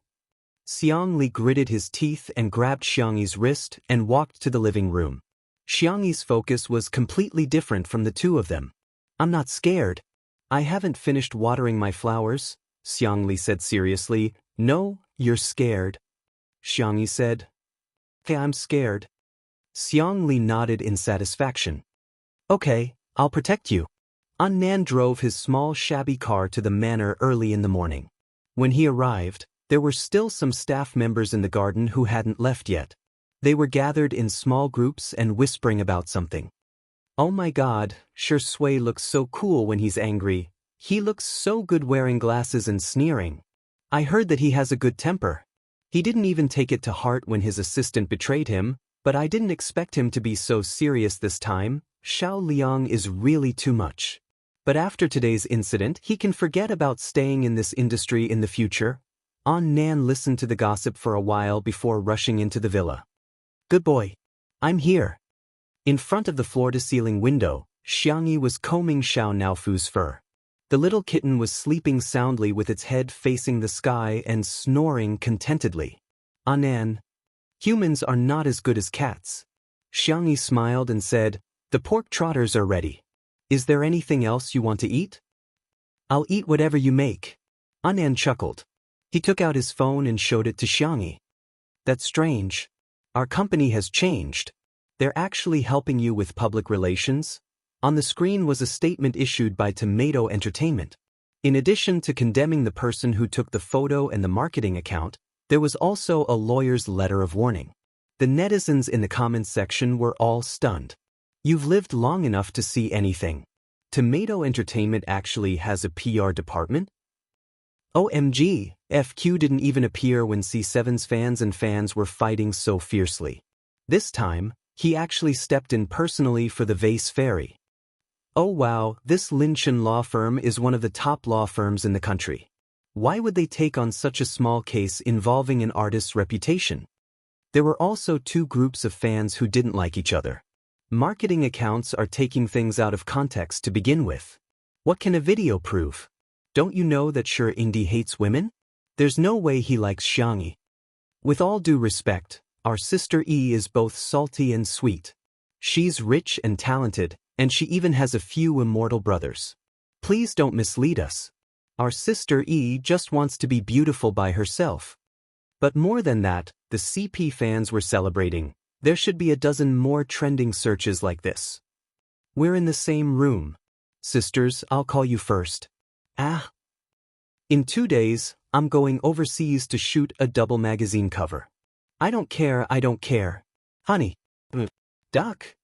Xiang Li gritted his teeth and grabbed Xiangyi's wrist and walked to the living room. Xiangyi's focus was completely different from the two of them. "I'm not scared. I haven't finished watering my flowers," Xiang Li said seriously. "No, you're scared." Xiangyi said. "Hey, I'm scared." Xiang Li nodded in satisfaction. "Okay, I'll protect you." Annan drove his small shabby car to the manor early in the morning. When he arrived, there were still some staff members in the garden who hadn't left yet. They were gathered in small groups and whispering about something. "Oh my God, Shi Sui looks so cool when he's angry. He looks so good wearing glasses and sneering. I heard that he has a good temper. He didn't even take it to heart when his assistant betrayed him, but I didn't expect him to be so serious this time. Xiao Liang is really too much. But after today's incident, he can forget about staying in this industry in the future." Annan listened to the gossip for a while before rushing into the villa. "Good boy. I'm here." In front of the floor-to-ceiling window, Xiangyi was combing Xiao Naofu's fur. The little kitten was sleeping soundly with its head facing the sky and snoring contentedly. "Annan, humans are not as good as cats." Xiangyi smiled and said, "The pork trotters are ready. Is there anything else you want to eat?" "I'll eat whatever you make." Annan chuckled. He took out his phone and showed it to Xiangyi. "That's strange. Our company has changed. They're actually helping you with public relations." On the screen was a statement issued by Tomato Entertainment. In addition to condemning the person who took the photo and the marketing account, there was also a lawyer's letter of warning. The netizens in the comments section were all stunned. "You've lived long enough to see anything. Tomato Entertainment actually has a PR department?" OMG, FQ didn't even appear when C7's fans were fighting so fiercely. This time, he actually stepped in personally for the vase fairy. Oh wow, this Linshan law firm is one of the top law firms in the country. Why would they take on such a small case involving an artist's reputation? There were also two groups of fans who didn't like each other. Marketing accounts are taking things out of context to begin with. What can a video prove? Don't you know that Sure Indie hates women? There's no way he likes Xianxia. With all due respect, our sister E is both salty and sweet. She's rich and talented, and she even has a few immortal brothers. Please don't mislead us. Our sister E just wants to be beautiful by herself. But more than that, the CP fans were celebrating. There should be a dozen more trending searches like this. We're in the same room. Sisters, I'll call you first. In 2 days, I'm going overseas to shoot a double magazine cover. I don't care. Honey. Duck.